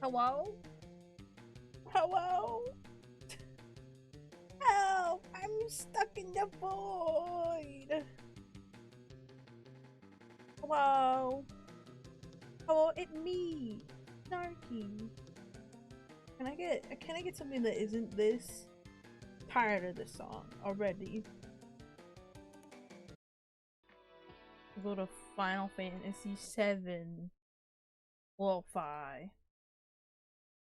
Hello? Hello? Help! I'm stuck in the void! Hello? Hello, it's me! Snarky. Can I get something that isn't this? Tired of this song already. Go to Final Fantasy VII. Lo-fi.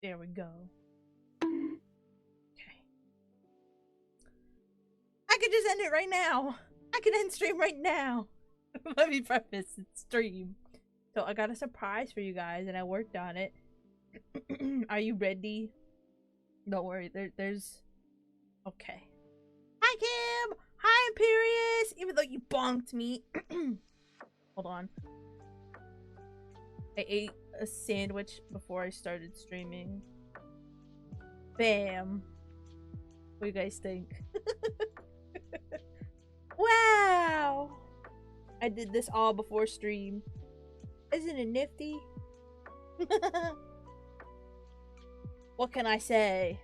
There we go. Okay. I could just end it right now. I could end stream right now. Let me preface stream. So I got a surprise for you guys and I worked on it. Are you ready? Don't worry, there's... Okay. Hi Kim! Hi Imperious! Even though you bonked me. Hold on. I ate a sandwich before I started streaming. Bam. What do you guys think? Wow! I did this all before stream. Isn't it nifty? What can I say?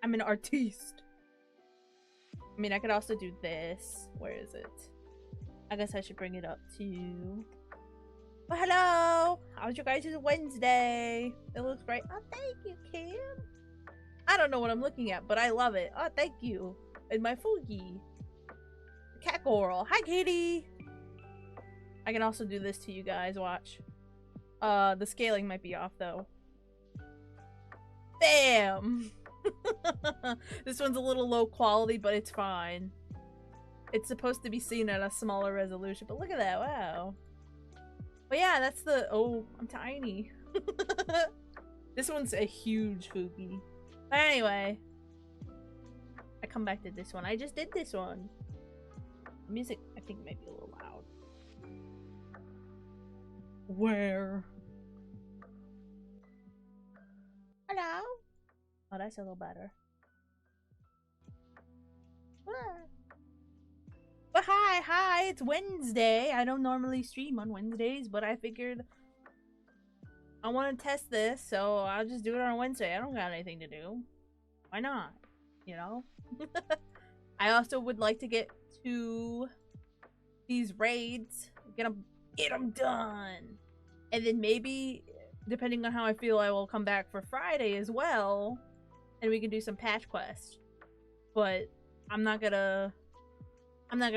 I'm an artiste. I mean, I could also do this. Where is it? I guess I should bring it up too. Well, hello! How's your guys' Wednesday? It looks great. Oh, thank you, Kim. I don't know what I'm looking at, but I love it. Oh, thank you. And my Fugi. Cat Coral. Hi, Katie! I can also do this to you guys. Watch. The scaling might be off, though. Bam! This one's a little low quality, but it's fine. It's supposed to be seen at a smaller resolution, but look at that. Wow. But yeah, that's the... Oh, I'm tiny. This one's a huge Fugi. But anyway. I come back to this one. I just did this one. The music, I think, might be a little loud. Where? Hello? Oh, that's a little better. But hi, it's Wednesday. I don't normally stream on Wednesdays, but I figured I want to test this, so I'll just do it on Wednesday. I don't got anything to do. Why not? You know? I also would like to get to these raids. Get them done. And then maybe, depending on how I feel, I will come back for Friday as well. And we can do some patch quests. But I'm not gonna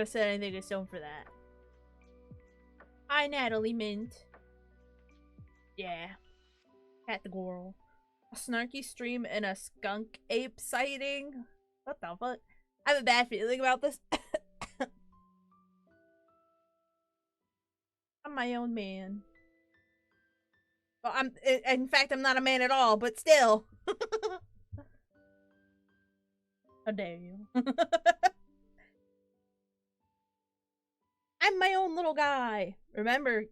set anything in stone for that. Hi, Natalie Mint. Yeah. Cat the Goral. A snarky stream and a skunk ape sighting? What the fuck? I have a bad feeling about this. I'm my own man. Well, in fact, I'm not a man at all, but still. How dare you? I'm my own little guy. Remember,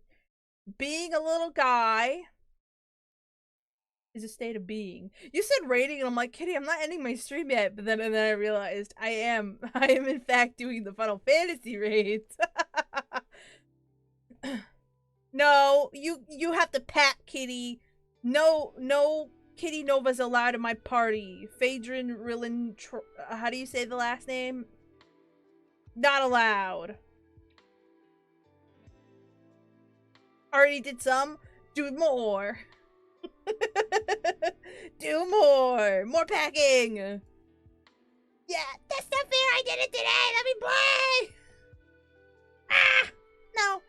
being a little guy is a state of being. You said rating, and I'm like, Kitty, I'm not ending my stream yet. But then I realized I am in fact doing the Final Fantasy raids. No, you have to pat Kitty. No Kitty Nova's allowed in my party. Phaedron Rillin, how do you say the last name? Not allowed. Already did some. Do more. Do more. More packing. Yeah, that's not fair. I did it today. Let me play. Ah, no.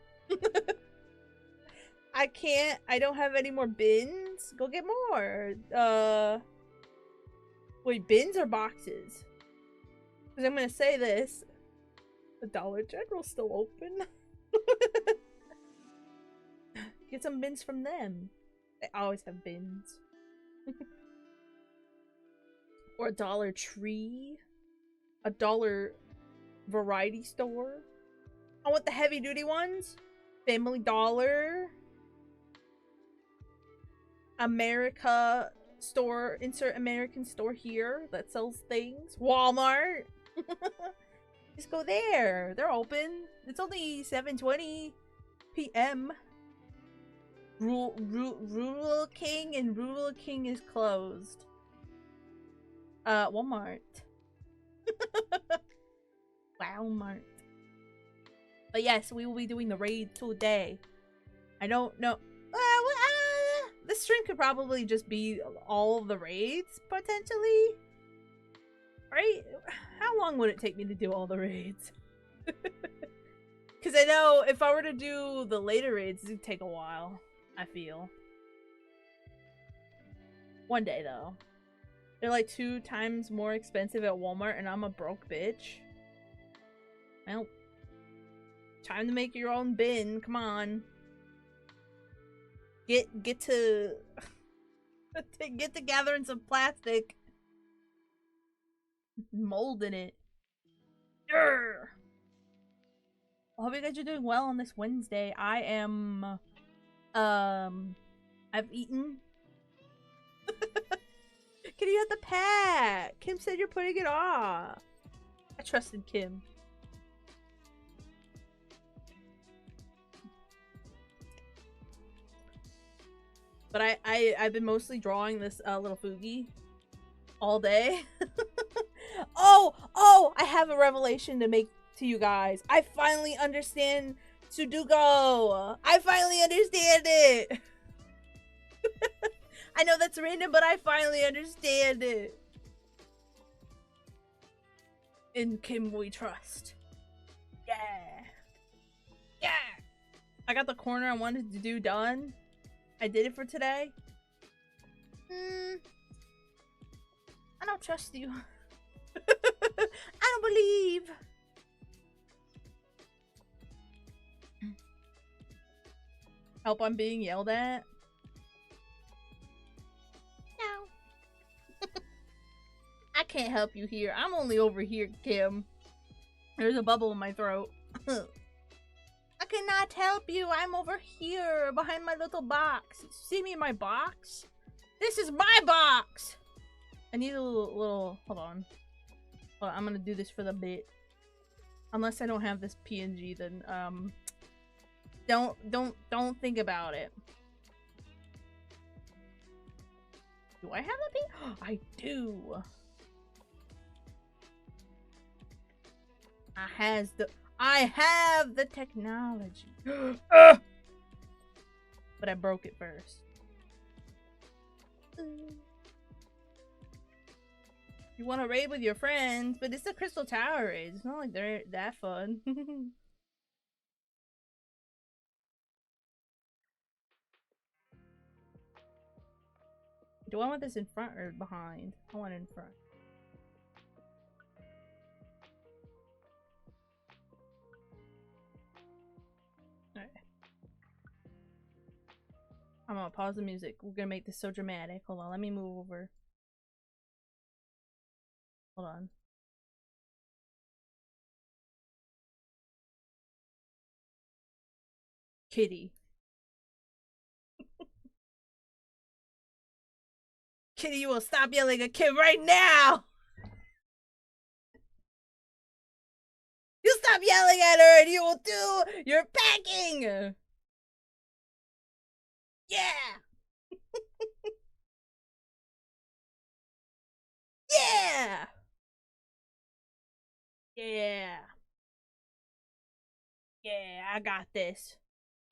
I can't. I don't have any more bins. Go get more. Wait, bins or boxes? Because I'm gonna say this. The Dollar General's still open. Get some bins from them. They always have bins. Or a Dollar Tree. A Dollar Variety Store. I want the heavy duty ones. Family Dollar. America store. Insert American store here that sells things. Walmart. Just go there. They're open. It's only 7:20 p.m. Rural King, and Rural King is closed. Walmart. Walmart. But yes, we will be doing the raid today. I don't know. This stream could probably just be all of the raids, potentially. Right? How long would it take me to do all the raids? Because I know if I were to do the later raids, it would take a while, I feel. One day, though. They're like 2 times more expensive at Walmart, and I'm a broke bitch. Well, time to make your own bin. Come on. Get to get to gathering some plastic, molding it. Urgh. I hope you guys are doing well on this Wednesday. I am. I've eaten. Can you have the pack? Kim said you're putting it off. I trusted Kim. But I've been mostly drawing this little Fugi all day. Oh, I have a revelation to make to you guys. I finally understand Sudoku. I finally understand it. I know that's random, but I finally understand it. In Kim we trust. Yeah. Yeah. I got the corner I wanted to do done. I did it for today. I don't trust you. I don't believe. Help, I'm being yelled at. No. I can't help you here. I'm only over here, Kim. There's a bubble in my throat. I cannot help you. I'm over here behind my little box. See me in my box? This is my box. I need a little hold on. Hold on, I'm gonna do this for the bit. Unless I don't have this PNG, then don't think about it. Do I have a PNG? I do. I have the technology. But I broke it first. You want to raid with your friends, but it's the Crystal Tower raid. It's not like they're that fun. Do I want this in front or behind? I want it in front. Alright. I'm gonna pause the music. We're gonna make this so dramatic. Hold on, let me move over. Hold on. Kitty. Kitty, you will stop yelling at Kim right now! You stop yelling at her and you will do your packing! Yeah! Yeah! Yeah! Yeah, I got this.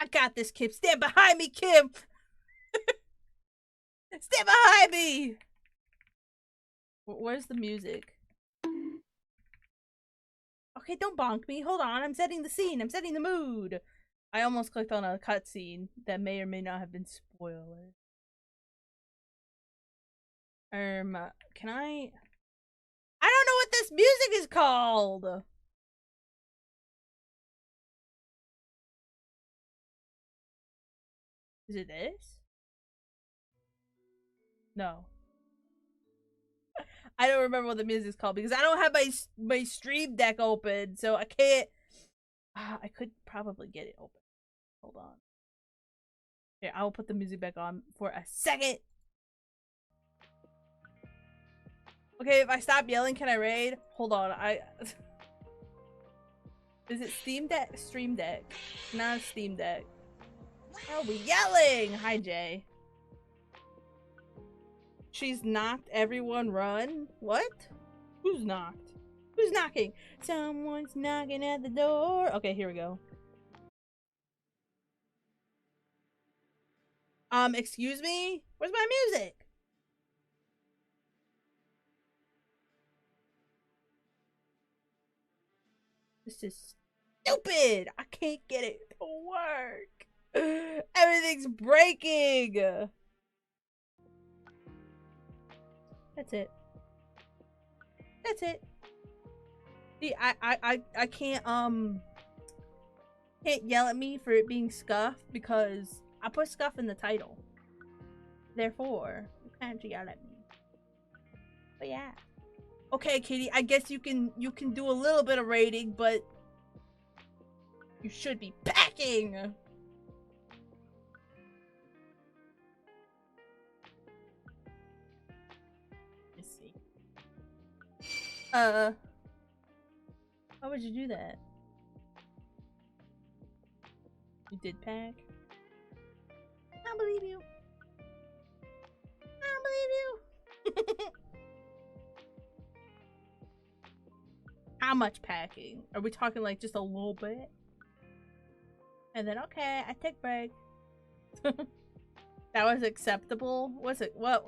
I got this, Kim. Stand behind me, Kim! Stand behind me! Where's the music? Okay, don't bonk me. Hold on, I'm setting the scene. I'm setting the mood. I almost clicked on a cutscene that may or may not have been spoiler. Can I don't know what this music is called! Is it this? No. I don't remember what the music's called because I don't have my stream deck open, so I can't. I could probably get it open. Hold on. Here, I will put the music back on for a second. Okay, if I stop yelling, can I raid? Hold on, Is it Steam Deck? Stream Deck. Not a Steam Deck. Why are we yelling? Hi, Jay. She's knocked everyone run? What? Who's knocked? Who's knocking? Someone's knocking at the door. Okay, here we go. Excuse me? Where's my music? This is stupid. I can't get it to work. Everything's breaking. That's it. That's it. See, I can't yell at me for it being scuffed because I put scuff in the title. Therefore, you can't yell at me. But yeah. Okay, Kitty, I guess you can do a little bit of raiding, but you should be packing. Let's see. Why would you do that? You did pack? I don't believe you. I don't believe you. How much packing? Are we talking like just a little bit? And then, okay, I take break. That was acceptable? What's it? What?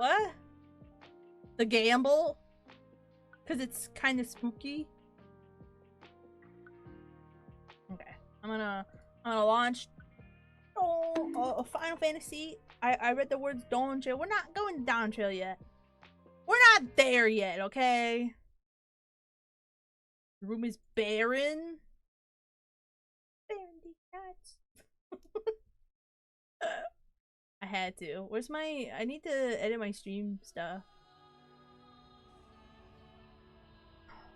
The gamble? Because it's kind of spooky. Okay, I'm gonna launch a Final Fantasy. I read the words Dawn Trail. We're not going to Dawn Trail yet. We're not there yet, okay? The room is barren. Barren cats. I had to. Where's my... I need to edit my stream stuff.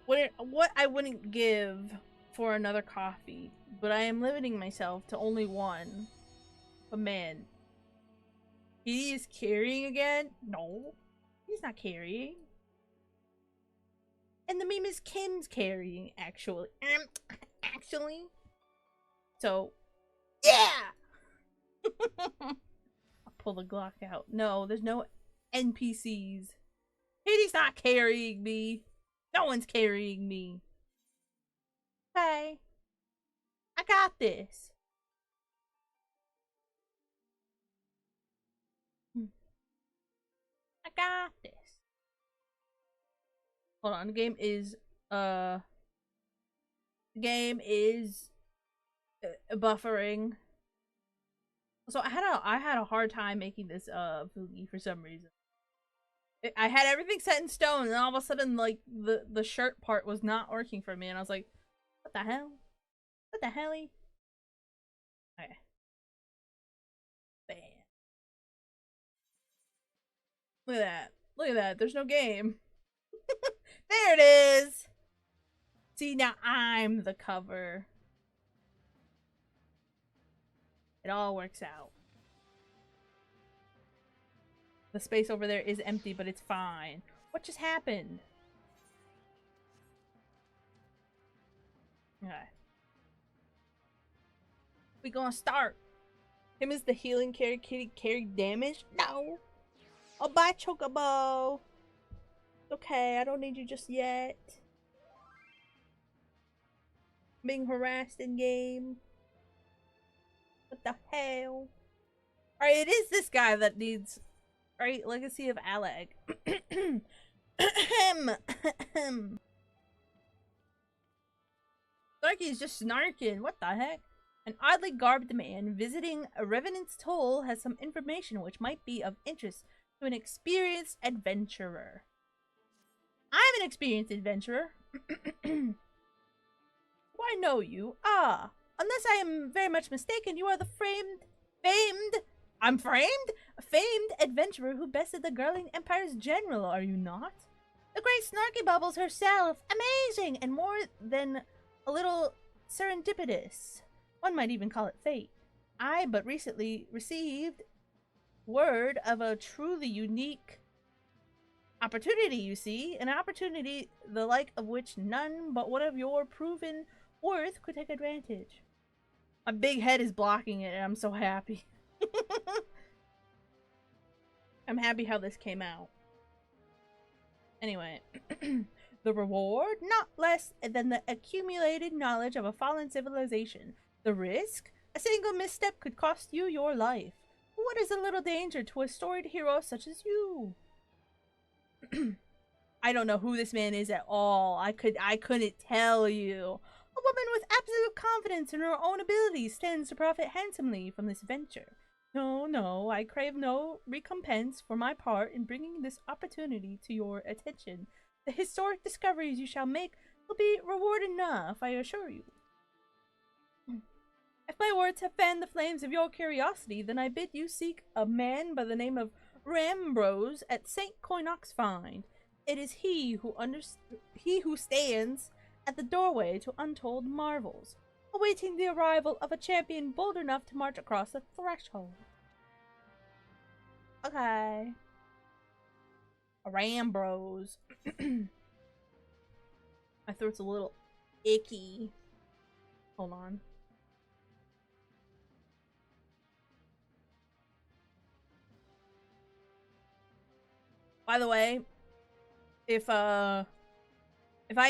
What I wouldn't give for another coffee, but I am limiting myself to only one. But man, he is carrying again? No, he's not carrying. And the meme is Kim's carrying, actually. Actually. So, yeah! I'll pull the Glock out. No, there's no NPCs. Katie's not carrying me. No one's carrying me. Okay. I got this. I got this. Hold on, the game is buffering. So I had a hard time making this Fugi for some reason. I had everything set in stone, and all of a sudden, like, the shirt part was not working for me, and I was like, what the hell? What the helly? Okay. Bam. Look at that. Look at that. There's no game. There it is! See, now I'm the cover. It all works out. The space over there is empty, but it's fine. What just happened? Okay. We gonna start. Him is the healing carry. Kitty carry damage? No. I'll buy Chocobo. Okay, I don't need you just yet. I'm being harassed in game. What the hell? Alright, it is this guy that needs... Right, Legacy of Allag. Syrcus just snarking. What the heck? An oddly garbed man visiting a Revenant's Toll has some information which might be of interest to an experienced adventurer. I'm an experienced adventurer. Do I know you? Ah, unless I am very much mistaken, you are the famed adventurer who bested the Allagan Empire's general, are you not? The great Snarky Bubbles herself. Amazing, and more than a little serendipitous. One might even call it fate. I but recently received word of a truly unique opportunity, you see. An opportunity the like of which none but one of your proven worth could take advantage. My big head is blocking it, and I'm so happy. I'm happy how this came out. Anyway, the reward, not less than the accumulated knowledge of a fallen civilization. The risk, a single misstep could cost you your life. What is a little danger to a storied hero such as you? I don't know who this man is at all. I couldn't tell you. A woman with absolute confidence in her own abilities stands to profit handsomely from this venture. No, I crave no recompense for my part in bringing this opportunity to your attention. The historic discoveries you shall make will be reward enough, I assure you. If my words have fanned the flames of your curiosity, then I bid you seek a man by the name of Rambrose at St. Coinox Find. It is he who stands at the doorway to untold marvels, awaiting the arrival of a champion bold enough to march across the threshold. Okay. Rambrose. My throat's a little icky. Hold on. By the way, if I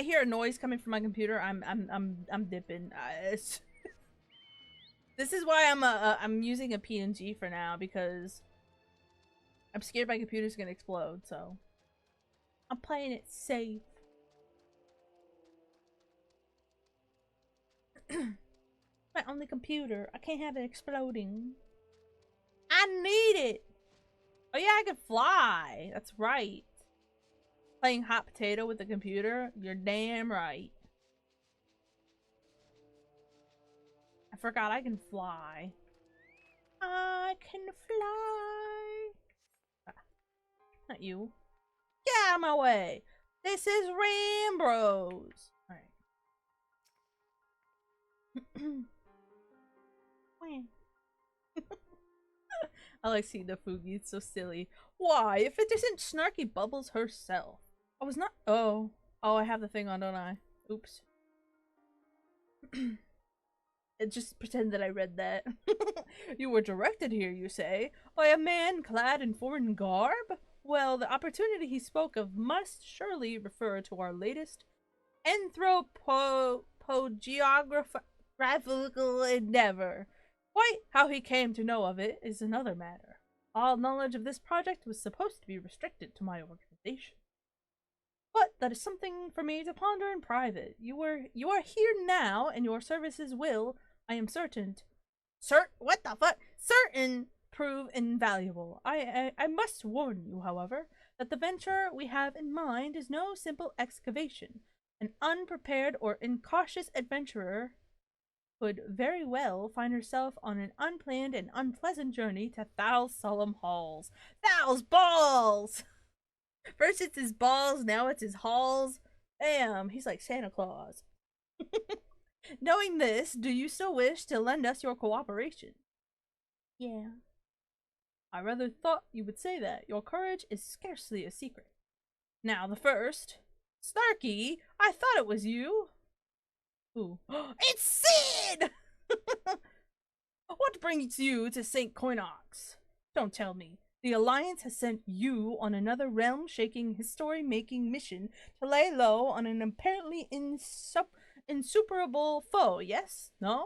hear a noise coming from my computer, I'm dipping. This is why I'm using a PNG for now, because I'm scared my computer's gonna explode. So I'm playing it safe. My only computer. I can't have it exploding. I need it. Oh yeah, I can fly. That's right. Playing hot potato with the computer? You're damn right. I forgot I can fly. I can fly. Ah, not you. Get out of my way. This is Rambrose. Alright. I like seeing the Fugi, it's so silly. Why, if it isn't Snarky Bubbles herself. I was not- oh. Oh, I have the thing on, don't I? Oops. It just pretend that I read that. You were directed here, you say, by a man clad in foreign garb? Well, the opportunity he spoke of must surely refer to our latest anthropogeographical endeavor. Quite how he came to know of it is another matter. All knowledge of this project was supposed to be restricted to my organization. But that is something for me to ponder in private. You are here now, and your services will, I am certain, prove invaluable. I must warn you, however, that the venture we have in mind is no simple excavation. An unprepared or incautious adventurer could very well find herself on an unplanned and unpleasant journey to Thal's solemn halls. Thal's balls! First it's his balls, now it's his halls. Damn, he's like Santa Claus. Knowing this, do you still wish to lend us your cooperation? Yeah. I rather thought you would say that. Your courage is scarcely a secret. Now the first. Snarky, I thought it was you. Who? It's Sid! What brings you to St. Coinox? Don't tell me. The Alliance has sent you on another realm-shaking, history-making mission to lay low on an apparently insuperable foe, yes? No?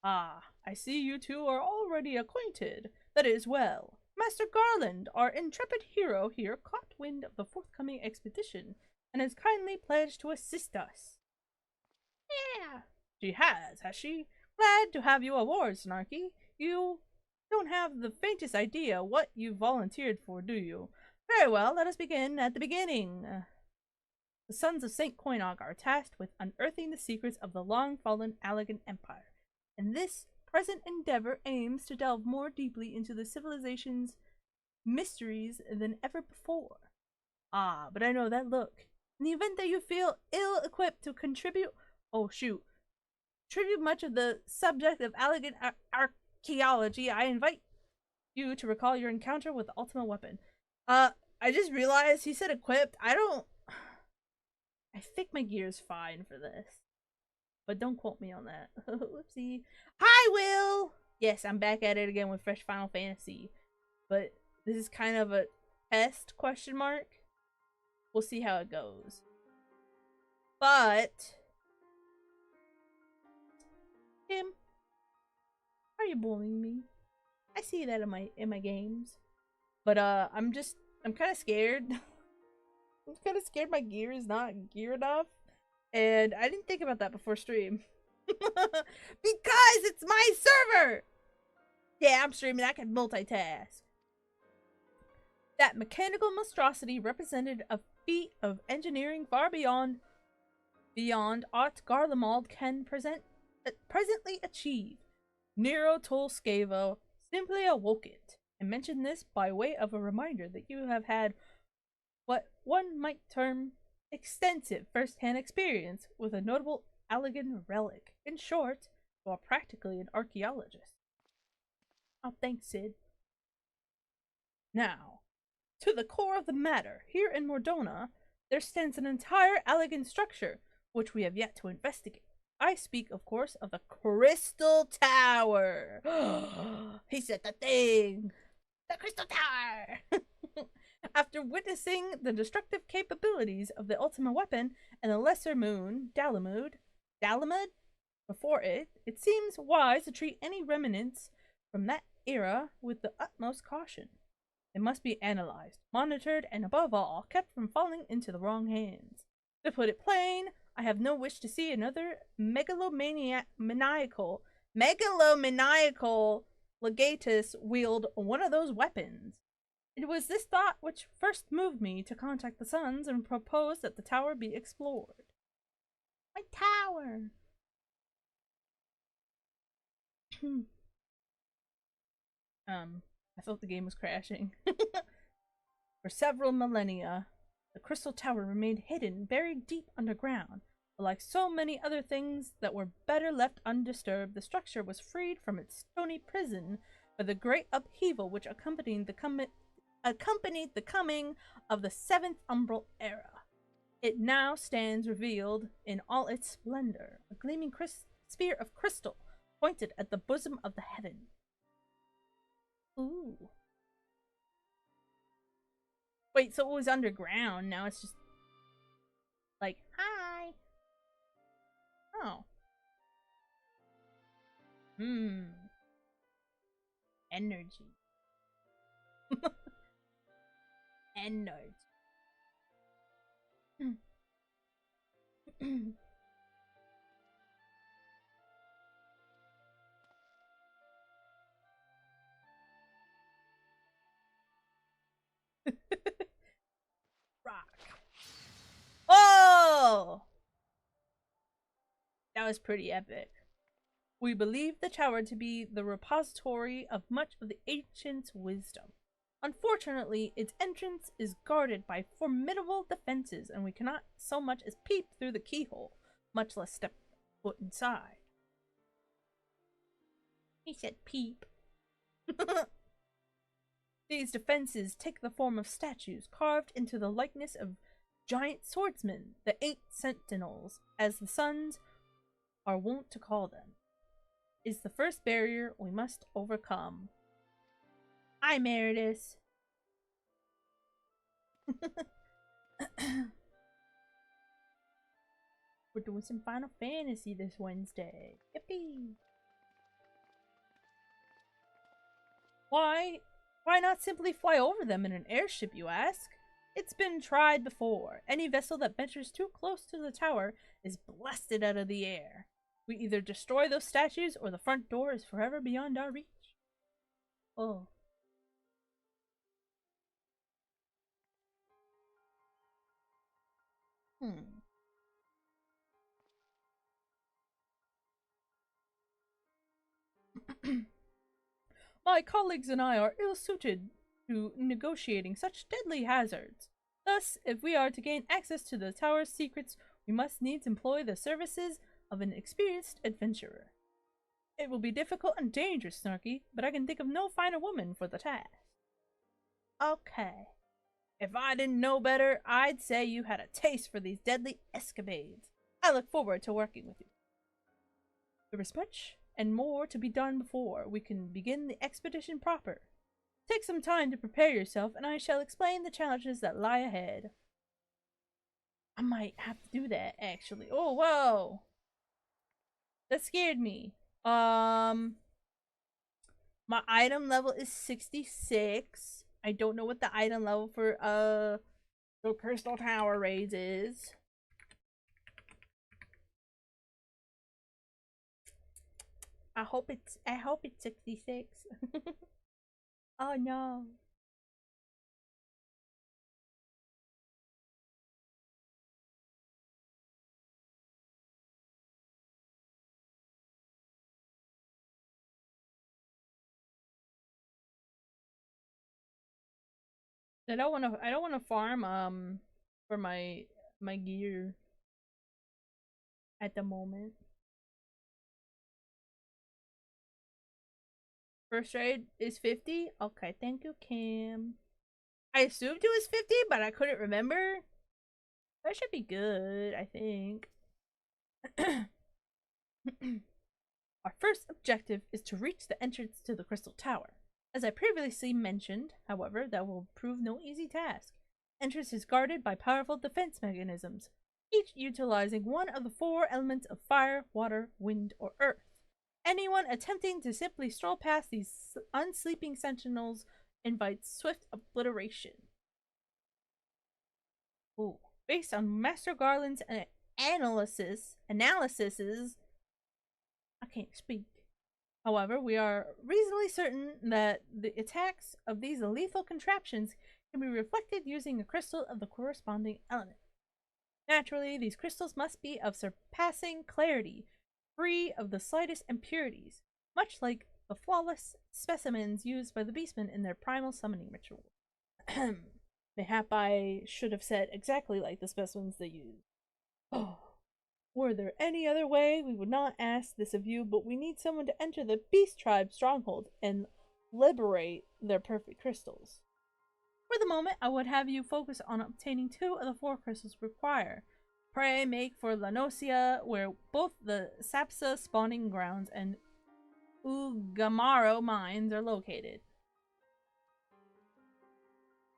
Ah, I see you two are already acquainted. That is well. Master Garland, our intrepid hero here, caught wind of the forthcoming expedition and has kindly pledged to assist us. Yeah, she has she? Glad to have you aboard, Snarky. You don't have the faintest idea what you volunteered for, do you? Very well, let us begin at the beginning. The sons of St. Coinoc are tasked with unearthing the secrets of the long-fallen Allagan Empire, and this present endeavor aims to delve more deeply into the civilization's mysteries than ever before. Ah, but I know that look. In the event that you feel ill-equipped to contribute much of the subject of Allagan archaeology, I invite you to recall your encounter with the ultimate weapon. I just realized he said equipped. I think my gear's fine for this. But don't quote me on that. Whoopsie. Hi, Will! Yes, I'm back at it again with fresh Final Fantasy. But this is kind of a test question mark. We'll see how it goes. But Tim, are you bullying me? I see that in my games. But I'm kind of scared. I'm kind of scared my gear is not gear enough. And I didn't think about that before stream. Because it's my server! Yeah, I'm streaming. I can multitask. That mechanical monstrosity represented a feat of engineering far beyond aught Garlemald can presently achieve. Nero Tolscavo simply awoke it. I mention this by way of a reminder that you have had what one might term extensive first-hand experience with a notable Allagan relic. In short, you are practically an archaeologist. Oh, thanks, Sid. Now, to the core of the matter, here in Mordona, there stands an entire Allagan structure, which we have yet to investigate. I speak, of course, of the Crystal Tower. He said the thing. The Crystal Tower! After witnessing the destructive capabilities of the Ultima weapon and the lesser moon, Dalamud, before it, it seems wise to treat any remnants from that era with the utmost caution. It must be analyzed, monitored, and above all, kept from falling into the wrong hands. To put it plain, I have no wish to see another megalomaniacal legatus wield one of those weapons. It was this thought which first moved me to contact the Sons and propose that the tower be explored. My tower! I thought the game was crashing. For several millennia, the Crystal Tower remained hidden, buried deep underground. But like so many other things that were better left undisturbed, the structure was freed from its stony prison by the great upheaval which accompanied the coming of the Seventh Umbral Era. It now stands revealed in all its splendor, a gleaming sphere of crystal pointed at the bosom of the heaven. Ooh. Wait, so it was underground, now it's just like, hi! Oh. Energy. Energy. Rock. Oh! That was pretty epic. We believe the tower to be the repository of much of the ancients' wisdom. Unfortunately, its entrance is guarded by formidable defenses, and we cannot so much as peep through the keyhole, much less step foot inside. He said peep. These defenses take the form of statues carved into the likeness of giant swordsmen, the 8 sentinels, as the Sons are wont to call them, is the first barrier we must overcome. Hi, Meredith. We're doing some Final Fantasy this Wednesday. Yippee! Why not simply fly over them in an airship, you ask? It's been tried before. Any vessel that ventures too close to the tower is blasted out of the air. We either destroy those statues or the front door is forever beyond our reach. Oh. My colleagues and I are ill-suited to negotiating such deadly hazards. Thus, if we are to gain access to the tower's secrets, we must needs employ the services of an experienced adventurer. It will be difficult and dangerous, Snarky, but I can think of no finer woman for the task. Okay. If I didn't know better, I'd say you had a taste for these deadly escapades. I look forward to working with you. There is much and more to be done before we can begin the expedition proper. Take some time to prepare yourself, and I shall explain the challenges that lie ahead. I might have to do that, actually. Oh, whoa! That scared me. My item level is 66. I don't know what the item level for the Crystal Tower raids is. I hope it's 66. Oh no. I don't want to farm for my gear at the moment. First raid is 50. Okay, thank you, Kim. I assumed it was 50, but I couldn't remember. That should be good, I think. Our first objective is to reach the entrance to the Crystal Tower. As I previously mentioned, however, that will prove no easy task. Entrance is guarded by powerful defense mechanisms, each utilizing one of the 4 elements of fire, water, wind, or earth. Anyone attempting to simply stroll past these unsleeping sentinels invites swift obliteration. Ooh. Based on Master Garland's analyses, I can't speak. However, we are reasonably certain that the attacks of these lethal contraptions can be reflected using a crystal of the corresponding element. Naturally, these crystals must be of surpassing clarity, free of the slightest impurities, much like the flawless specimens used by the beastmen in their primal summoning ritual. Mayhap I should have said exactly like the specimens they use. Oh. Were there any other way, we would not ask this of you, but we need someone to enter the Beast Tribe stronghold and liberate their perfect crystals. For the moment, I would have you focus on obtaining 2 of the 4 crystals required. Pray make for Lanosia, where both the Sapsa spawning grounds and Ugamaro mines are located.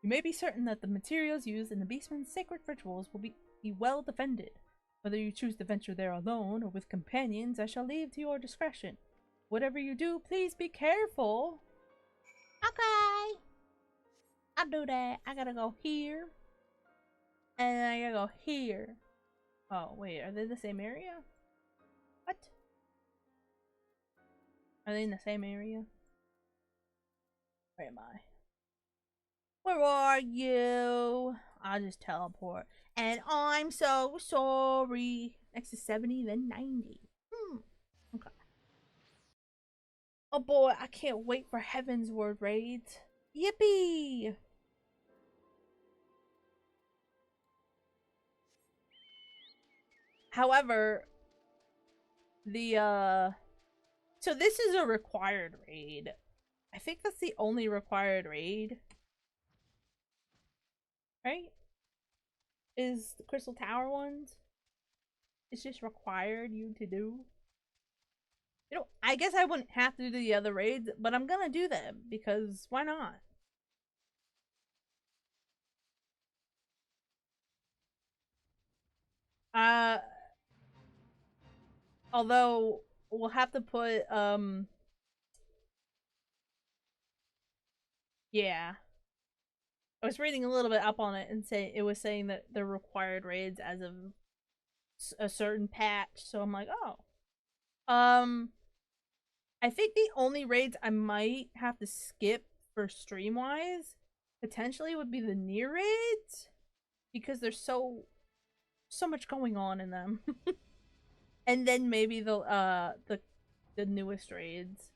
You may be certain that the materials used in the Beastman's sacred rituals will be well defended. Whether you choose to venture there alone or with companions, I shall leave to your discretion. Whatever you do, please be careful. Okay. I'll do that. I gotta go here. And I gotta go here. Oh, wait. Are they the same area? What? Are they in the same area? Where am I? Where are you? I'll just teleport. And I'm so sorry. Next is 70, then 90. Okay. Oh boy, I can't wait for Heaven's Word raids. Yippee! However, so this is a required raid. I think that's the only required raid. Right? Is the Crystal Tower ones? It's just required you to do. You know, I guess I wouldn't have to do the other raids, but I'm gonna do them because why not? Uh, although we'll have to put yeah. I was reading a little bit up on it and it was saying that they're required raids as of a certain patch, so I'm like, oh. I think the only raids I might have to skip for stream wise potentially would be the near raids because there's so much going on in them. And then maybe the newest raids.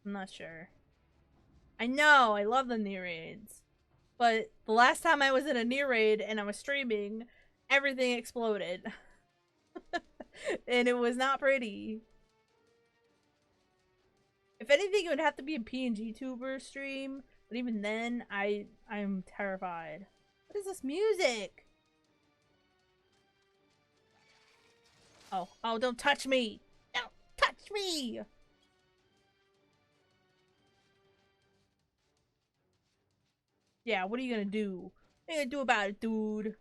I'm not sure. I know, I love the near raids. But the last time I was in a near raid and I was streaming, everything exploded. And it was not pretty. If anything, it would have to be a PNG tuber stream, but even then, I'm terrified. What is this music? Oh, don't touch me! Don't touch Catch me! Yeah, what are you gonna do? What are you gonna do about it, dude?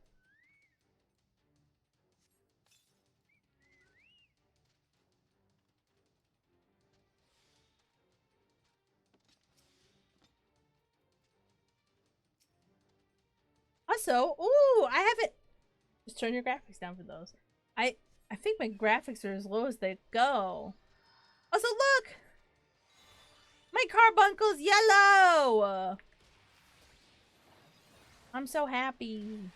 Also, ooh, I haven't. Just turn your graphics down for those. I I think my graphics are as low as they go. Also, look! My carbuncle's yellow! I'm so happy.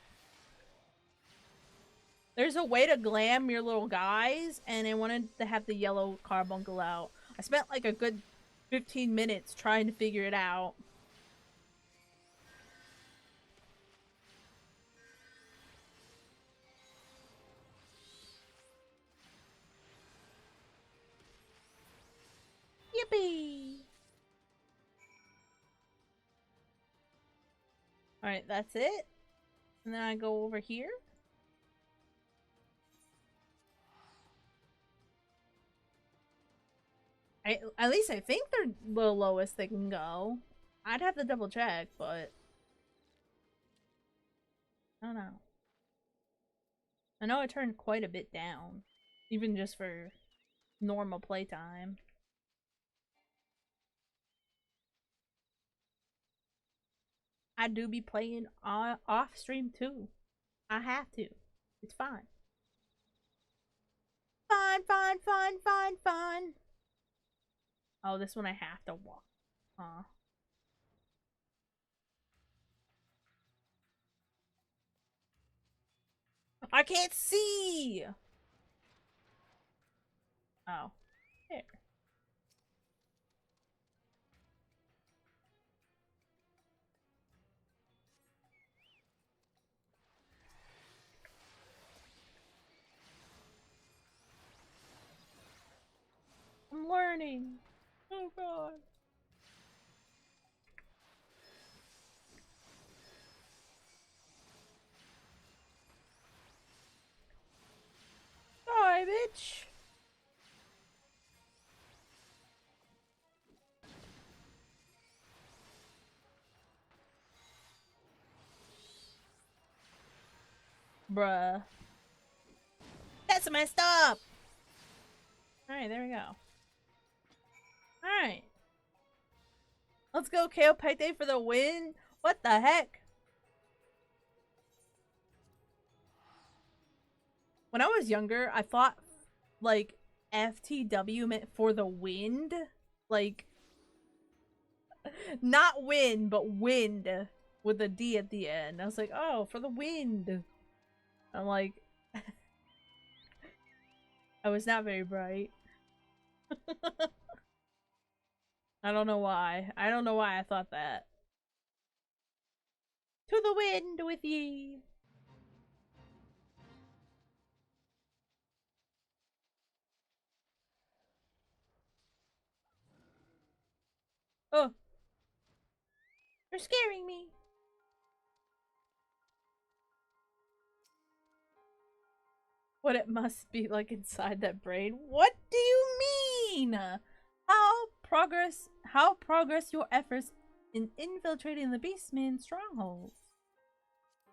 There's a way to glam your little guys, and I wanted to have the yellow carbuncle out. I spent like a good 15 minutes trying to figure it out. Yippee! Alright, that's it. And then I go over here. At least I think they're the lowest they can go. I'd have to double check, but I don't know. I know I turned quite a bit down, even just for normal playtime. I do be playing off stream too. I have to. It's fine. Fun, fun, fun, fun, fun. Oh, this one I have to walk. Huh. I can't see! Oh. There. I'm learning. Oh god. Die, bitch! Bruh. That's messed up! Alright, there we go. Alright. Let's go, Kaopete, for the win! What the heck? When I was younger, I thought, like, FTW meant for the wind. Like, not win, but wind. With a D at the end. I was like, oh, for the wind. I'm like... I was not very bright. I don't know why. I don't know why I thought that. To the wind with ye! Oh! You're scaring me! What it must be like inside that brain. What do you mean? How progress your efforts in infiltrating the Beastman's strongholds?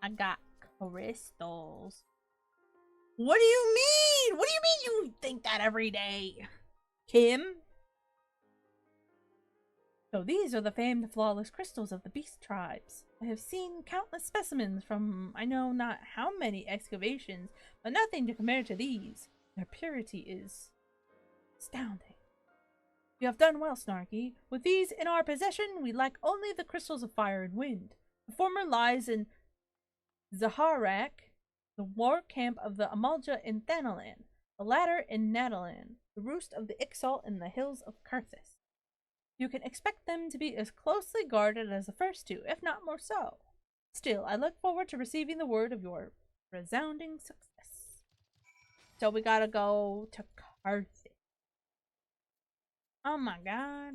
I got crystals. What do you mean? What do you mean you think that every day? Kim? So these are the famed flawless crystals of the beast tribes. I have seen countless specimens from I know not how many excavations, but nothing to compare to these. Their purity is astounding. You have done well, Snarky. With these in our possession, we lack only the crystals of fire and wind. The former lies in Zaharak, the war camp of the Amalja in Thanalan, the latter in Nadalan, the roost of the Ixal in the hills of Karthus. You can expect them to be as closely guarded as the first two, if not more so. Still, I look forward to receiving the word of your resounding success. So we gotta go to Karthus. Oh my god.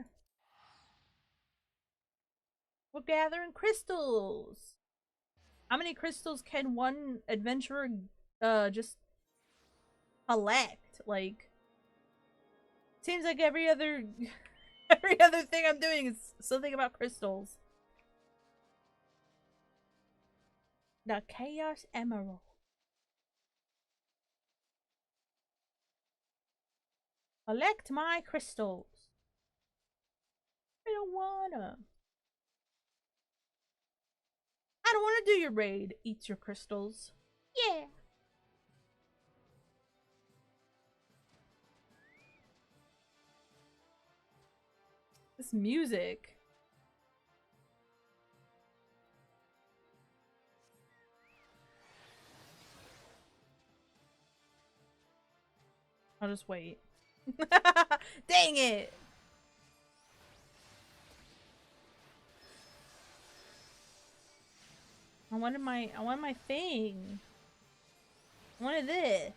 We're gathering crystals! How many crystals can one adventurer just collect? Like, seems like every other every other thing I'm doing is something about crystals. The Chaos Emerald. Collect my crystals. I don't wanna. I don't wanna do your raid. Eat your crystals. Yeah. This music. I'll just wait. Dang it! I wanted my thing. I wanted this.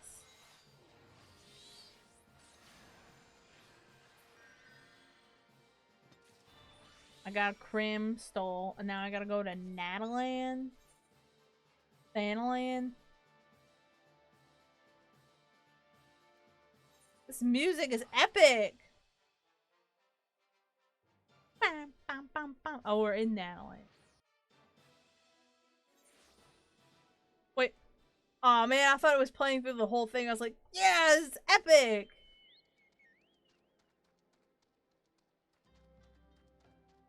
I got Crim stole, and now I gotta go to Natalan. Thanalan. This music is epic! Bam, bam, bam, bam. Oh, we're in Natalan. Wait. Aw, man, I thought it was playing through the whole thing. I was like, yeah, it's epic!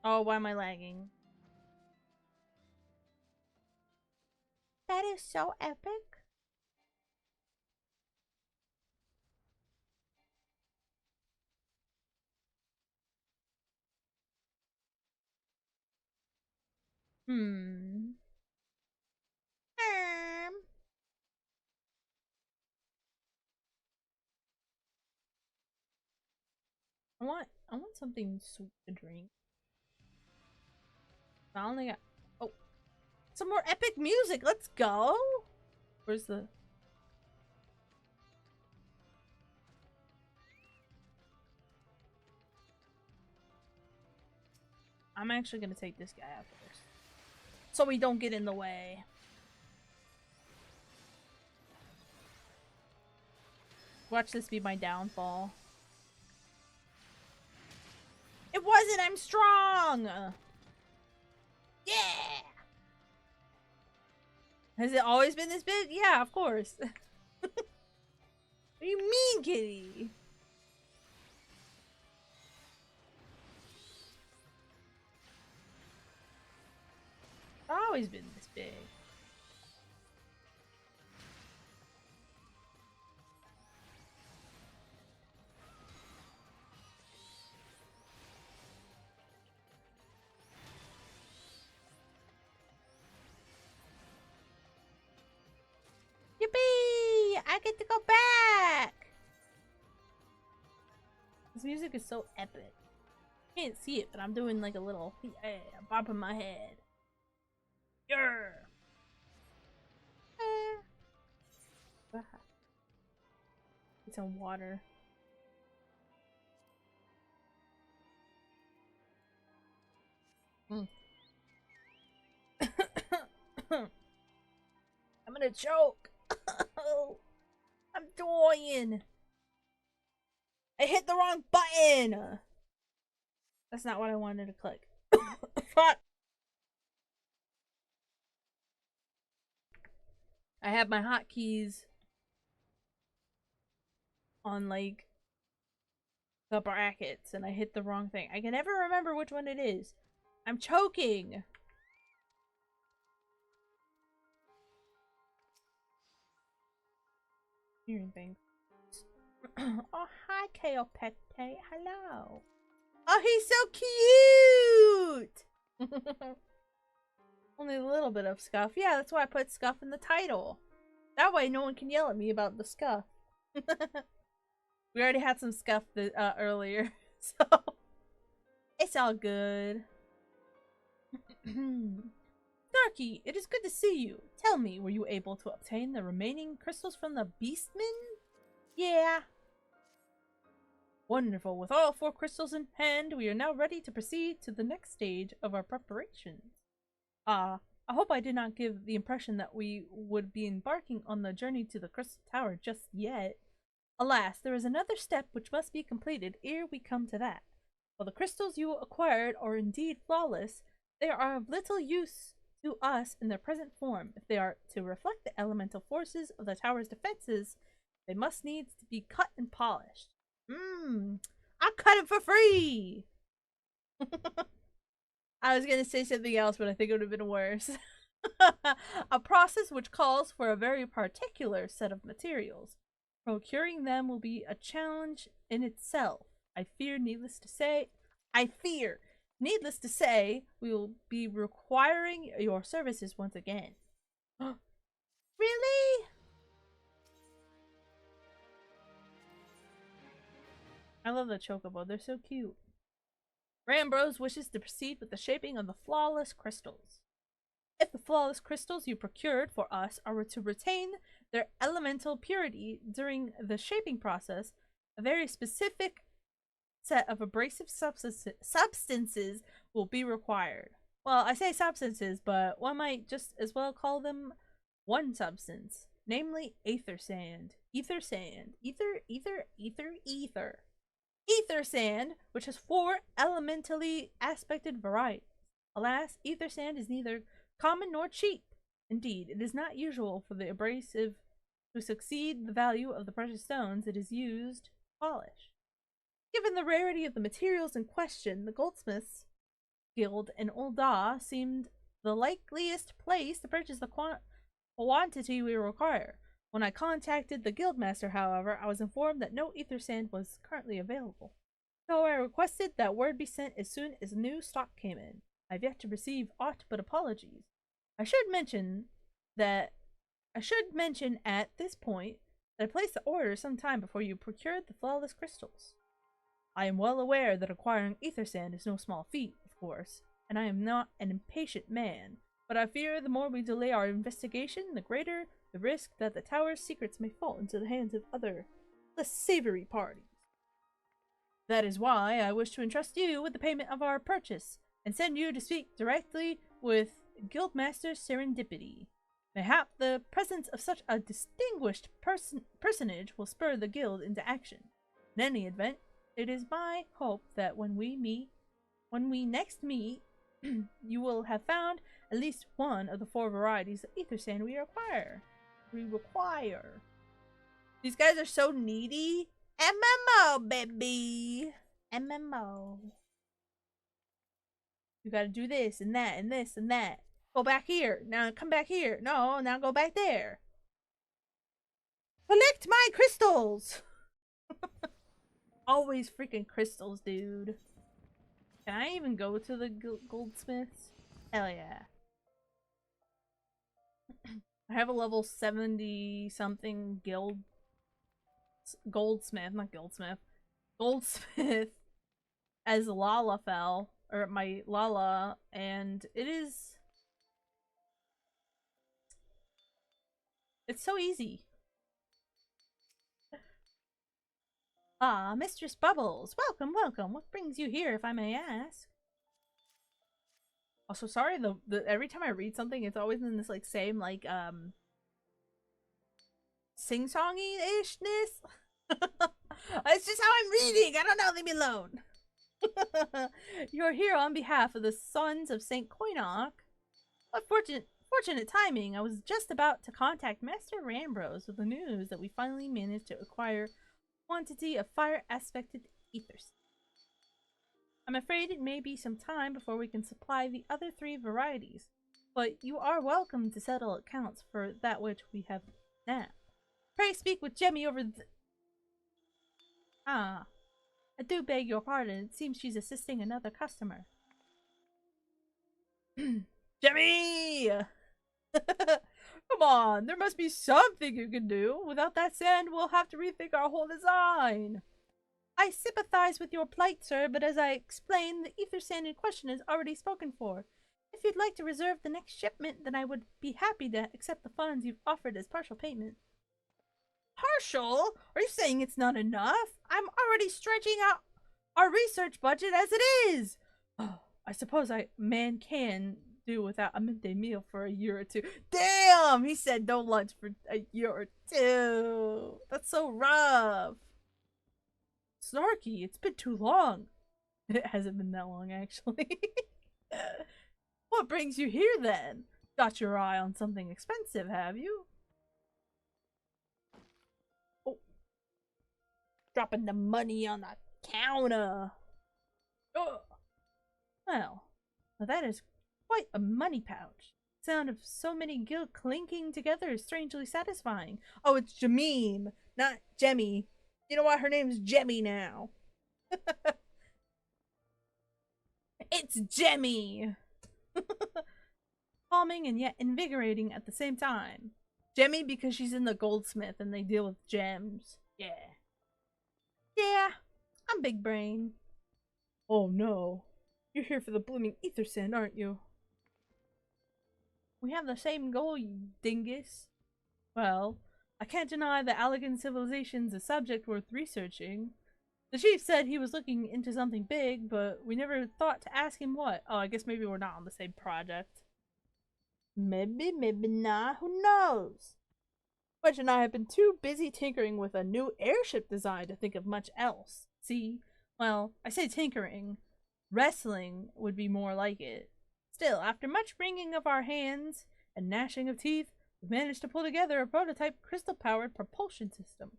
Oh, why am I lagging? That is so epic. Hmm. I want something sweet to drink. I only got some more epic music. Let's go. Where's the I'm actually gonna take this guy out first. So we don't get in the way. Watch this be my downfall. It wasn't! I'm strong! Yeah! Has it always been this big? Yeah, of course. What do you mean, kitty? It's always been this big. Yippee! I get to go back! This music is so epic. I can't see it, but I'm doing like a little I'm bopping my head. Yeah. Get some water. I'm gonna choke. I'm dying. I hit the wrong button. That's not what I wanted to click. Fuck. I have my hotkeys on like the brackets and I hit the wrong thing. I can never remember which one it is. I'm choking. Hearing things. Oh, hi, Kaopete. Hello. Oh, he's so cute! Only a little bit of scuff. Yeah, that's why I put scuff in the title. That way no one can yell at me about the scuff. We already had some scuff earlier, so it's all good. Snarky, it is good to see you. Tell me, were you able to obtain the remaining crystals from the Beastmen? Yeah. Wonderful. With all 4 crystals in hand, we are now ready to proceed to the next stage of our preparations. I hope I did not give the impression that we would be embarking on the journey to the Crystal Tower just yet. Alas, there is another step which must be completed ere we come to that. While the crystals you acquired are indeed flawless, they are of little use to us in their present form. If they are to reflect the elemental forces of the tower's defenses, they must needs to be cut and polished. I cut it for free! I was gonna say something else, but I think it would have been worse. A process which calls for a very particular set of materials. Procuring them will be a challenge in itself. I fear, needless to say, we will be requiring your services once again. Really? I love the chocobo. They're so cute. Rambros wishes to proceed with the shaping of the flawless crystals. If the flawless crystals you procured for us are to retain their elemental purity during the shaping process, a very specific set of abrasive substances will be required. Well, I say substances, but one might just as well call them one substance, namely aether sand. Ether sand. Ether sand, which has 4 elementally aspected varieties. Alas, ether sand is neither common nor cheap. Indeed, it is not usual for the abrasive to succeed the value of the precious stones it is used to polish. Given the rarity of the materials in question, the Goldsmiths Guild in Ul'dah seemed the likeliest place to purchase the quantity we require. When I contacted the guildmaster, however, I was informed that no ether sand was currently available. So I requested that word be sent as soon as new stock came in. I've yet to receive aught but apologies. I should mention at this point that I placed the order some time before you procured the flawless crystals. I am well aware that acquiring ether sand is no small feat, of course, and I am not an impatient man, but I fear the more we delay our investigation, the greater the risk that the tower's secrets may fall into the hands of other, less savory parties. That is why I wish to entrust you with the payment of our purchase, and send you to speak directly with Guildmaster Serendipity. Mayhap the presence of such a distinguished personage will spur the guild into action. In any event, it is my hope that when we next meet, you will have found at least one of the 4 varieties of ether sand we require. These guys are so needy. MMO, baby. MMO. You gotta do this and that and this and that. Go back here. Now come back here. No, now go back there. Collect my crystals! Always freaking crystals, dude. Can I even go to the goldsmiths? Hell yeah. I have a level 70 something goldsmith as Lalafell, or my Lala, and it's so easy. Ah, Mistress Bubbles, welcome, welcome. What brings you here, if I may ask? Also, sorry, every time I read something, it's always in this like same like sing-songy-ishness. It's just how I'm reading. I don't know. Leave me alone. You're here on behalf of the Sons of Saint Koinok. What fortunate timing! I was just about to contact Master Rambros with the news that we finally managed to acquire quantity of fire-aspected ethers. I'm afraid it may be some time before we can supply the other 3 varieties, but you are welcome to settle accounts for that which we have now. Pray speak with Jemmy over Ah, I do beg your pardon. It seems she's assisting another customer. Jemmy! Come on, there must be something you can do. Without that sand, we'll have to rethink our whole design. I sympathize with your plight, sir, but as I explained, the ether sand in question is already spoken for. If you'd like to reserve the next shipment, then I would be happy to accept the funds you've offered as partial payment. Partial? Are you saying it's not enough? I'm already stretching out our research budget as it is. Oh, I suppose man can do without a midday meal for a year or two. Damn! He said no lunch for a year or two. That's so rough. Snarky, it's been too long. It hasn't been that long, actually. What brings you here, then? Got your eye on something expensive, have you? Oh. Dropping the money on the counter. Oh. Well, now that is quite a money pouch. The sound of so many gil clinking together is strangely satisfying. Oh, it's Jameen, not Jemmy. You know why her name's Jemmy now? It's Jemmy! Calming and yet invigorating at the same time. Jemmy because she's in the goldsmith and they deal with gems. Yeah. Yeah, I'm big brain. Oh no. You're here for the blooming ether sand, aren't you? We have the same goal, you dingus. Well, I can't deny that Allagan civilization's a subject worth researching. The chief said he was looking into something big, but we never thought to ask him what. Oh, I guess maybe we're not on the same project. Maybe, maybe not. Who knows? Wedge and I have been too busy tinkering with a new airship design to think of much else. See? Well, I say tinkering. Wrestling would be more like it. Still, after much wringing of our hands and gnashing of teeth, we've managed to pull together a prototype crystal-powered propulsion system.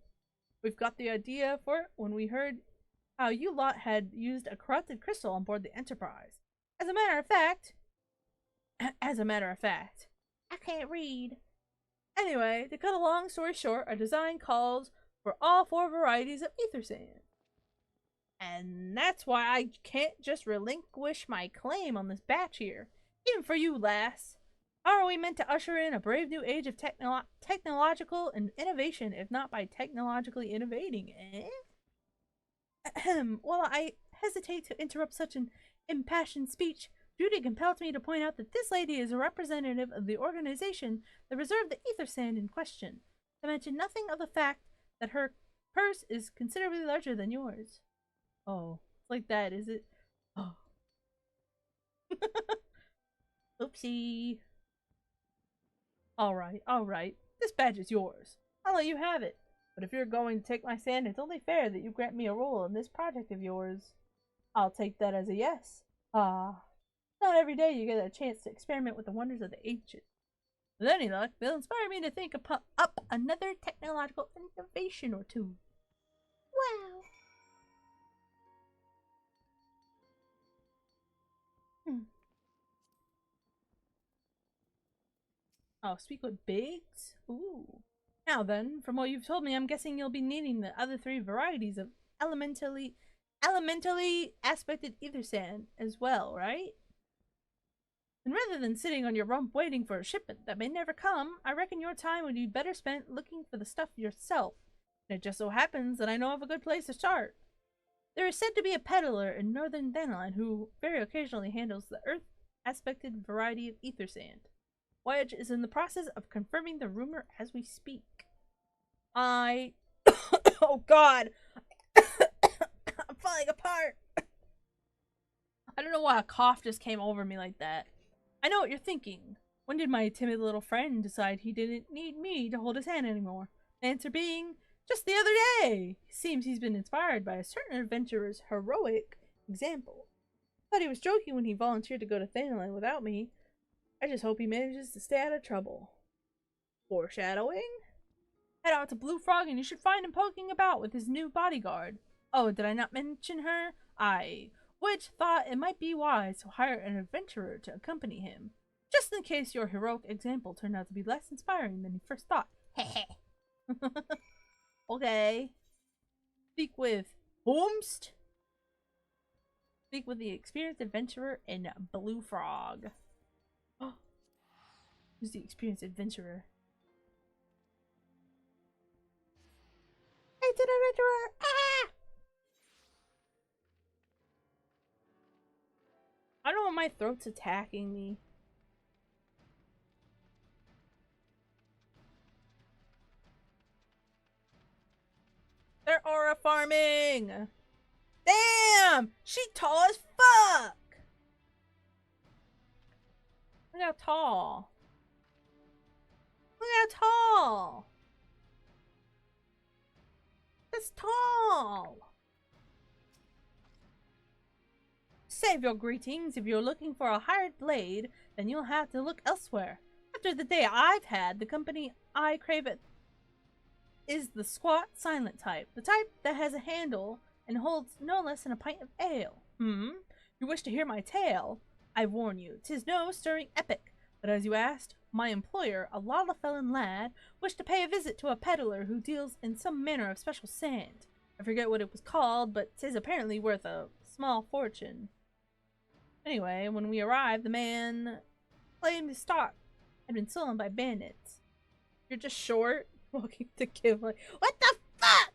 We've got the idea for it when we heard how you lot had used a corrupted crystal on board the Enterprise. As a matter of fact, I can't read. Anyway, to cut a long story short, our design calls for all 4 varieties of ether sand. And that's why I can't just relinquish my claim on this batch here. Even for you, lass. How are we meant to usher in a brave new age of technological innovation, if not by technologically innovating, eh? Ahem. While I hesitate to interrupt such an impassioned speech, duty compels me to point out that this lady is a representative of the organization that reserved the ether sand in question, to mention nothing of the fact that her purse is considerably larger than yours. Oh, it's like that, is it? Oh. Oopsie. Alright. This badge is yours. I'll let you have it. But if you're going to take my sand, it's only fair that you grant me a role in this project of yours. I'll take that as a yes. Ah. Not every day you get a chance to experiment with the wonders of the ancient. With any luck, they'll inspire me to think up another technological innovation or two. Wow. Oh, speak with Biggs? Ooh. Now then, from what you've told me, I'm guessing you'll be needing the other 3 varieties of elementally aspected ether sand as well, right? And rather than sitting on your rump waiting for a shipment that may never come, I reckon your time would be better spent looking for the stuff yourself. And it just so happens that I know of a good place to start. There is said to be a peddler in northern Thanalan who very occasionally handles the earth-aspected variety of ether sand. Voyage is in the process of confirming the rumor as we speak. Oh god! I'm falling apart! I don't know why a cough just came over me like that. I know what you're thinking. When did my timid little friend decide he didn't need me to hold his hand anymore? The answer being, just the other day! It seems he's been inspired by a certain adventurer's heroic example. Thought he was joking when he volunteered to go to Thanalan without me. I just hope he manages to stay out of trouble. Foreshadowing? Head out to Blue Frog and you should find him poking about with his new bodyguard. Oh, did I not mention her? Which thought it might be wise to hire an adventurer to accompany him, just in case your heroic example turned out to be less inspiring than you first thought. Heh. Okay. Speak with Holmst. Speak with the experienced adventurer in Blue Frog. Who's the experienced adventurer? It's an adventurer! Ah! I don't know why my throat's attacking me. They're aura farming! Damn! She tall as fuck! Look how tall. Look how tall. It's tall. Save your greetings. If you're looking for a hired blade, then you'll have to look elsewhere. After the day I've had, the company I crave it is the squat, silent type. The type that has a handle and holds no less than a pint of ale. You wish to hear my tale? I warn you, 'tis no stirring epic. But as you asked, my employer, a lawless-felon lad, wished to pay a visit to a peddler who deals in some manner of special sand. I forget what it was called, but 'tis apparently worth a small fortune. Anyway, when we arrived, the man claimed his stock had been stolen by bandits. You're just short, walking to give like, what the fuck?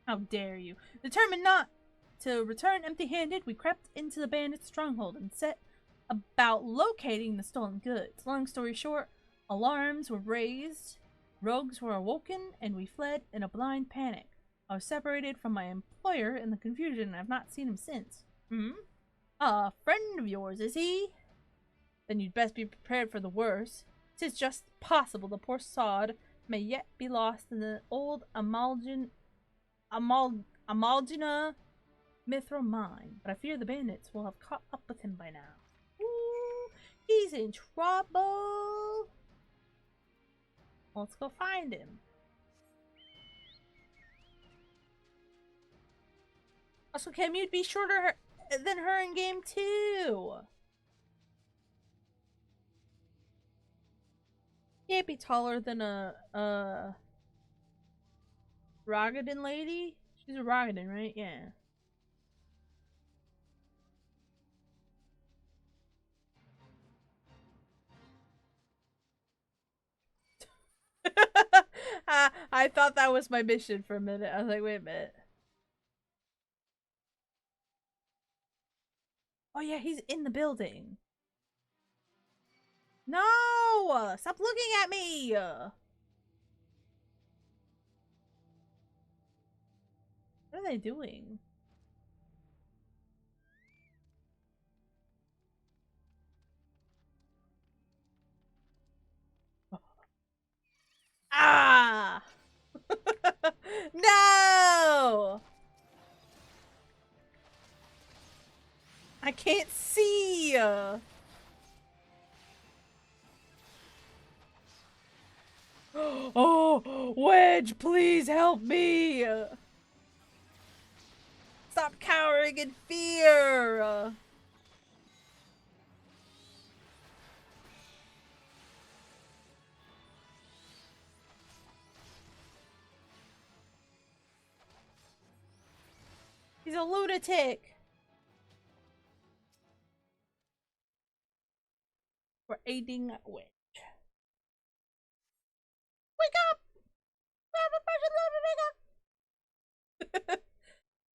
How dare you? Determined not to return empty-handed, we crept into the bandits' stronghold and set about locating the stolen goods. Long story short, alarms were raised, rogues were awoken, and we fled in a blind panic. I was separated from my employer in the confusion, and I've not seen him since. A friend of yours, is he? Then you'd best be prepared for the worst. 'Tis just possible the poor sod may yet be lost in the old Amalgina Mithril mine, but I fear the bandits will have caught up with him by now. Ooh, he's in trouble. Let's go find him. Also, Cam, you'd be shorter than her in game 2. Can't be taller than a Rogadin lady. She's a Rogadin, right? Yeah. I thought that was my mission for a minute. I was like, wait a minute. Oh yeah, he's in the building. No! Stop looking at me! What are they doing? Ah! No! I can't see! Oh, Wedge, please help me! Stop cowering in fear! He's a lunatic! We're aiding Wedge. Wake up! Wake up!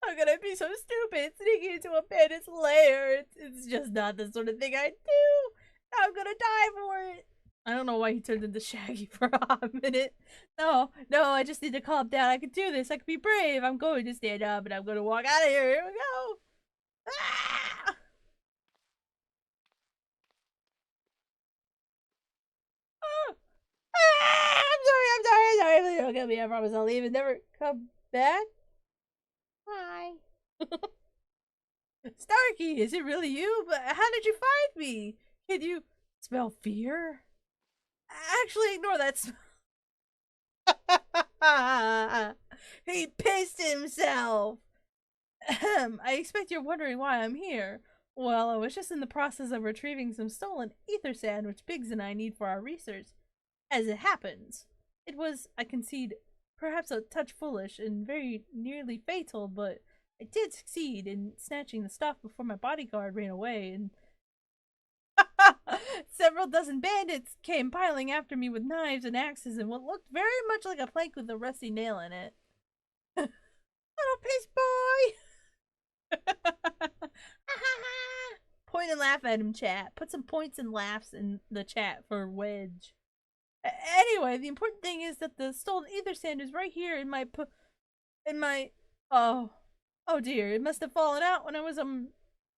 I'm gonna be so stupid sneaking into a bandit's lair. It's just not the sort of thing I do. I'm gonna die for it. I don't know why he turned into Shaggy for a hot minute. No, I just need to calm down. I can do this. I can be brave. I'm going to stand up and I'm gonna walk out of here. Here we go. Ah! I'm sorry. Please don't kill me. I promise I'll leave and never come back. Hi. Starkey, is it really you? But how did you find me? Can you smell fear? Actually, ignore that smell. He pissed himself. I expect you're wondering why I'm here. Well, I was just in the process of retrieving some stolen ether sand which Biggs and I need for our research. As it happens, it was, I concede, perhaps a touch foolish and very nearly fatal, but I did succeed in snatching the stuff before my bodyguard ran away, and several dozen bandits came piling after me with knives and axes and what looked very much like a plank with a rusty nail in it. Little piss boy! Point and laugh at him, chat. Put some points and laughs in the chat for Wedge. Anyway, the important thing is that the stolen ether sand is right here in my oh dear, it must have fallen out when I was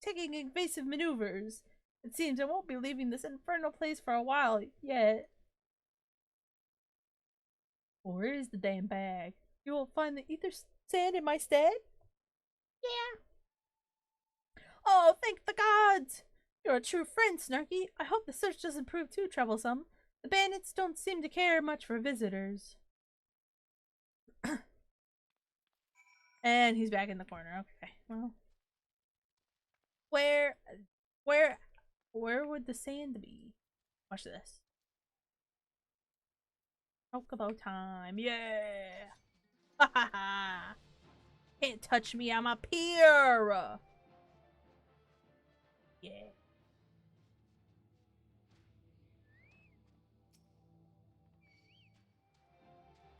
taking evasive maneuvers. It seems I won't be leaving this infernal place for a while yet. Well, where is the damn bag? You will find the ether sand in my stead? Yeah. Oh, thank the gods! You're a true friend, Snarky. I hope the search doesn't prove too troublesome. The bandits don't seem to care much for visitors. And he's back in the corner. Okay, well. Where would the sand be? Watch this. Chocobo time. Yeah! Ha ha ha! Can't touch me, I'm up here! Yeah.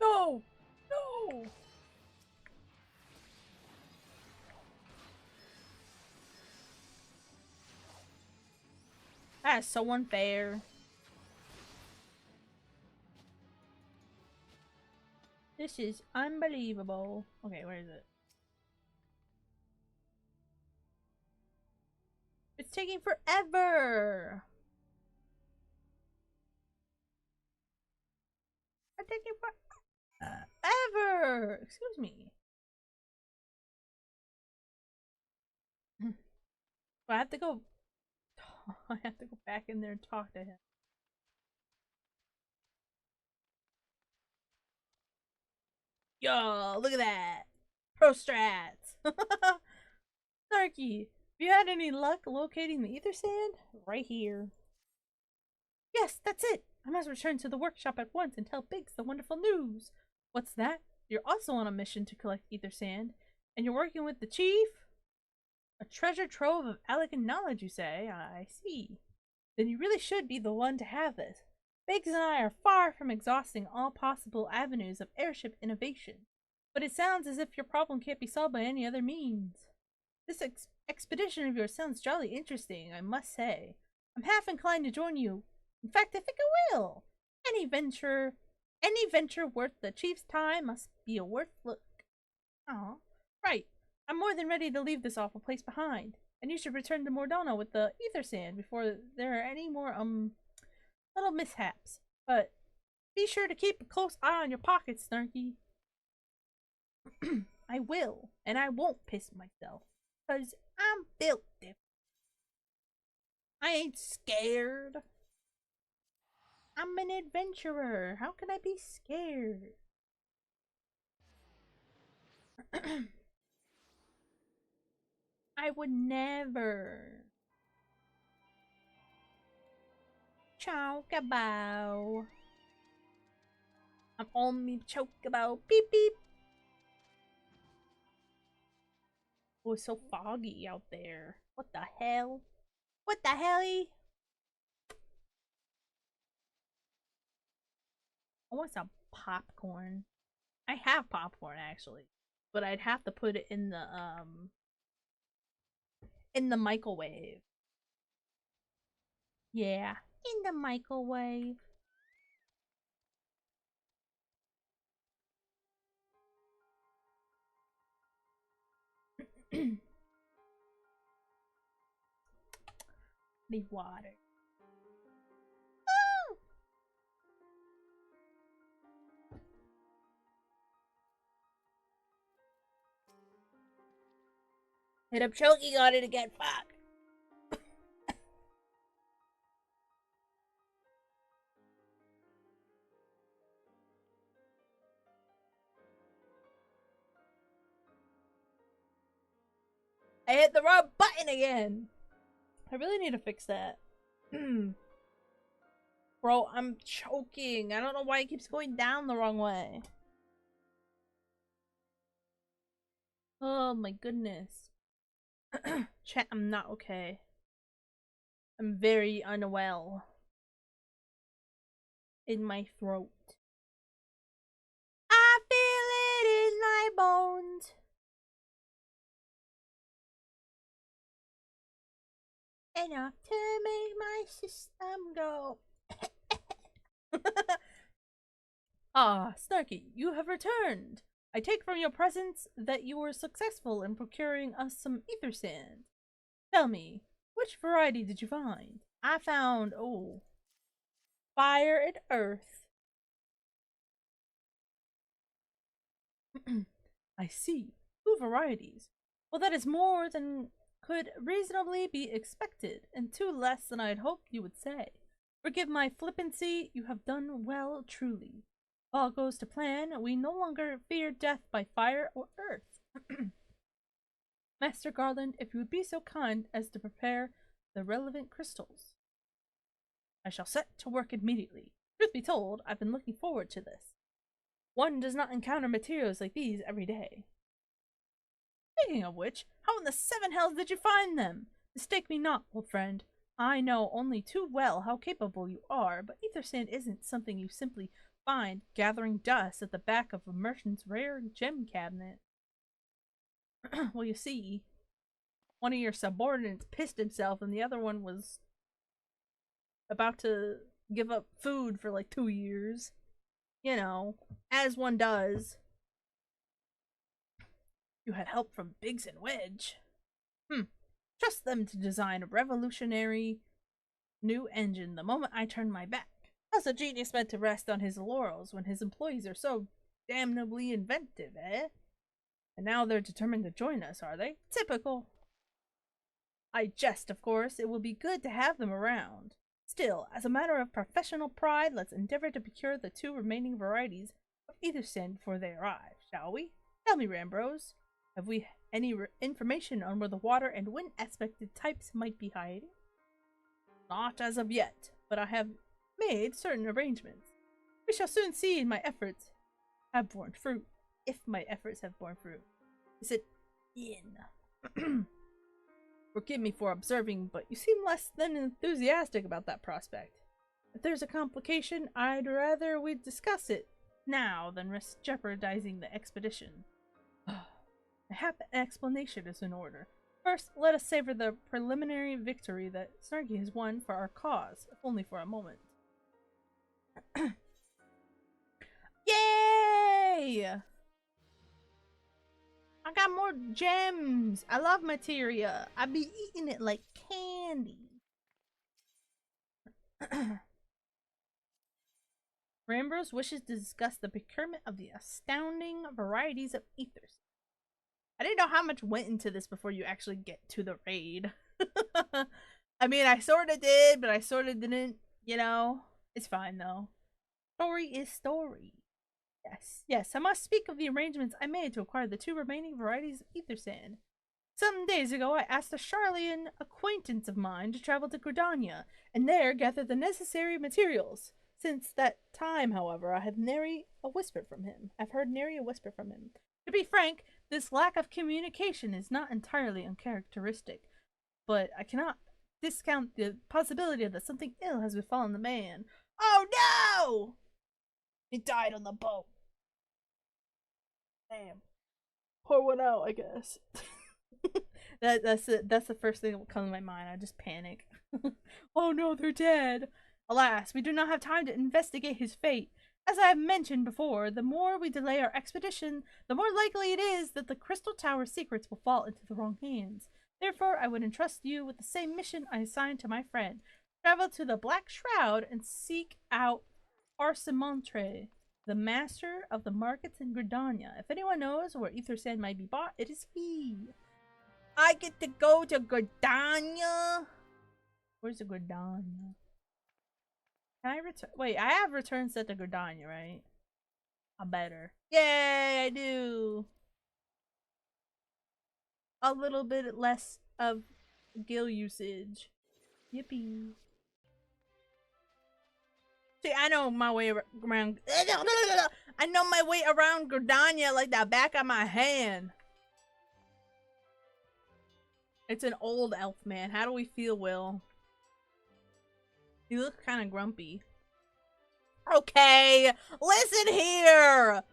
No! No! That is so unfair. This is unbelievable. Okay, where is it? It's taking forever! It's taking forever! Excuse me. I have to go. I have to go back in there and talk to him. Yo, look at that! Pro strats! Snarky, have you had any luck locating the ether sand? Right here. Yes, that's it! I must return to the workshop at once and tell Biggs the wonderful news! What's that? You're also on a mission to collect ether sand, and you're working with the chief? A treasure trove of Allagan knowledge, you say? I see. Then you really should be the one to have this. Biggs and I are far from exhausting all possible avenues of airship innovation, but it sounds as if your problem can't be solved by any other means. This expedition of yours sounds jolly interesting, I must say. I'm half inclined to join you. In fact, I think I will. Any venture worth the chief's time must be a worth look. Oh, right. I'm more than ready to leave this awful place behind, and you should return to Mordana with the ether sand before there are any more, little mishaps. But be sure to keep a close eye on your pockets, Snarky. I will, and I won't piss myself, 'cause I'm built different. I ain't scared. I'm an adventurer. How can I be scared? I would never. Chocobo. I'm on me chocobo. Beep beep. Oh, it's so foggy out there. What the hell? What the helly? I want some popcorn. I have popcorn actually, but I'd have to put it in the microwave. Yeah, in the microwave. Need water. Oh! Hit up choking on it again, fuck. I hit the wrong button again. I really need to fix that. Bro, I'm choking. I don't know why it keeps going down the wrong way. Oh my goodness. Chat, I'm not okay. I'm very unwell. In my throat. I feel it in my bones. Enough to make my system go. Ah, Snarky, you have returned. I take from your presence that you were successful in procuring us some ether sand. Tell me, Which variety did you find? I found, oh, fire and earth. I see. 2 varieties. Well, that is more than could reasonably be expected, and 2 less than I had hoped you would say. Forgive my flippancy, you have done well, truly. All goes to plan, we no longer fear death by fire or earth. Master Garland, if you would be so kind as to prepare the relevant crystals. I shall set to work immediately. Truth be told, I've been looking forward to this. One does not encounter materials like these every day. Speaking of which, how in the 7 hells did you find them? Mistake me not, old friend. I know only too well how capable you are, but ether sand isn't something you simply find gathering dust at the back of a merchant's rare gem cabinet. Well, you see, one of your subordinates pissed himself and the other one was about to give up food for like 2 years. You know, as one does. You had help from Biggs and Wedge. Trust them to design a revolutionary new engine the moment I turn my back. How's a genius meant to rest on his laurels when his employees are so damnably inventive, eh? And now they're determined to join us, are they? Typical. I jest, of course. It will be good to have them around. Still, as a matter of professional pride, let's endeavor to procure the 2 remaining varieties of ether sand before they arrive, shall we? Tell me, Rambrose, have we any information on where the water and wind aspected types might be hiding? Not as of yet, but I have made certain arrangements. We shall soon see my efforts have borne fruit. If my efforts have borne fruit. Is it in? Forgive me for observing, but you seem less than enthusiastic about that prospect. If there's a complication, I'd rather we discuss it now than risk jeopardizing the expedition. I have an explanation is in order. First, let us savor the preliminary victory that Snarky has won for our cause, if only for a moment. Yay! I got more gems. I love materia. I be eating it like candy. Rambrose wishes to discuss the procurement of the astounding varieties of ethers. I didn't know how much went into this before you actually get to the raid. I mean, I sort of did, but I sort of didn't, you know. It's fine, though. Story is story. Yes, I must speak of the arrangements I made to acquire the 2 remaining varieties of ether sand. Some days ago, I asked a Charlian acquaintance of mine to travel to Gridania, and there gather the necessary materials. Since that time, however, I have nary a whisper from him. To be frank, this lack of communication is not entirely uncharacteristic, but I cannot discount the possibility that something ill has befallen the man. Oh no! He died on the boat. Damn. Pour one out, I guess. That's the first thing that will come to my mind. I just panic. Oh no, they're dead. Alas, we do not have time to investigate his fate. As I have mentioned before, the more we delay our expedition, the more likely it is that the Crystal Tower secrets will fall into the wrong hands. Therefore, I would entrust you with the same mission I assigned to my friend. Travel to the Black Shroud and seek out Arsimontre, the master of the markets in Gridania. If anyone knows where ether sand might be bought, it is he. I get to go to Gridania? Where's the Gridania? Can I return? Wait, I have return set to Gridania, right? I better. Yay, I do. A little bit less of gil usage. Yippee. See, I know my way around. I know my way around Gridania like the back of my hand. It's an old elf, man. How do we feel, Will? He looks kind of grumpy. Okay, listen here.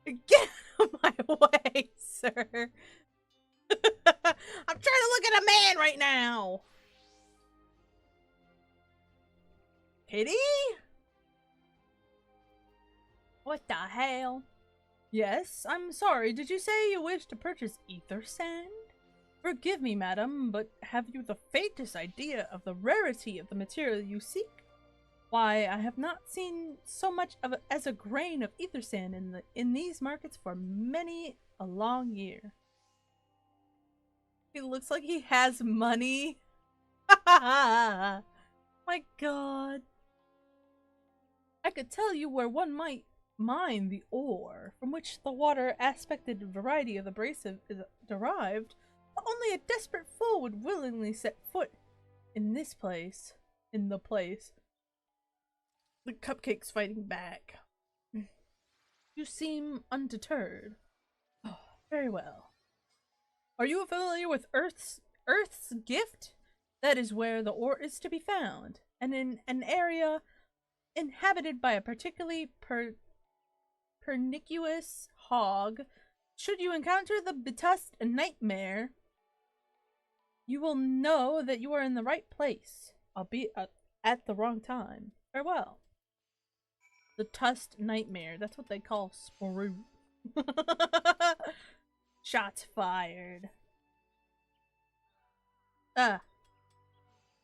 Get out of my way, sir. I'm trying to look at a man right now. Kitty? What the hell? Yes, I'm sorry. Did you say you wish to purchase ether sand? Forgive me, madam, but have you the faintest idea of the rarity of the material you seek? Why, I have not seen so much of as a grain of ether sand in these markets for many a long year. He looks like he has money. My god. I could tell you where one might mine the ore from which the water aspected variety of abrasive is derived, but only a desperate fool would willingly set foot in this place. In the place. The cupcake's fighting back. You seem undeterred. Oh, very well. Are you familiar with Earth's gift? That is where the ore is to be found, and in an area inhabited by a particularly pernicious hog. Should you encounter the betussed nightmare, you will know that you are in the right place, albeit at the wrong time. Farewell. The tussed nightmare. That's what they call Sporoo. Shots fired. I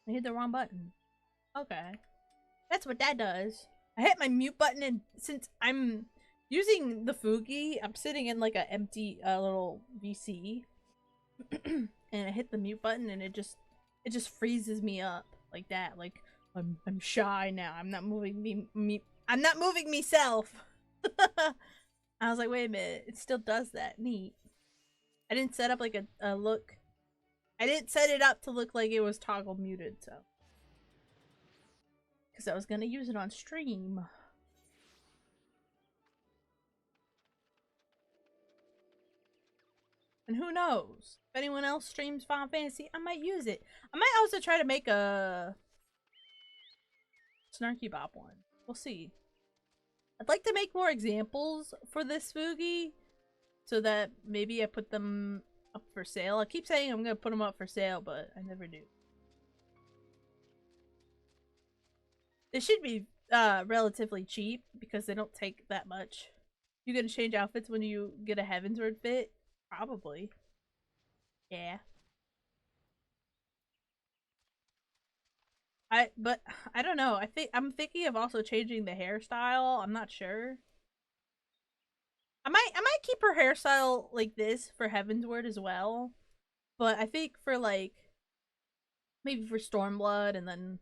hit the wrong button. Okay. That's what that does. I hit my mute button, and since I'm using the Fugi, I'm sitting in like an empty little VC. And I hit the mute button and it just freezes me up like that. Like I'm shy now. I'm not moving I'm not moving myself. I was like, wait a minute, it still does that. Neat. I didn't set up like a look. I didn't set it up to look like it was toggle muted, so. Because I was gonna use it on stream. And who knows? If anyone else streams Final Fantasy, I might use it. I might also try to make a Snarky Bop one. We'll see. I'd like to make more examples for this Fugi, so that maybe I put them up for sale. I keep saying I'm gonna put them up for sale, but I never do. They should be relatively cheap because they don't take that much. You gonna change outfits when you get a Heavensward fit? Probably. Yeah. But I don't know. I'm thinking of also changing the hairstyle. I'm not sure. I might keep her hairstyle like this for Heavensward as well. But I think for like maybe for Stormblood, and then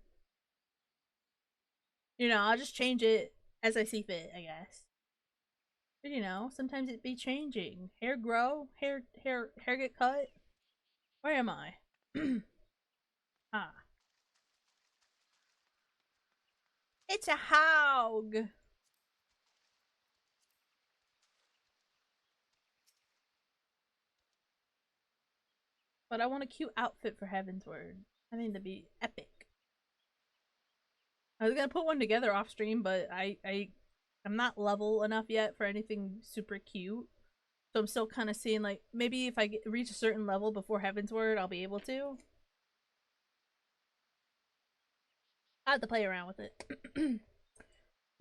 I'll just change it as I see fit, I guess. But sometimes it be changing. Hair grow, hair get cut. Where am I? Ah. It's a hog. But I want a cute outfit for Heavensward. I need to be epic. I was gonna put one together off stream, but I'm not level enough yet for anything super cute. So I'm still kind of seeing, like, maybe if I reach a certain level before Heavensward, I'll be able to. I have to play around with it.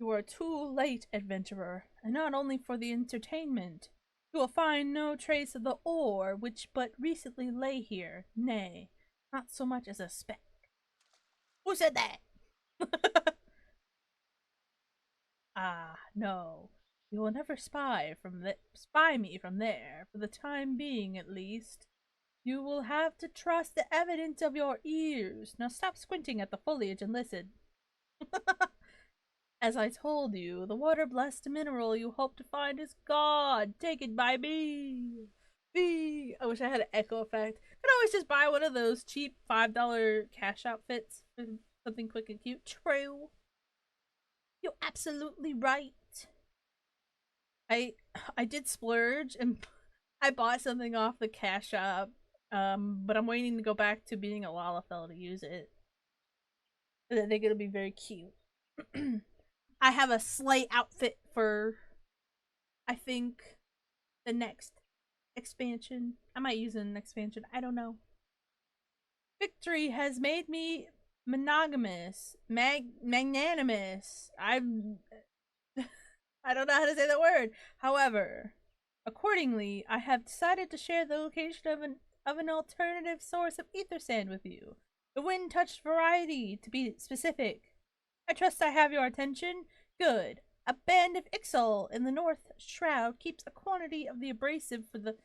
You are too late, adventurer, and not only for the entertainment. You will find no trace of the ore which but recently lay here. Nay, not so much as a speck. Who said that? Ah, no. You will never spy me from there, for the time being at least. You will have to trust the evidence of your ears. Now stop squinting at the foliage and listen. As I told you, the water-blessed mineral you hope to find is God. Take it by me. Me. I wish I had an echo effect. Could always just buy one of those cheap $5 cash outfits for something quick and cute. True. You're absolutely right. I did splurge and I bought something off the cash shop, but I'm waiting to go back to being a Lalafell to use it. I think it'll be very cute. I have a sleigh outfit for, I think, the next expansion. I might use it in an expansion. I don't know. Victory has made me monogamous. Magnanimous. I don't know how to say that word. However, accordingly, I have decided to share the location of an of an alternative source of ether sand with you. The wind-touched variety, to be specific. I trust I have your attention? Good. A band of Ixal in the North Shroud keeps a quantity of the abrasive for the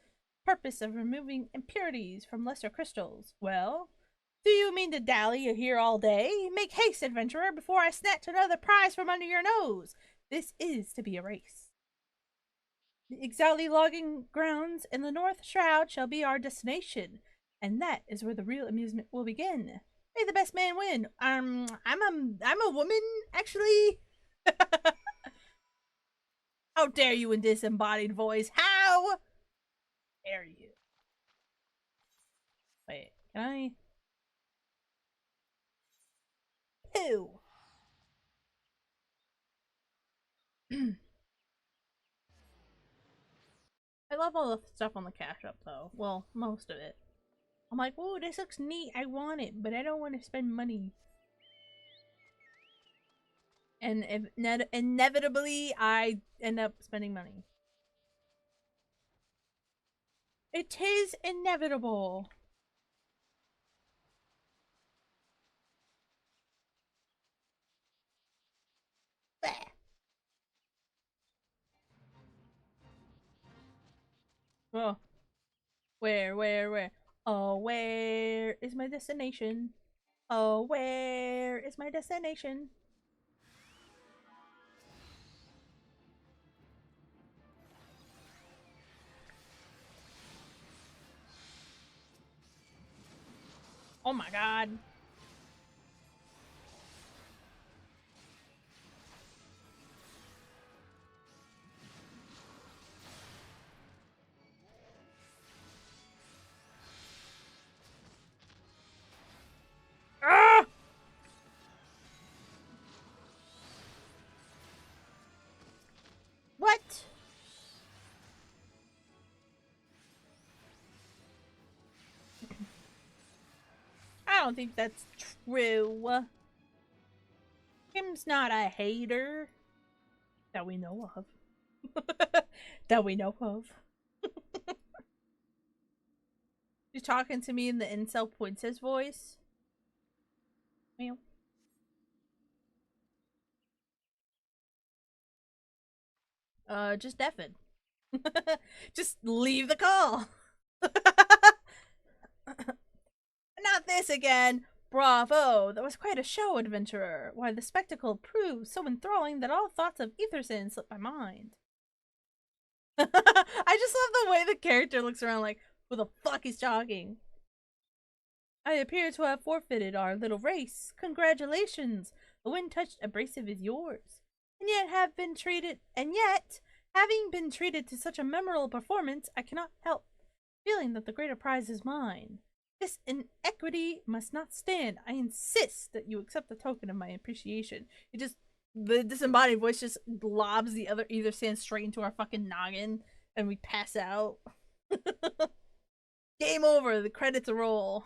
purpose of removing impurities from lesser crystals. Well, do you mean to dally here all day? Make haste, adventurer, before I snatch another prize from under your nose. This is to be a race. The Ixali logging grounds in the North Shroud shall be our destination, and that is where the real amusement will begin. May the best man win. I'm a woman, actually. How dare you in disembodied voice? How dare you? Wait, can I? Who? I love all the stuff on the cash up though. Well, most of it. I'm like, oh, this looks neat. I want it, but I don't want to spend money. And inevitably, I end up spending money. It is inevitable. Oh, where? Oh, where is my destination? Oh, where is my destination? Oh my god. Ah! What? I don't think that's true. Him's not a hater. That we know of. That we know of. He's talking to me in the incel princess voice. Meow. Just deafen. Just leave the call. Not this again. Bravo! That was quite a show, adventurer. Why, the spectacle proved so enthralling that all thoughts of Ethersin slipped my mind. I just love the way the character looks around like, who the fuck is talking? I appear to have forfeited our little race. Congratulations! The wind-touched abrasive is yours. And yet, having been treated to such a memorable performance, I cannot help feeling that the greater prize is mine. This inequity must not stand. I insist that you accept the token of my appreciation. The disembodied voice just lobs the other either sand straight into our fucking noggin, and we pass out. Game over. The credits roll.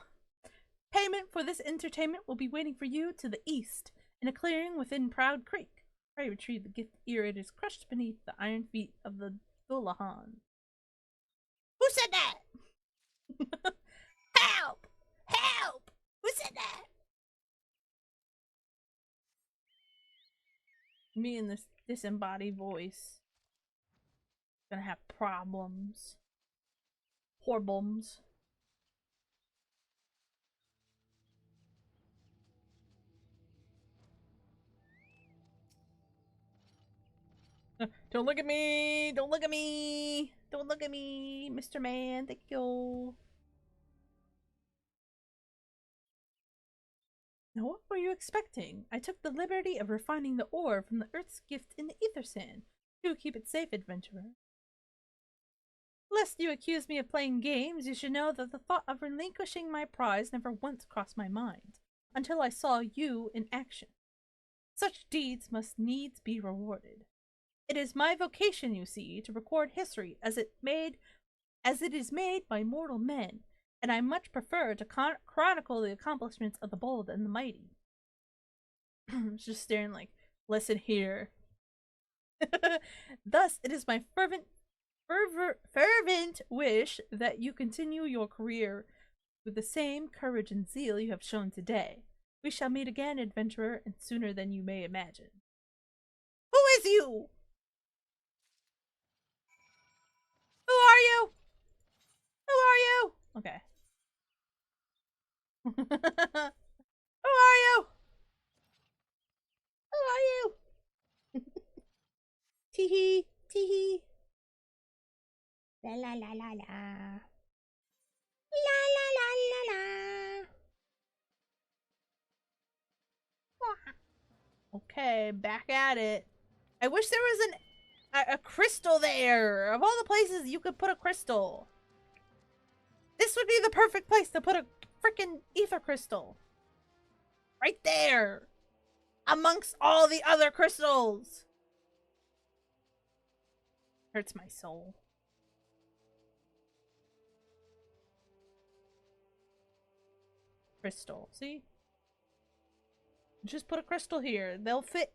Payment for this entertainment will be waiting for you to the east, in a clearing within Proud Creek. I retrieve the gift ere it is crushed beneath the iron feet of the Dullahan. Who said that? Help! Help! Who said that? Me and this disembodied voice gonna have problems. Horribles. Don't look at me! Don't look at me! Don't look at me, Mr. Man. Thank you. Now what were you expecting? I took the liberty of refining the ore from the Earth's gift in the ether sand. Do keep it safe, adventurer. Lest you accuse me of playing games, you should know that the thought of relinquishing my prize never once crossed my mind, until I saw you in action. Such deeds must needs be rewarded. It is my vocation, you see, to record history as it is made by mortal men, and I much prefer to chronicle the accomplishments of the bold and the mighty. Just staring like, listen here. Thus, it is my fervent fervent wish that you continue your career with the same courage and zeal you have shown today. We shall meet again, adventurer, and sooner than you may imagine. Who is you? Who are you? Who are you? Okay. Who are you? Who are you? Teehee, teehee. La la la la la. La la la la la. Okay, back at it. I wish there was a crystal there. Of all the places you could put a crystal, this would be the perfect place to put a freaking ether crystal. Right there. Amongst all the other crystals. Hurts my soul. Crystal. See? Just put a crystal here.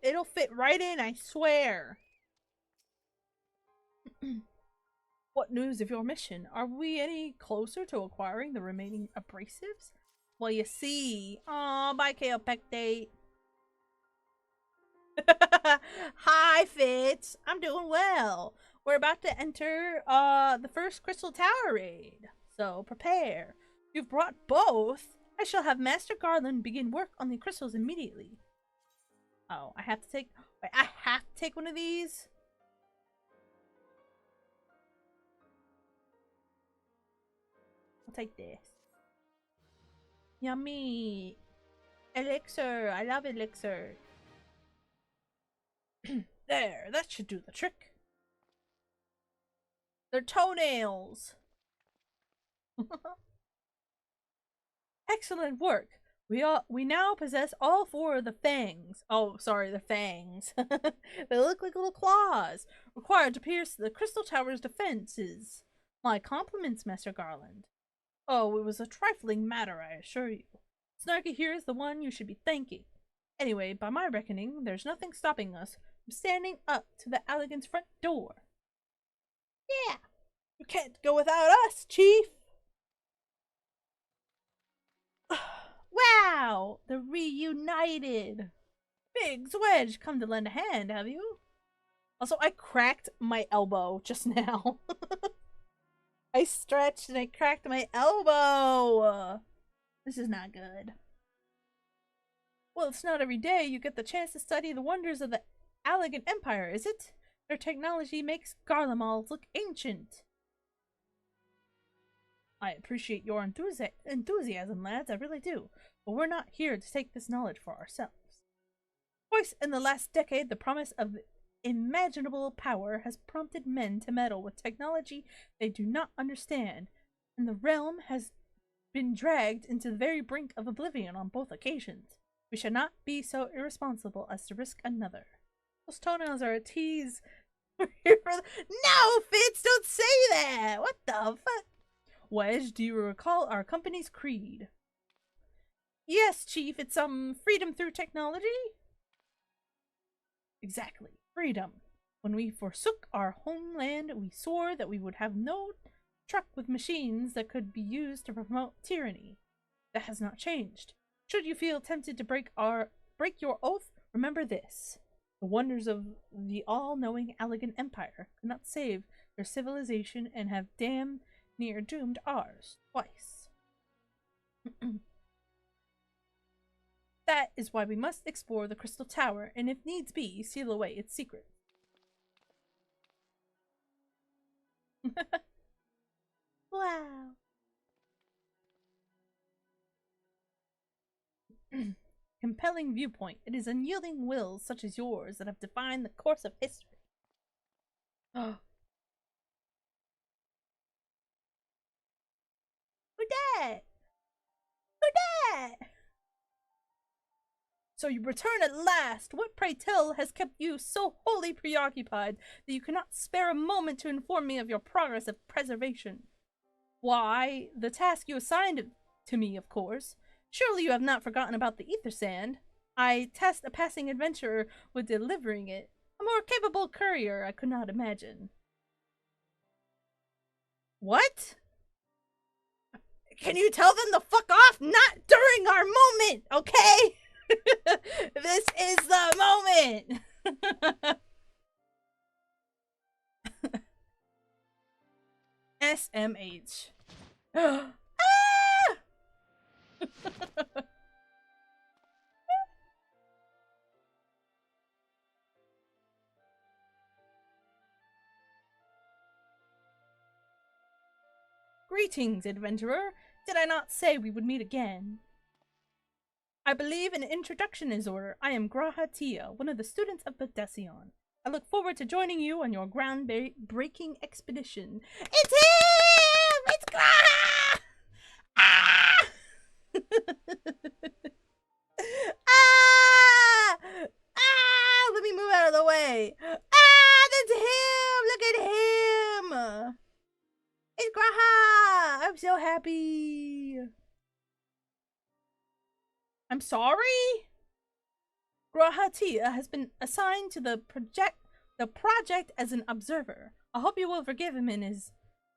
It'll fit right in, I swear. What news of your mission? Are we any closer to acquiring the remaining abrasives? Well, you see. Aw, bye, Kaopectate. Hi, Fitz. I'm doing well. We're about to enter the first Crystal Tower raid, so prepare. You've brought both. I shall have Master Garland begin work on the crystals immediately. Oh, I have to take... Wait, I have to take one of these? I'll take this. Yummy. Elixir. I love elixir. There, that should do the trick. They're toenails. Excellent work. We now possess all four of the fangs. Oh, sorry, the fangs. They look like little claws, required to pierce the Crystal Tower's defenses. My compliments, Master Garland. Oh, it was a trifling matter, I assure you. Snarky here is the one you should be thanking. Anyway, by my reckoning, there's nothing stopping us from standing up to the Allagan's front door. Yeah, you can't go without us, Chief. Wow, the reunited. Biggs Wedge, come to lend a hand, have you? Also, I cracked my elbow just now. I stretched and I cracked my elbow. This is not good. Well, it's not every day you get the chance to study the wonders of the Allagan Empire, is it? Their technology makes Garlemald look ancient. I appreciate your enthusiasm, lads, I really do. But we're not here to take this knowledge for ourselves. Twice in the last decade, the promise of imaginable power has prompted men to meddle with technology they do not understand, and the realm has been dragged into the very brink of oblivion on both occasions. We should not be so irresponsible as to risk another. Those toenails are a tease. No, Fitz, don't say that! What the fuck? Wedge, do you recall our company's creed? Yes, Chief, it's freedom through technology? Exactly, freedom. When we forsook our homeland, we swore that we would have no truck with machines that could be used to promote tyranny. That has not changed. Should you feel tempted to break your oath, remember this. The wonders of the all-knowing Allagan Empire could not save their civilization and have damn near doomed ours twice. That is why we must explore the Crystal Tower and, if needs be, seal away its secrets. Wow. Compelling viewpoint. It is unyielding wills such as yours that have defined the course of history. Who dat? Who dat? So you return at last. What, pray tell, has kept you so wholly preoccupied that you cannot spare a moment to inform me of your progress of preservation? Why, the task you assigned to me, of course. Surely you have not forgotten about the ether sand. I tasked a passing adventurer with delivering it. A more capable courier I could not imagine. What? Can you tell them to fuck off? Not during our moment, okay? This is the moment. SMH. Ah! Greetings, adventurer. Did I not say we would meet again? I believe an introduction is order. I am Graha Tia, one of the students of Bedesion. I look forward to joining you on your ground-breaking expedition. It's him! It's Graha! Ah! Ah! Ah! Let me move out of the way. Ah! That's him! Look at him! It's Graha! I'm so happy. I'm sorry? Graha Tia has been assigned to the project as an observer. I hope you will forgive him in his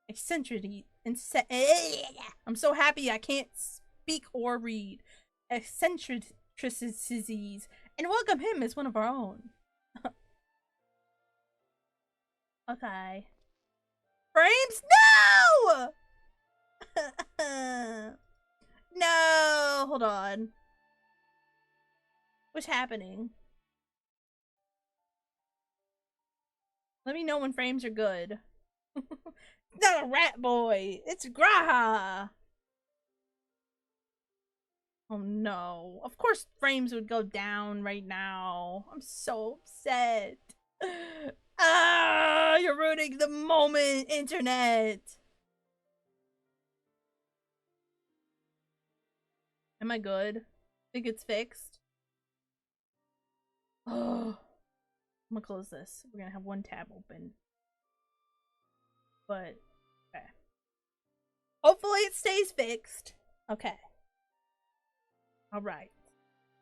eccentricity. I'm so happy I can't speak or read. Eccentricities, and welcome him as one of our own. Okay. Frames? No! No! Hold on. What's happening? Let me know when frames are good. It's not a rat boy! It's Graha! Oh no. Of course frames would go down right now. I'm so upset. Ah! You're ruining the moment, internet! Am I good? Think it's fixed? Oh. I'm gonna close this. We're gonna have one tab open. But, okay. Hopefully it stays fixed. Okay. Alright.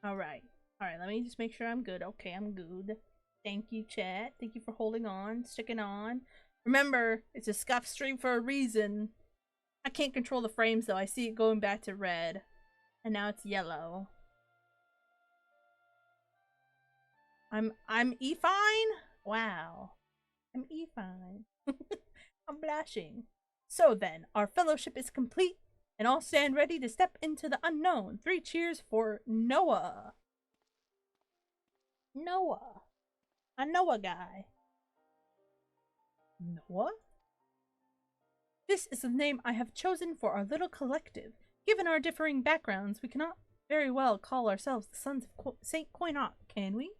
Alright. Alright, let me just make sure I'm good. Okay, I'm good. Thank you, chat. Thank you for holding on, sticking on. Remember, it's a scuff stream for a reason. I can't control the frames though. I see it going back to red. And now it's yellow. I'm E-fine? Wow. I'm E-fine. I'm blushing. So then, our fellowship is complete, and all stand ready to step into the unknown. 3 cheers for Noah. Noah. A Noah guy. Noah? This is the name I have chosen for our little collective. Given our differing backgrounds, we cannot very well call ourselves the Sons of St. Coinot, can we?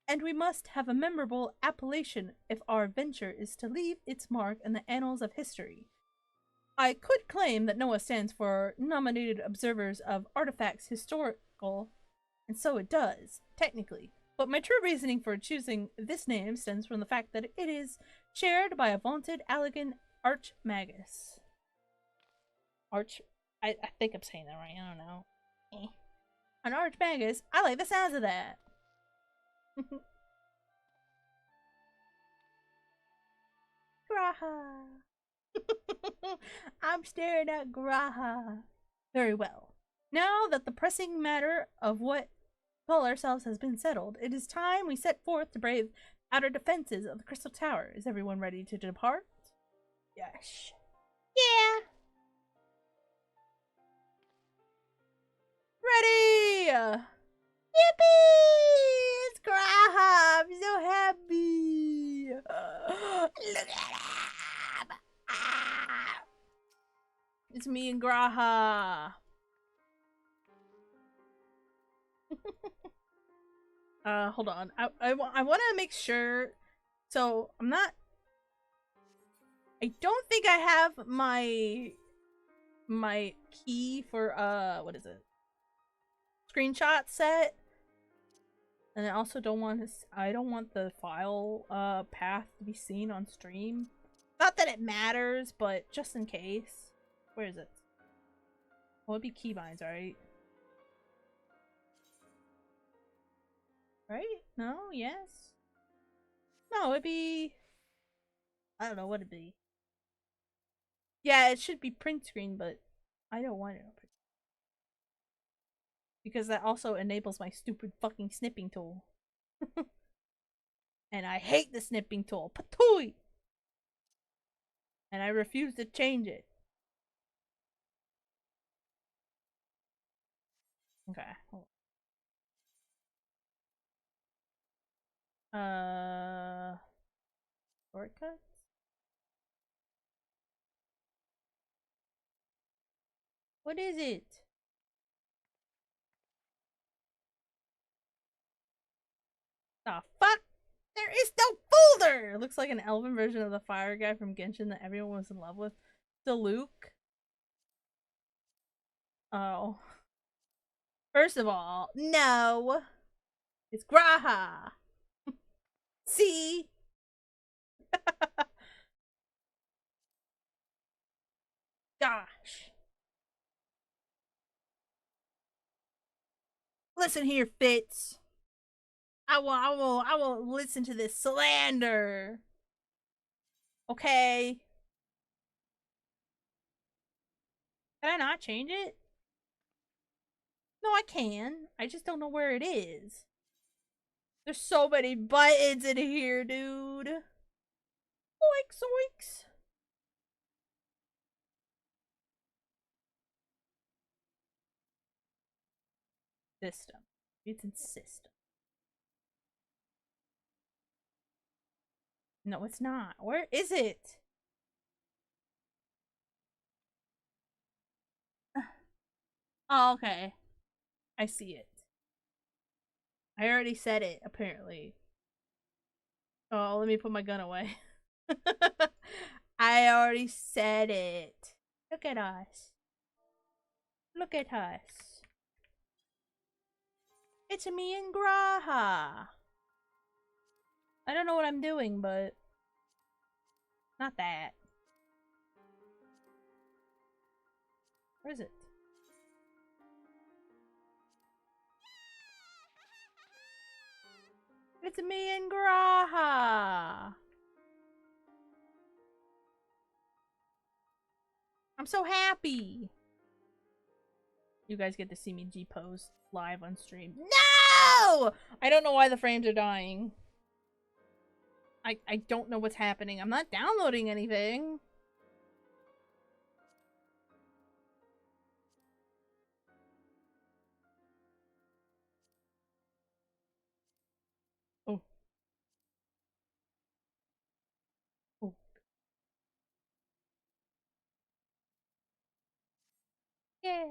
And we must have a memorable appellation if our venture is to leave its mark in the annals of history. I could claim that NOAA stands for Nominated Observers of Artifacts Historical, and so it does, technically. But my true reasoning for choosing this name stems from the fact that it is shared by a vaunted Allagan Archmagus. I think I'm saying that right, I don't know. An Archmagus? I like the sounds of that. Graha. I'm staring at Graha. Very well. Now that the pressing matter of what we call ourselves has been settled, it is time we set forth to brave outer defenses of the Crystal Tower. Is everyone ready to depart? Yes. Yeah. Ready! Yippee! It's Graha! I'm so happy! Look at him! Ah! It's me and Graha! Hold on. I want to make sure. So, I don't think I have my key for, what is it? Screenshot set. And I also don't want I don't want the file path to be seen on stream. Not that it matters, but just in case. Where is it? Well, it'd be keybinds, right? Right? No? Yes? No, it'd be... I don't know what it'd be. Yeah, it should be print screen, but I don't want it on print because that also enables my stupid fucking snipping tool. And I hate the snipping tool. Patooey! And I refuse to change it. Okay. Shortcuts? What is it? The fuck? There is no folder! Looks like an elven version of the fire guy from Genshin that everyone was in love with. The Luke. Oh. First of all, no. It's Graha. See? Gosh. Listen here, Fitz. I will listen to this slander. Okay. Can I not change it? No, I can. I just don't know where it is. There's so many buttons in here, dude. Oinks, oinks. System. It's in system. No, it's not. Where is it? Oh, okay. I see it. I already said it, apparently. Oh, let me put my gun away. I already said it. Look at us. Look at us. It's me and Graha. I don't know what I'm doing, but not that. Where is it? It's me and Graha. I'm so happy. You guys get to see me G-pose live on stream. No! I don't know why the frames are dying. I don't know what's happening. I'm not downloading anything. Oh. Oh. Yeah.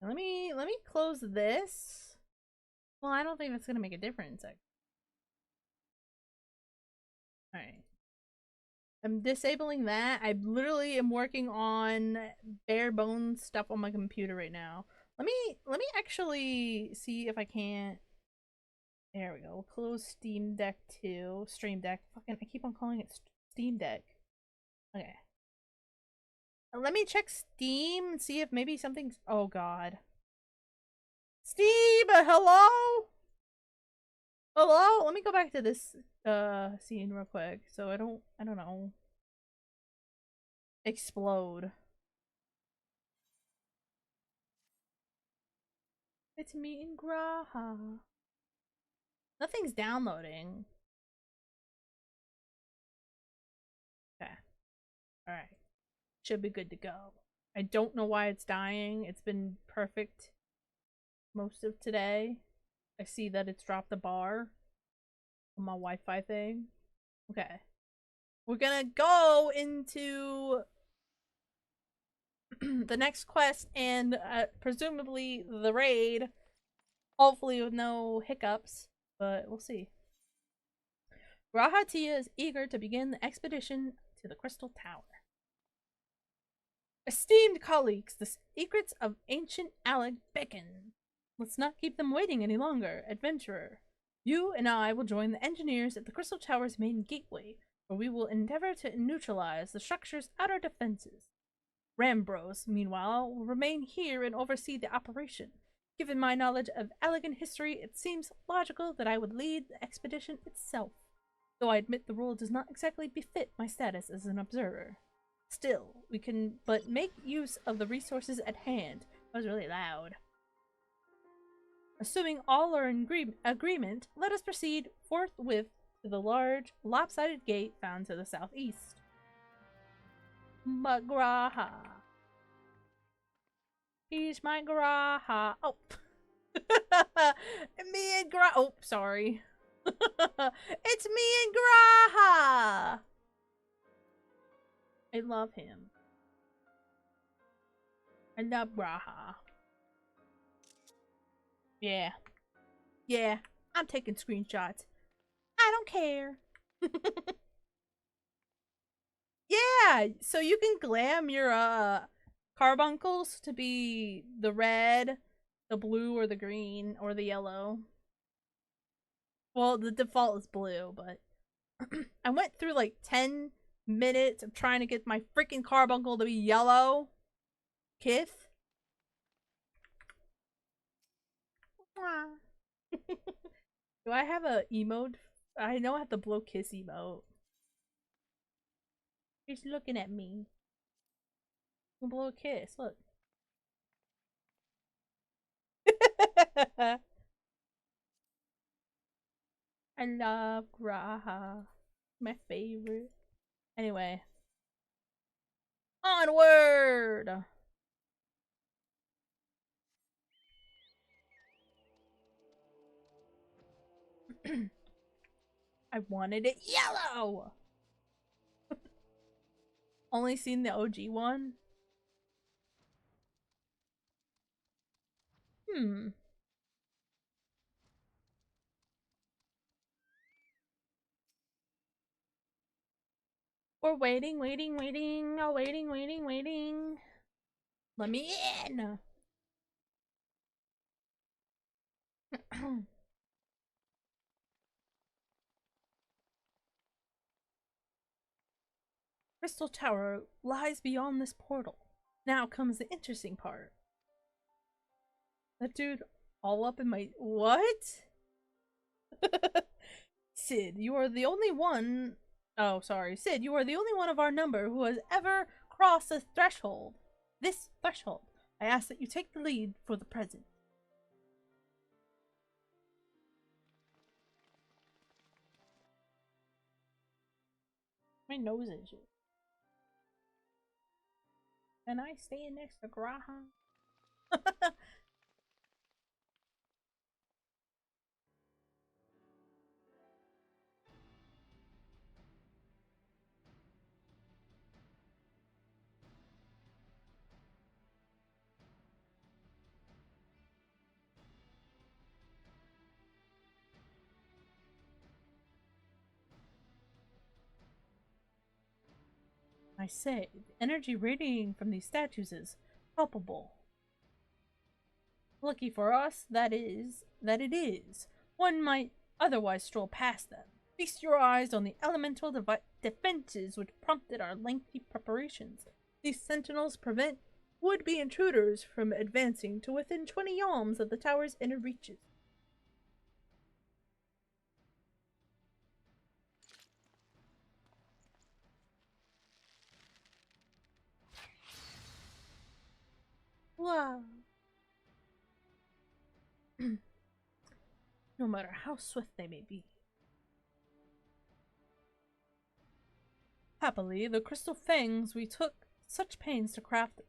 Let me close this. Well, I don't think that's gonna make a difference. Alright. I'm disabling that. I literally am working on bare bones stuff on my computer right now. Let me actually see if I can't. There we go. We'll close Steam Deck 2. Stream Deck. Fucking I keep on calling it Steam Deck. Okay. Let me check Steam and see if maybe something's oh god. Steam, hello? Hello? Let me go back to this scene real quick so I don't know. Explode. It's me and Graha. Nothing's downloading. Okay. Alright. Should be good to go. I don't know why it's dying. It's been perfect most of today. I see that it's dropped the bar on my Wi-Fi thing. Okay. We're gonna go into the next quest and presumably the raid. Hopefully with no hiccups, but we'll see. Rahatia is eager to begin the expedition to the Crystal Tower. Esteemed colleagues, the secrets of ancient Allagan beckon. Let's not keep them waiting any longer, adventurer. You and I will join the engineers at the Crystal Tower's main gateway, where we will endeavor to neutralize the structure's outer defenses. Rambros, meanwhile, will remain here and oversee the operation. Given my knowledge of Allagan history, it seems logical that I would lead the expedition itself, though I admit the role does not exactly befit my status as an observer. Still, we can but make use of the resources at hand. That was really loud. Assuming all are in agreement, let us proceed forthwith to the large, lopsided gate found to the southeast. Magraha. He's my Graha. Oh. Me and Graha. Oh, sorry. It's me and Graha. I love him. I love Graha. Yeah. Yeah. I'm taking screenshots. I don't care. Yeah, so you can glam your carbuncles to be the red, the blue, or the green, or the yellow. Well, the default is blue, but I went through like 10 minutes of trying to get my freaking carbuncle to be yellow. Kith. Do I have a emote? I know I have the blow kiss emote. He's looking at me. Blow a kiss, look. I love Graha. My favorite. Anyway. Onward! I wanted it yellow! Only seen the OG one? We're waiting. Oh, waiting. Let me in! Crystal Tower lies beyond this portal. Now comes the interesting part. That dude all up in my— what? Sid, you are the only one— oh, sorry. Sid, you are the only one of our number who has ever crossed this threshold. This threshold. I ask that you take the lead for the present. My nose itches. Can I stand next to Graha? I say, the energy radiating from these statues is palpable. Lucky for us, that it is. One might otherwise stroll past them. Feast your eyes on the elemental defenses which prompted our lengthy preparations. These sentinels prevent would-be intruders from advancing to within 20 yalms of the tower's inner reaches. Wow. No matter how swift they may be. Happily, the crystal fangs we took such pains to craft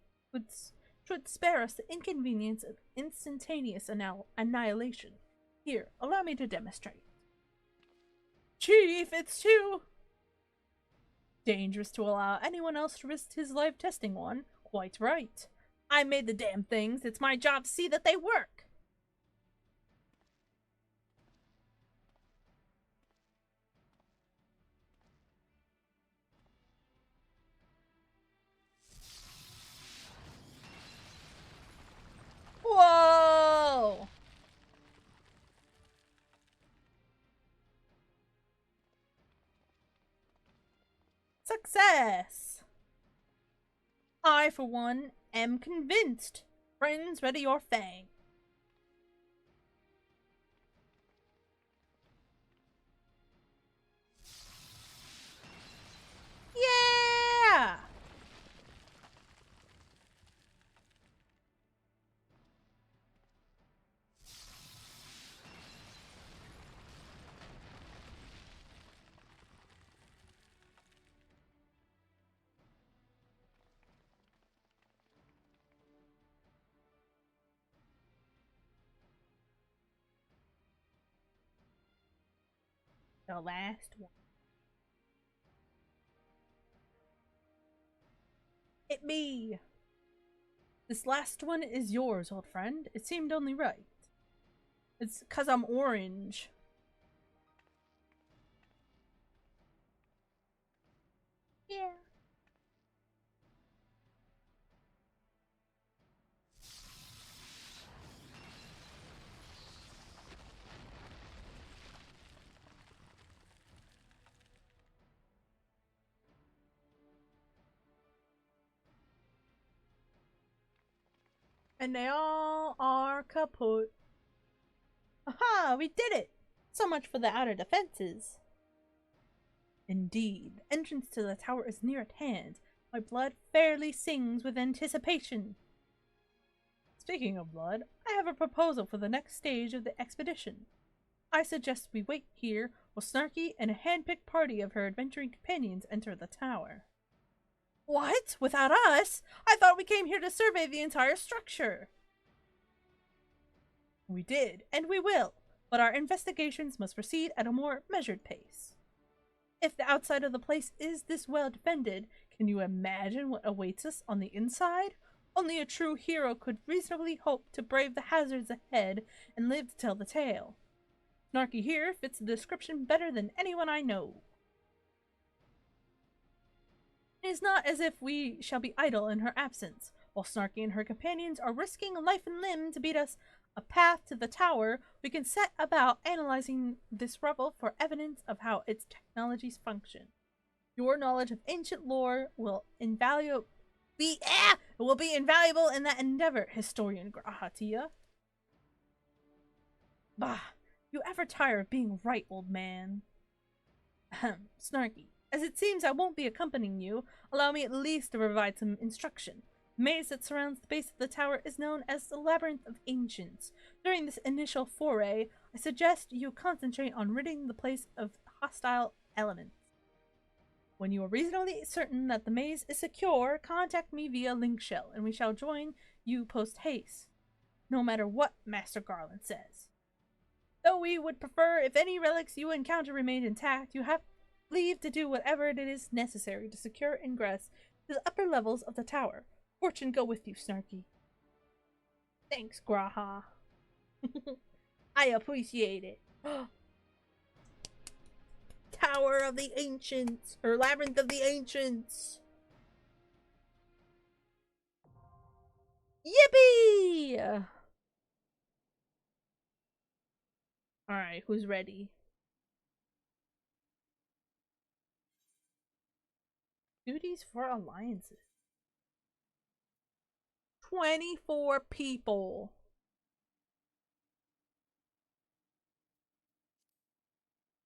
should spare us the inconvenience of instantaneous annihilation. Here, allow me to demonstrate. Chief, it's too dangerous to allow anyone else to risk his life testing one. Quite right. I made the damn things. It's my job to see that they work. Whoa! Success! I, for one, am convinced. Friends, ready your fang. The last one. It me! This last one is yours, old friend. It seemed only right. It's 'cause I'm orange. Yeah. And they all are kaput. Aha! We did it! So much for the outer defenses. Indeed, the entrance to the tower is near at hand. My blood fairly sings with anticipation. Speaking of blood, I have a proposal for the next stage of the expedition. I suggest we wait here while Snarky and a hand-picked party of her adventuring companions enter the tower. What? Without us? I thought we came here to survey the entire structure. We did, and we will, but our investigations must proceed at a more measured pace. If the outside of the place is this well defended, can you imagine what awaits us on the inside? Only a true hero could reasonably hope to brave the hazards ahead and live to tell the tale. Snarky here fits the description better than anyone I know. It is not as if we shall be idle in her absence. While Snarky and her companions are risking life and limb to beat us a path to the tower, we can set about analyzing this rubble for evidence of how its technologies function. Your knowledge of ancient lore will be invaluable in that endeavor, historian Grahatia. Bah, you ever tire of being right, old man? Ahem, Snarky. As it seems I won't be accompanying you, allow me at least to provide some instruction. The maze that surrounds the base of the tower is known as the Labyrinth of Ancients. During this initial foray, I suggest you concentrate on ridding the place of hostile elements. When you are reasonably certain that the maze is secure, contact me via link shell, and we shall join you post-haste, no matter what Master Garland says. Though we would prefer if any relics you encounter remained intact, you have leave to do whatever it is necessary to secure ingress to the upper levels of the tower. Fortune go with you, Snarky. Thanks, Graha. I appreciate it. Tower of the Ancients, or Labyrinth of the Ancients. Yippee! Alright, who's ready? Duties for alliances. 24 people.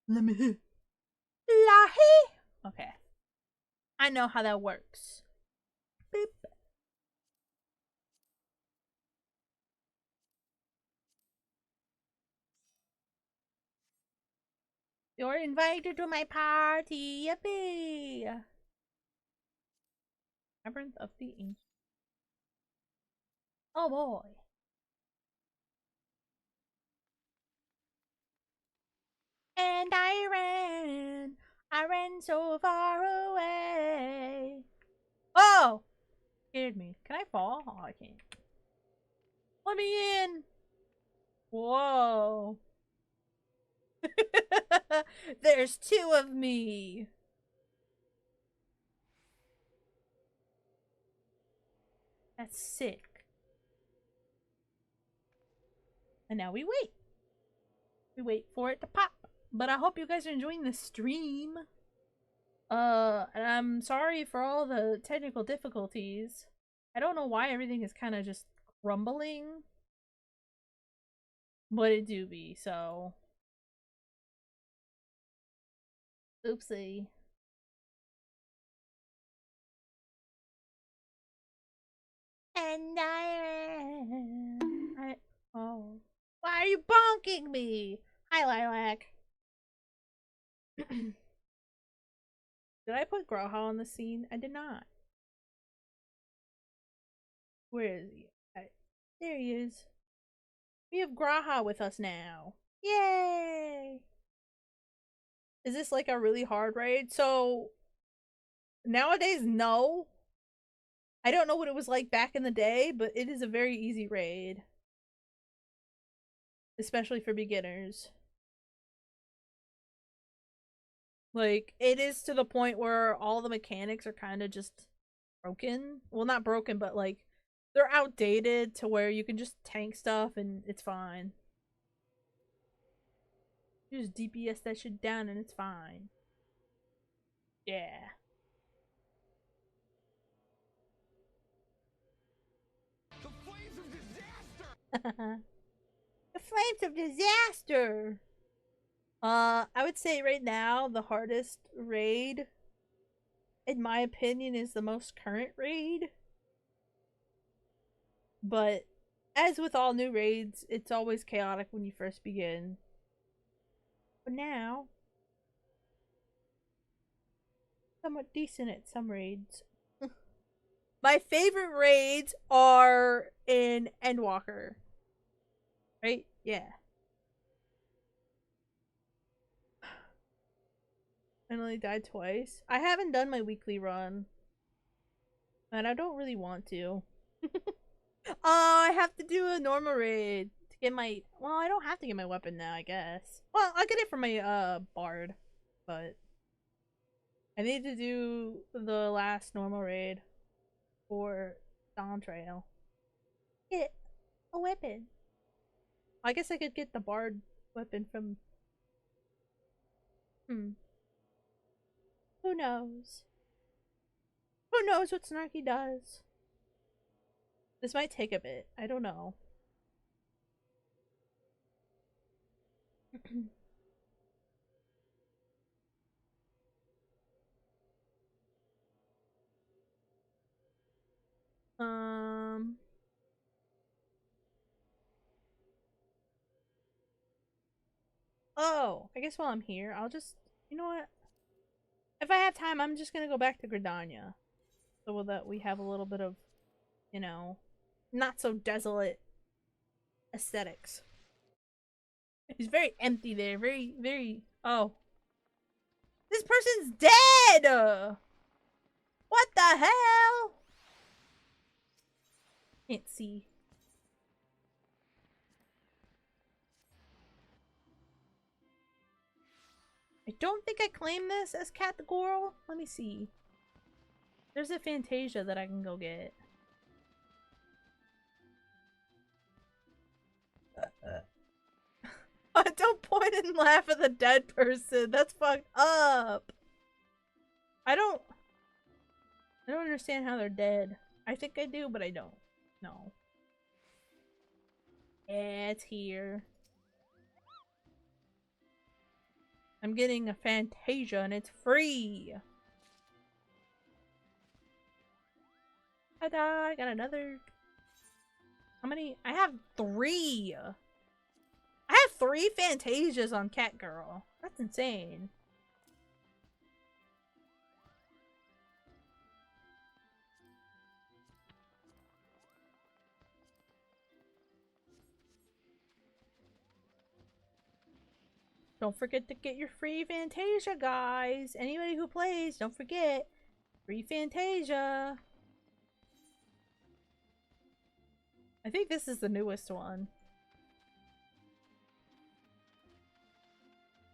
Let me hear. Lahi. Okay. I know how that works. Beep. You're invited to my party. Yippee. Labyrinth of the Ancients. Oh boy. And I ran so far away. Oh! Scared me. Can I fall? Oh, I can't. Let me in! Whoa. There's two of me. That's sick. And now we wait. We wait for it to pop. But I hope you guys are enjoying the stream. And I'm sorry for all the technical difficulties. I don't know why everything is kind of just crumbling. But it do be, so. Oopsie. And oh. Why are you bonking me? Hi, Lilac. Did I put Groha on the scene? I did not. Where is he? There he is. We have Graha with us now. Yay! Is this like a really hard raid? So nowadays, no. I don't know what it was like back in the day, but it is a very easy raid. Especially for beginners. Like, it is to the point where all the mechanics are kind of just broken. Well, not broken, but like, they're outdated to where you can just tank stuff and it's fine. You just DPS that shit down and it's fine. Yeah. The flames of disaster! The flames of disaster! I would say right now, the hardest raid, in my opinion, is the most current raid. But as with all new raids, it's always chaotic when you first begin. But now, somewhat decent at some raids. My favorite raids are in Endwalker. Right? Yeah. I only died twice. I haven't done my weekly run. And I don't really want to. Oh, I have to do a normal raid to get my... Well, I don't have to get my weapon now, I guess. Well, I'll get it from my, bard. But... I need to do the last normal raid for Dawn Trail. Get a weapon. I guess I could get the bard weapon from... Who knows? Who knows what Snarky does? This might take a bit. I don't know. Oh, I guess while I'm here, I'll just... You know what? If I have time, I'm just gonna go back to Gridania. So that we have a little bit of, you know, not so desolate aesthetics. It's very empty there. Very, very... Oh. This person's dead! What the hell? Can't see. I don't think I claim this as Cat the Girl. Let me see. There's a Fantasia that I can go get. Don't point and laugh at the dead person. That's fucked up. I don't understand how they're dead. I think I do, but I don't. No. Yeah, it's here. I'm getting a Fantasia and it's free. Ta-da! I got another. How many? I have 3. I have 3 Fantasias on Catgirl. That's insane. Don't forget to get your free Fantasia, guys. Anybody who plays, don't forget. Free Fantasia. I think this is the newest one.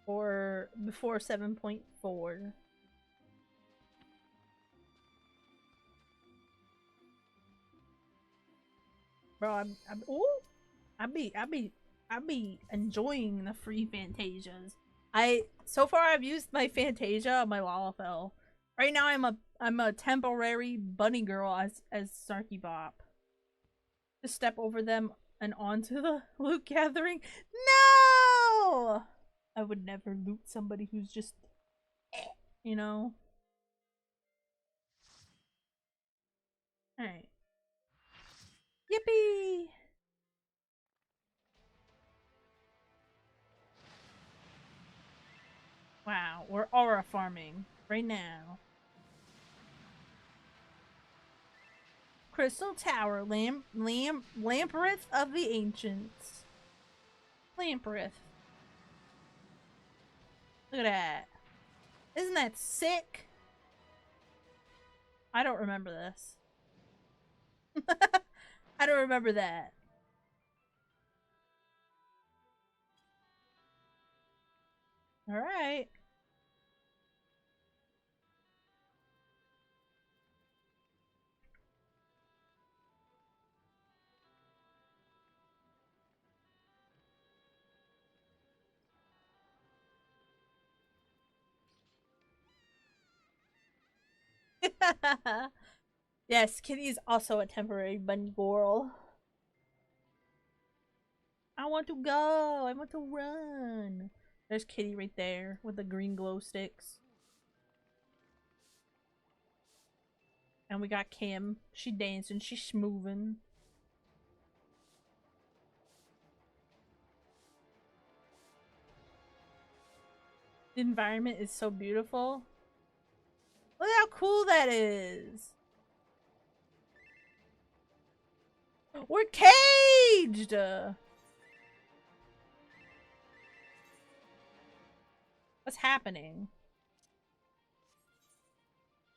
Or before 7.4. Bro, I be enjoying the free Fantasias. So far I've used my Fantasia on my Lalafell. Right now I'm a temporary bunny girl as Snarky Bop. Just step over them and onto the loot gathering. No! I would never loot somebody who's just, you know. Alright. Yippee! Wow, we're aura farming right now. Crystal Tower, Labyrinth of the Ancients. Labyrinth. Look at that. Isn't that sick? I don't remember this. I don't remember that. Alright. Yes, Kitty is also a temporary bunny girl. I want to go. I want to run. There's Kitty right there with the green glow sticks. And we got Kim. She dancing. She's moving. The environment is so beautiful. Look how cool that is. We're caged! What's happening?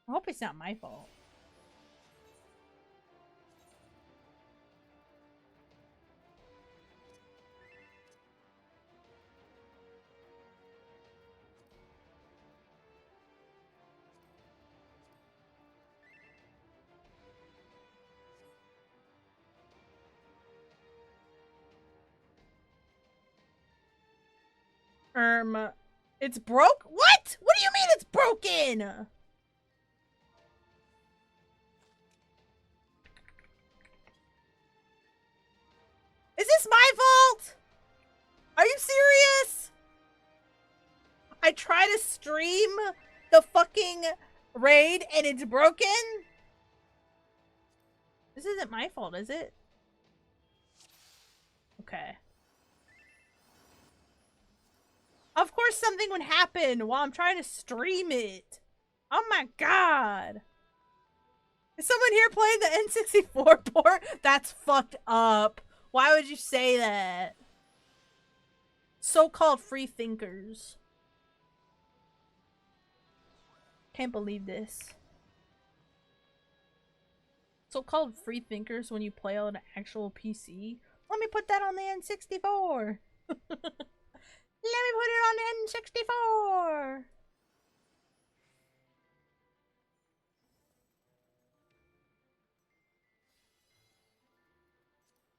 I hope it's not my fault. It's broke? What? What do you mean it's broken? Is this my fault? Are you serious? I try to stream the fucking raid and it's broken? This isn't my fault, is it? Okay. Of course something would happen while I'm trying to stream it. Oh my god. Is someone here playing the N64 port? That's fucked up. Why would you say that? So-called free thinkers. Can't believe this. So-called free thinkers when you play on an actual PC. Let me put that on the N64. Let me put it on the N64.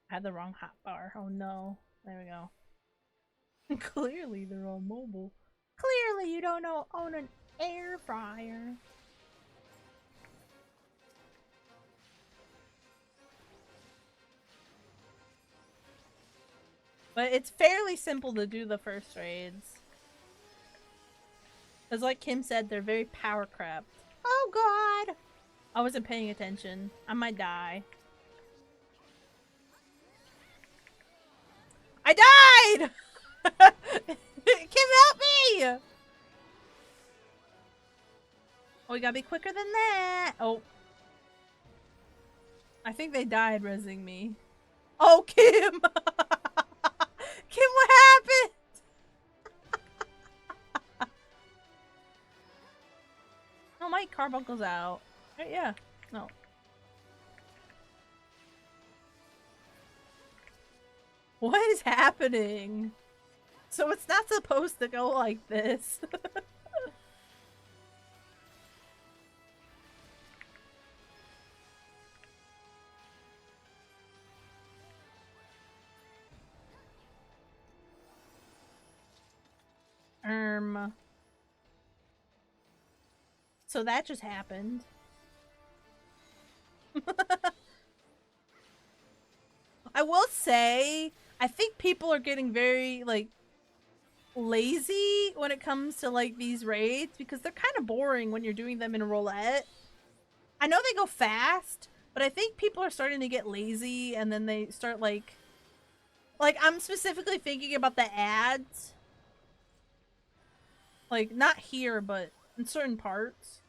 I had the wrong hotbar. Oh no. There we go. Clearly they're all mobile. Clearly you don't own an air fryer. But it's fairly simple to do the first raids. Because like Kim said, they're very power crept. Oh god! I wasn't paying attention. I might die. I died! Kim, help me! Oh, we gotta be quicker than that. Oh. I think they died resing me. Oh, Kim! Kim, what happened? Oh, my carbuncle's out. Right, yeah. No. What is happening? So it's not supposed to go like this. So that just happened. I will say, I think people are getting very, like, lazy when it comes to, like, these raids because they're kind of boring when you're doing them in roulette. I know they go fast, but I think people are starting to get lazy and then they start, like, I'm specifically thinking about the ads. Like, not here, but in certain parts.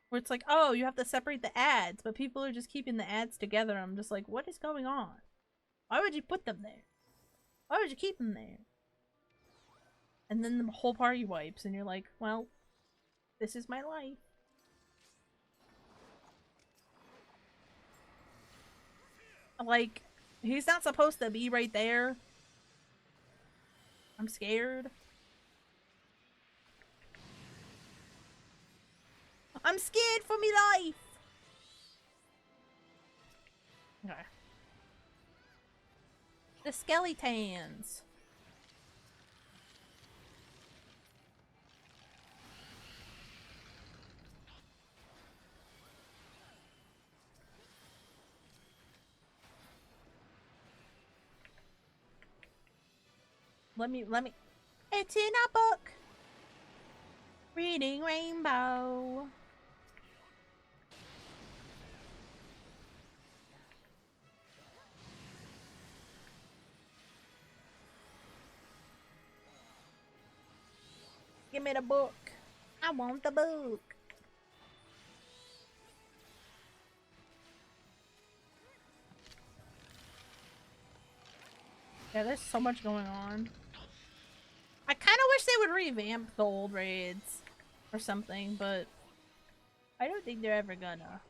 Where it's like, oh, you have to separate the ads, but people are just keeping the ads together. I'm just like, what is going on? Why would you put them there? Why would you keep them there? And then the whole party wipes, and you're like, well, this is my life. Like, he's not supposed to be right there. I'm scared. I'm scared for me life! Okay. The skeletons. Let me. It's in a book. Reading Rainbow. Give me the book. I want the book. Yeah, there's so much going on. I kind of wish they would revamp the old raids or something, but I don't think they're ever gonna.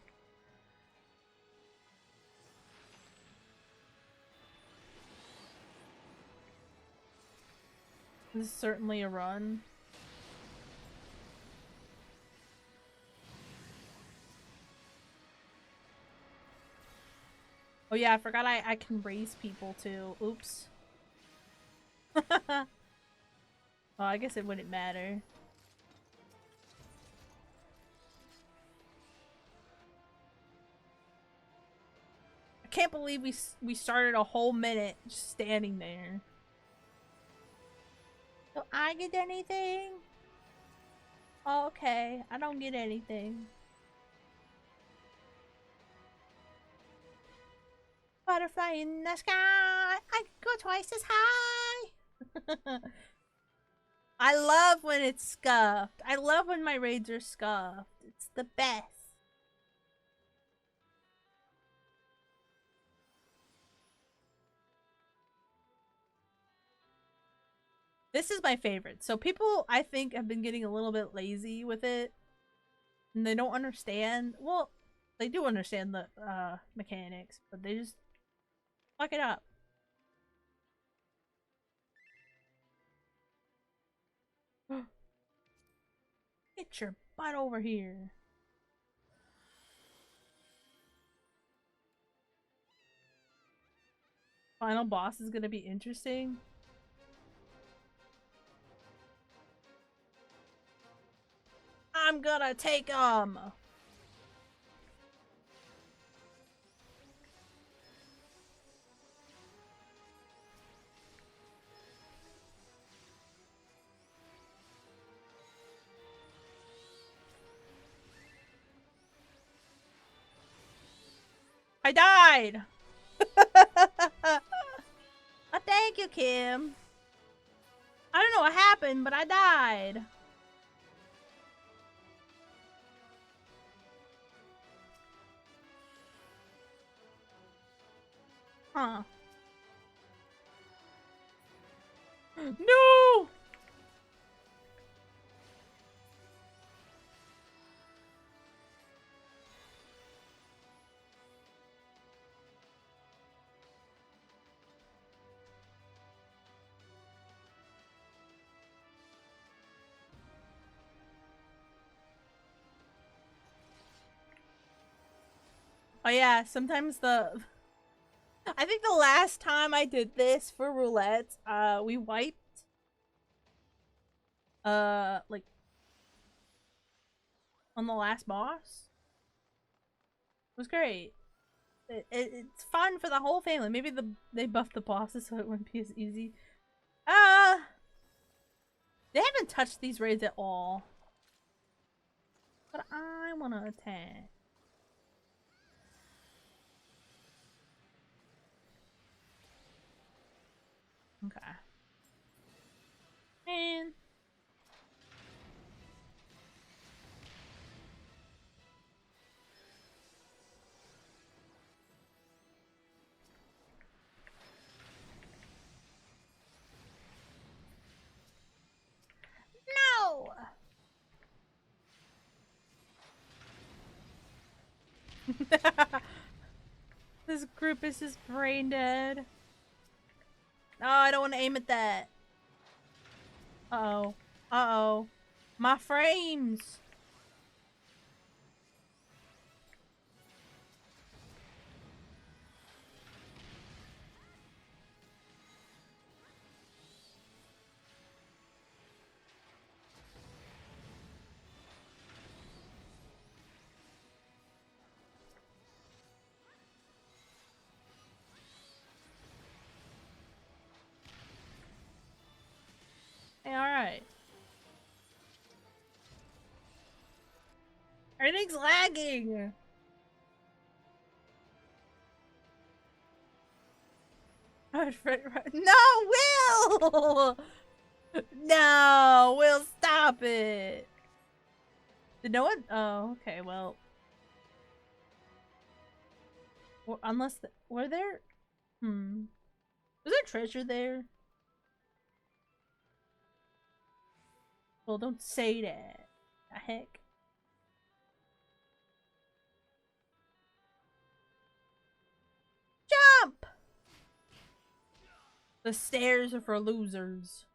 This is certainly a run. Oh yeah, I forgot I can raise people too. Oops. Oh, I guess it wouldn't matter. I can't believe we started a whole minute just standing there. Do I get anything? Oh, okay, I don't get anything. Butterfly in the sky, I go twice as high. I love when it's scuffed. I love when my raids are scuffed. It's the best. This is my favorite. So people, I think, have been getting a little bit lazy with it. And they don't understand. Well, they do understand the mechanics, but they just fuck it up. Get your butt over here. Final boss is gonna be interesting. I'm gonna take 'em. I died! Oh, thank you, Kim. I don't know what happened, but I died. Huh. No! Oh yeah, sometimes I think the last time I did this for roulette, we wiped like on the last boss. It was great. It's fun for the whole family. Maybe they buffed the bosses so it wouldn't be as easy. They haven't touched these raids at all. But I wanna attack. Okay. And This group is just brain dead. Oh, I don't want to aim at that. Uh-oh. Uh-oh. My frames! Hey, alright. Everything's lagging! No, Will! No, Will, stop it! Did no one? Oh, okay, well. Unless, were there? Was there treasure there? Well, don't say that. The heck? Jump! The stairs are for losers.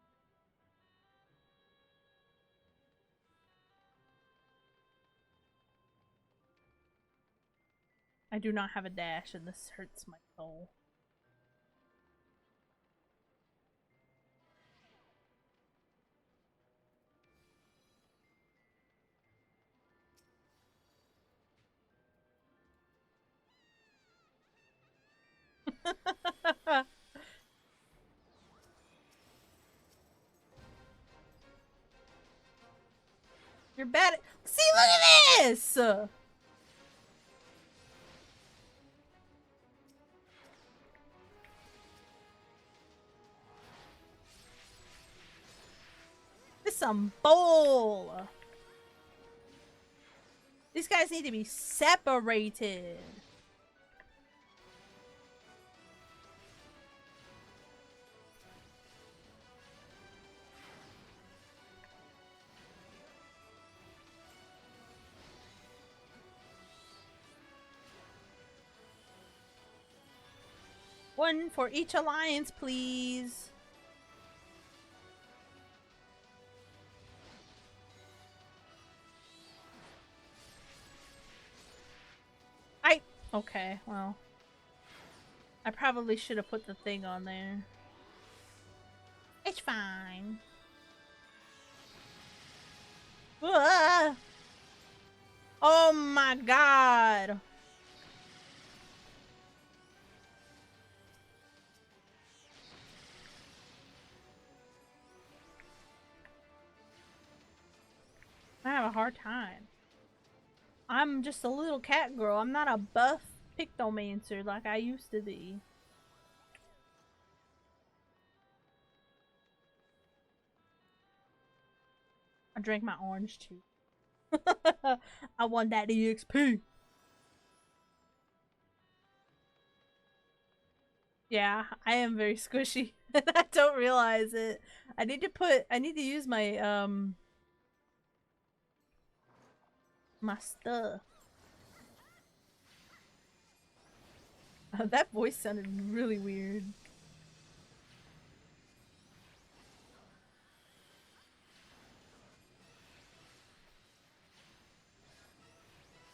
I do not have a dash and this hurts my soul. You're bad at— See, look at this! This is some bull! These guys need to be separated. One for each alliance, please. Okay, well. I probably should have put the thing on there. It's fine. Ah! Oh my god! I have a hard time. I'm just a little cat girl. I'm not a buff pictomancer like I used to be. I drank my orange juice. I want that EXP. Yeah, I am very squishy. I don't realize it. I need to use my my stuff. That voice sounded really weird.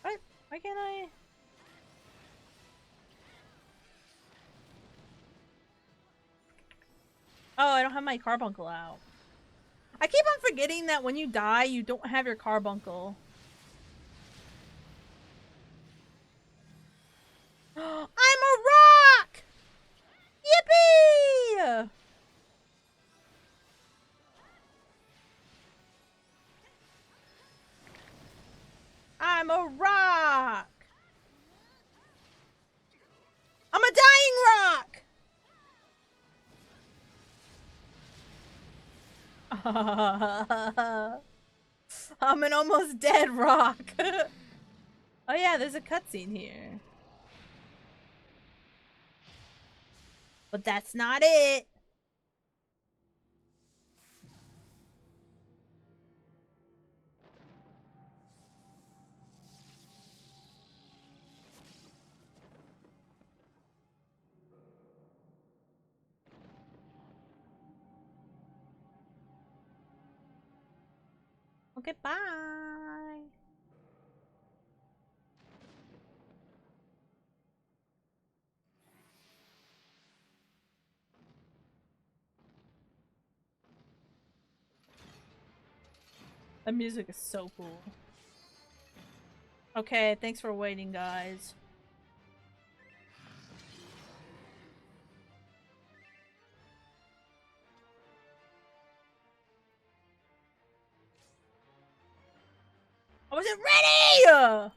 What? Why can't I? Oh, I don't have my carbuncle out. I keep on forgetting that when you die, you don't have your carbuncle. I'm a rock! Yippee! I'm a rock! I'm a dying rock! I'm an almost dead rock. Oh yeah, there's a cutscene here. But that's not it. Okay, bye. The music is so cool. Okay, thanks for waiting, guys. I wasn't ready!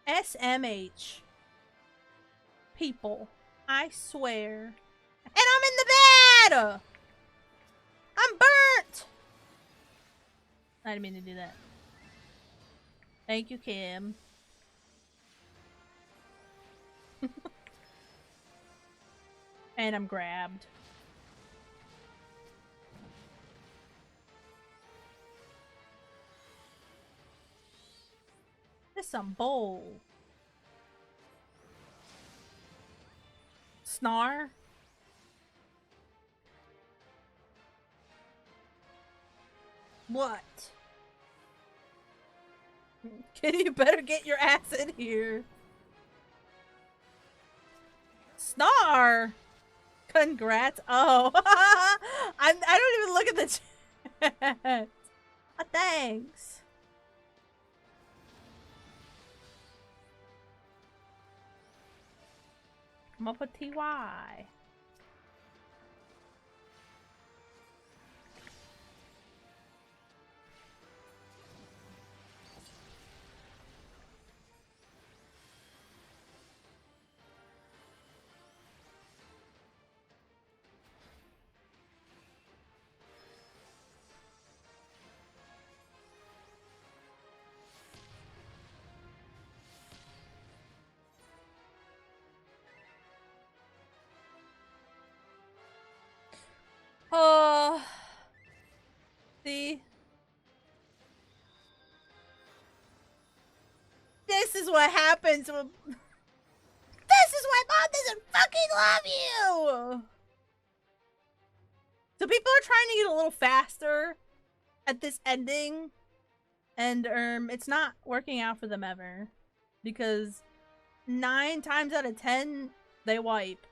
SMH. People. I swear. And I'm in the bed! I'm burnt! I didn't mean to do that. Thank you, Kim. And I'm grabbed. This some bull. Snar? What? Kid, you better get your ass in here. Snar! Congrats. Oh. I don't even look at the chat. Oh, thanks. I'm up with TY. Oh, see? This is what happens when... This is why Mom doesn't fucking love you! So people are trying to get a little faster at this ending. And, it's not working out for them ever. Because 9 times out of 10, they wipe.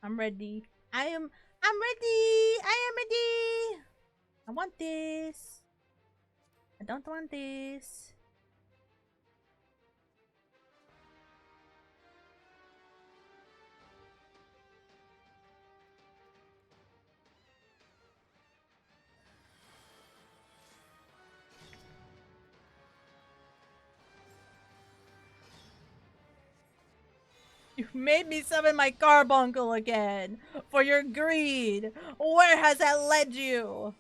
I'm ready. I'm ready! I am ready! I want this. I don't want this. You made me summon my carbuncle again for your greed. Where has that led you?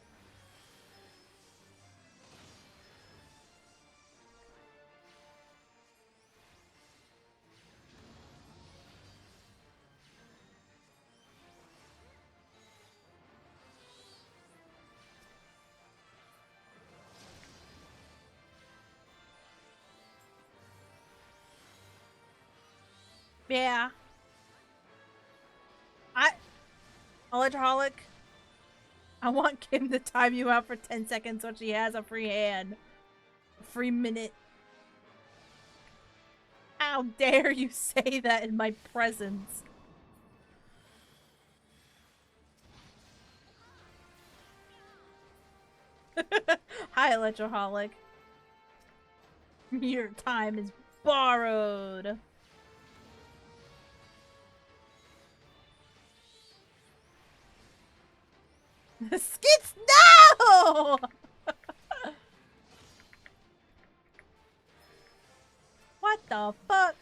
Yeah. Electroholic. I want Kim to time you out for 10 seconds so she has a free hand. A free minute. How dare you say that in my presence? Hi, Electroholic. Your time is borrowed. Skits, no! What the fuck?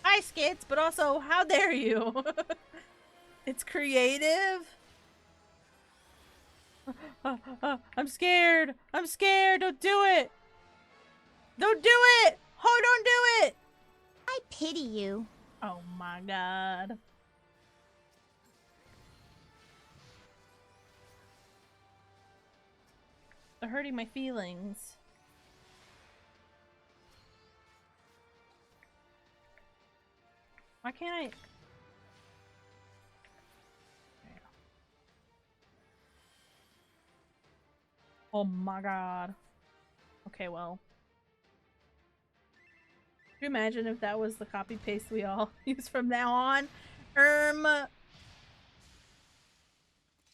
Hi, Skits, but also, how dare you? It's creative. I'm scared. I'm scared. Don't do it. Don't do it. Oh, don't do it. I pity you. Oh my god. They're hurting my feelings. Why can't I? Oh my god. Okay, well. Could you imagine if that was the copy paste we all use from now on?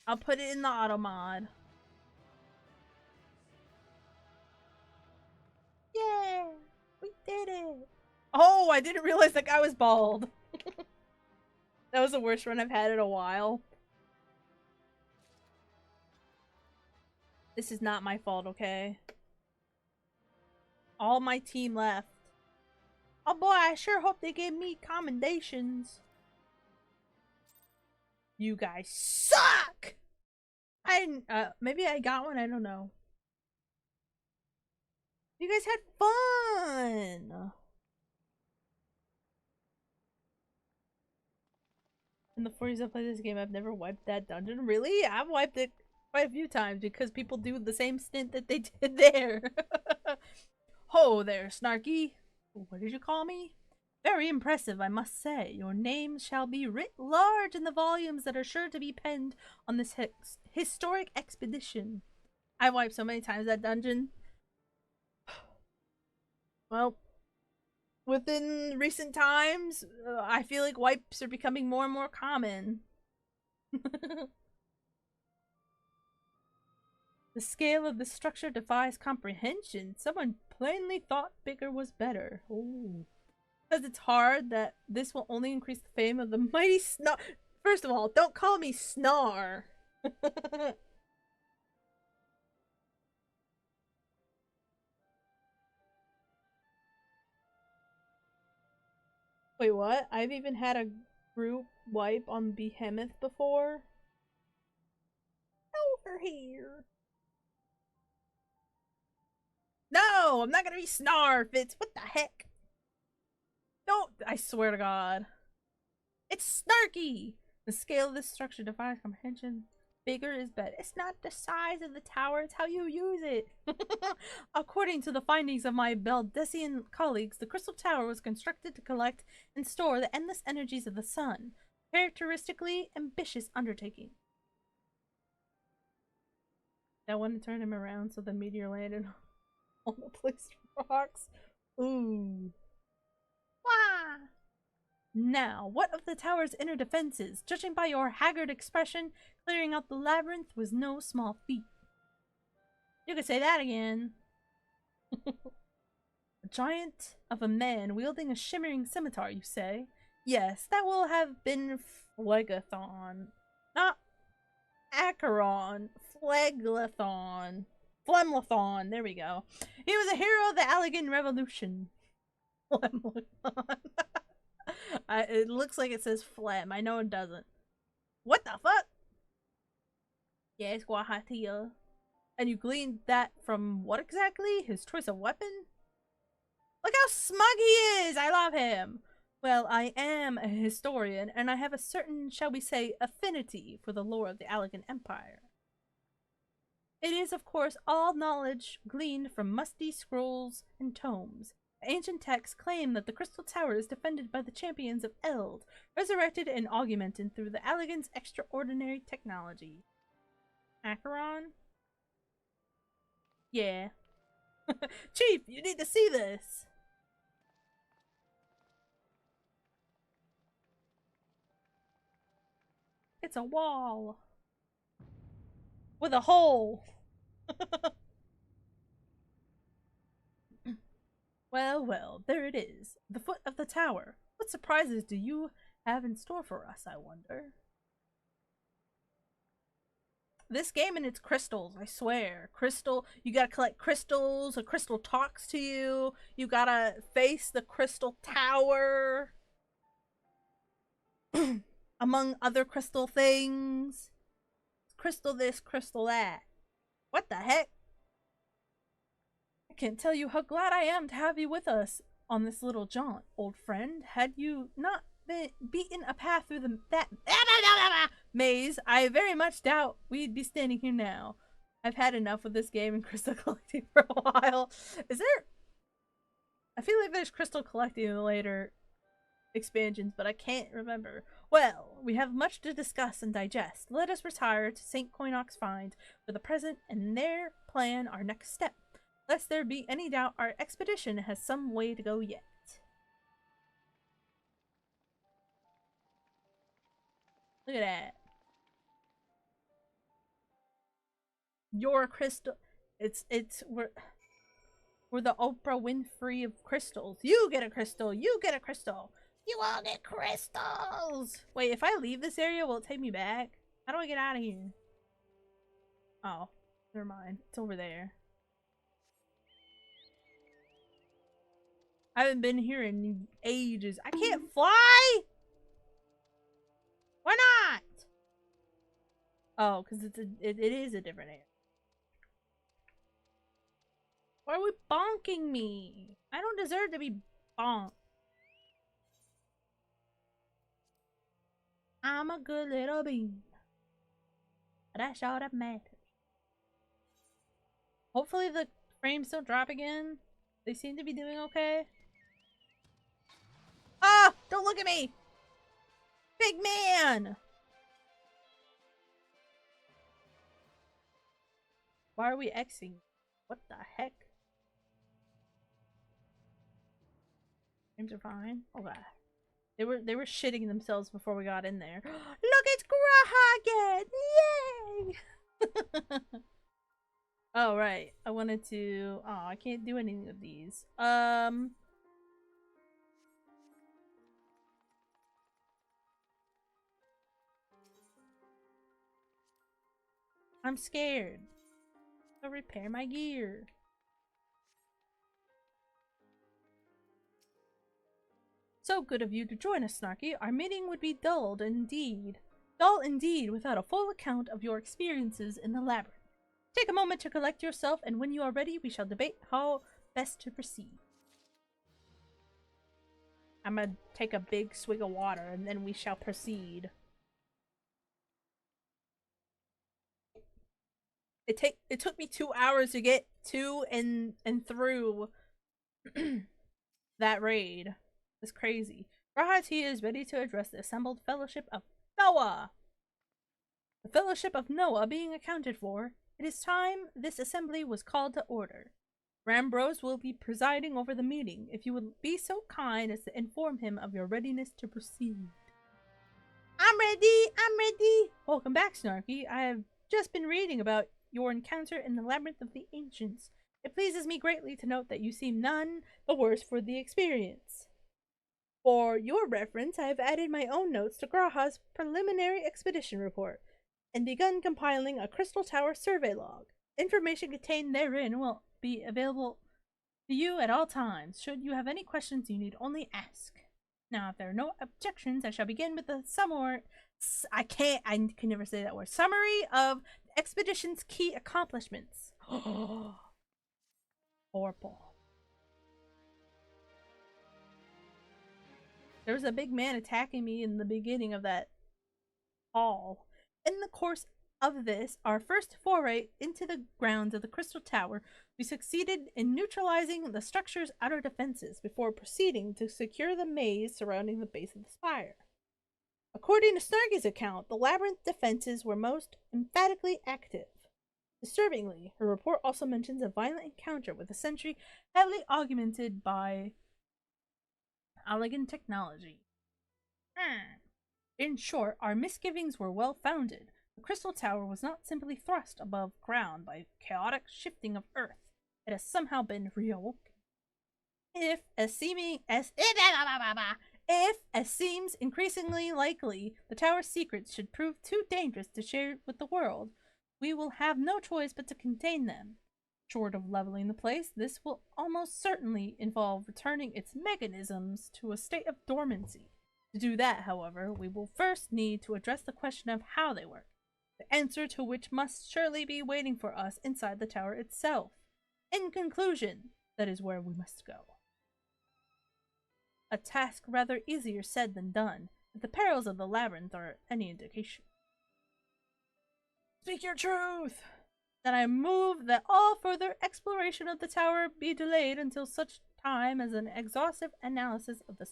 I'll put it in the auto mod. Yeah! We did it! Oh, I didn't realize that guy was bald. That was the worst run I've had in a while. This is not my fault, okay? All my team left. Oh boy, I sure hope they gave me commendations. You guys suck! I didn't, maybe I got one, I don't know. You guys had fun! In the 4 years I've played this game, I've never wiped that dungeon. Really? I've wiped it quite a few times because people do the same stint that they did there. Ho there, Snarky. What did you call me? Very impressive, I must say. Your name shall be writ large in the volumes that are sure to be penned on this historic expedition. I've wiped so many times that dungeon. Well, within recent times, I feel like wipes are becoming more and more common. The scale of the structure defies comprehension. Someone plainly thought bigger was better. Ooh. Because it's hard that this will only increase the fame of the mighty Snar. First of all, don't call me Snar. Wait, what? I've even had a group wipe on Behemoth before. Over here. No, I'm not gonna be Snar, Fitz. What the heck? Don't. I swear to God. It's Snarky! The scale of this structure defies comprehension. Bigger is better. It's not the size of the tower, it's how you use it. According to the findings of my Beldesian colleagues, the Crystal Tower was constructed to collect and store the endless energies of the sun. Characteristically ambitious undertaking. I want to turn him around so the meteor landed on the placed rocks. Ooh. Wah! Now, what of the tower's inner defenses? Judging by your haggard expression, clearing out the labyrinth was no small feat. You could say that again. A giant of a man wielding a shimmering scimitar, you say? Yes, that will have been Phlegethon. Not Acheron. Phlegethon. Flemlethon. There we go. He was a hero of the Allagan Revolution. Flemlethon. It looks like it says phlegm. I know it doesn't. What the fuck? Yes, Guahatia. And you gleaned that from what exactly? His choice of weapon? Look how smug he is! I love him! Well, I am a historian, and I have a certain, shall we say, affinity for the lore of the Allagan Empire. It is, of course, all knowledge gleaned from musty scrolls and tomes. Ancient texts claim that the Crystal Tower is defended by the champions of Eld, resurrected and augmented through the Allagan's extraordinary technology. Acheron? Yeah. Chief, you need to see this! It's a wall. With a hole. Well, well, there it is. The foot of the tower. What surprises do you have in store for us, I wonder? This game and its crystals, I swear. Crystal, you gotta collect crystals, a crystal talks to you, you gotta face the crystal tower. Among other crystal things. Crystal this, crystal that. What the heck? I can't tell you how glad I am to have you with us on this little jaunt, old friend. Had you not been beaten a path through that maze, I very much doubt we'd be standing here now. I've had enough with this game and crystal collecting for a while. Is there... I feel like there's crystal collecting in the later expansions, but I can't remember. Well, we have much to discuss and digest. Let us retire to St. Coinox Find for the present and there plan our next step. Lest there be any doubt, our expedition has some way to go yet. Look at that. Your crystal... We're the Oprah Winfrey of crystals. You get a crystal. You get a crystal. You all get crystals. Wait, if I leave this area, will it take me back? How do I get out of here? Oh, never mind. It's over there. I haven't been here in ages. I can't fly? Why not? Oh, because it is a different area. Why are we bonking me? I don't deserve to be bonked. I'm a good little bean. That's all that matters. Hopefully the frames don't drop again. They seem to be doing okay. Ah! Don't look at me! Big man! Why are we Xing? What the heck? Frames are fine. Oh god. They were shitting themselves before we got in there. Look, it's Graha again! Yay! Oh, right. I wanted to... Oh, I can't do any of these. I'm scared. I'll repair my gear. So good of you to join us, Snarky. Our meeting would be dull indeed without a full account of your experiences in the labyrinth. Take a moment to collect yourself, and when you are ready, we shall debate how best to proceed. I'm gonna take a big swig of water, and then we shall proceed. It took me 2 hours to get to and through that raid. It's crazy. Rahati is ready to address the assembled Fellowship of Noah. The Fellowship of Noah being accounted for, it is time this assembly was called to order. Rambrose will be presiding over the meeting. If you would be so kind as to inform him of your readiness to proceed. I'm ready! I'm ready! Welcome back, Snarky. I have just been reading about your encounter in the Labyrinth of the Ancients. It pleases me greatly to note that you seem none the worse for the experience. For your reference, I have added my own notes to Graha's preliminary expedition report and begun compiling a Crystal Tower survey log. Information contained therein will be available to you at all times. Should you have any questions, you need only ask. Now, if there are no objections, I shall begin with the summary. I can never say that word. Summary of the expedition's key accomplishments. Horrible. There was a big man attacking me in the beginning of that hall. In the course of this, our first foray into the grounds of the Crystal Tower, we succeeded in neutralizing the structure's outer defenses before proceeding to secure the maze surrounding the base of the spire. According to Snarky's account, the labyrinth defenses were most emphatically active. Disturbingly, her report also mentions a violent encounter with a sentry heavily augmented by Allagan technology. In short, our misgivings were well founded. The Crystal Tower was not simply thrust above ground by chaotic shifting of earth. It has somehow been reawoken. If, as seems increasingly likely, the tower's secrets should prove too dangerous to share with the world, we will have no choice but to contain them. Short of leveling the place, this will almost certainly involve returning its mechanisms to a state of dormancy. To do that, however, we will first need to address the question of how they work, the answer to which must surely be waiting for us inside the tower itself. In conclusion, that is where we must go. A task rather easier said than done, if the perils of the labyrinth are any indication. Speak your truth! Then I move that all further exploration of the tower be delayed until such time as an exhaustive analysis of the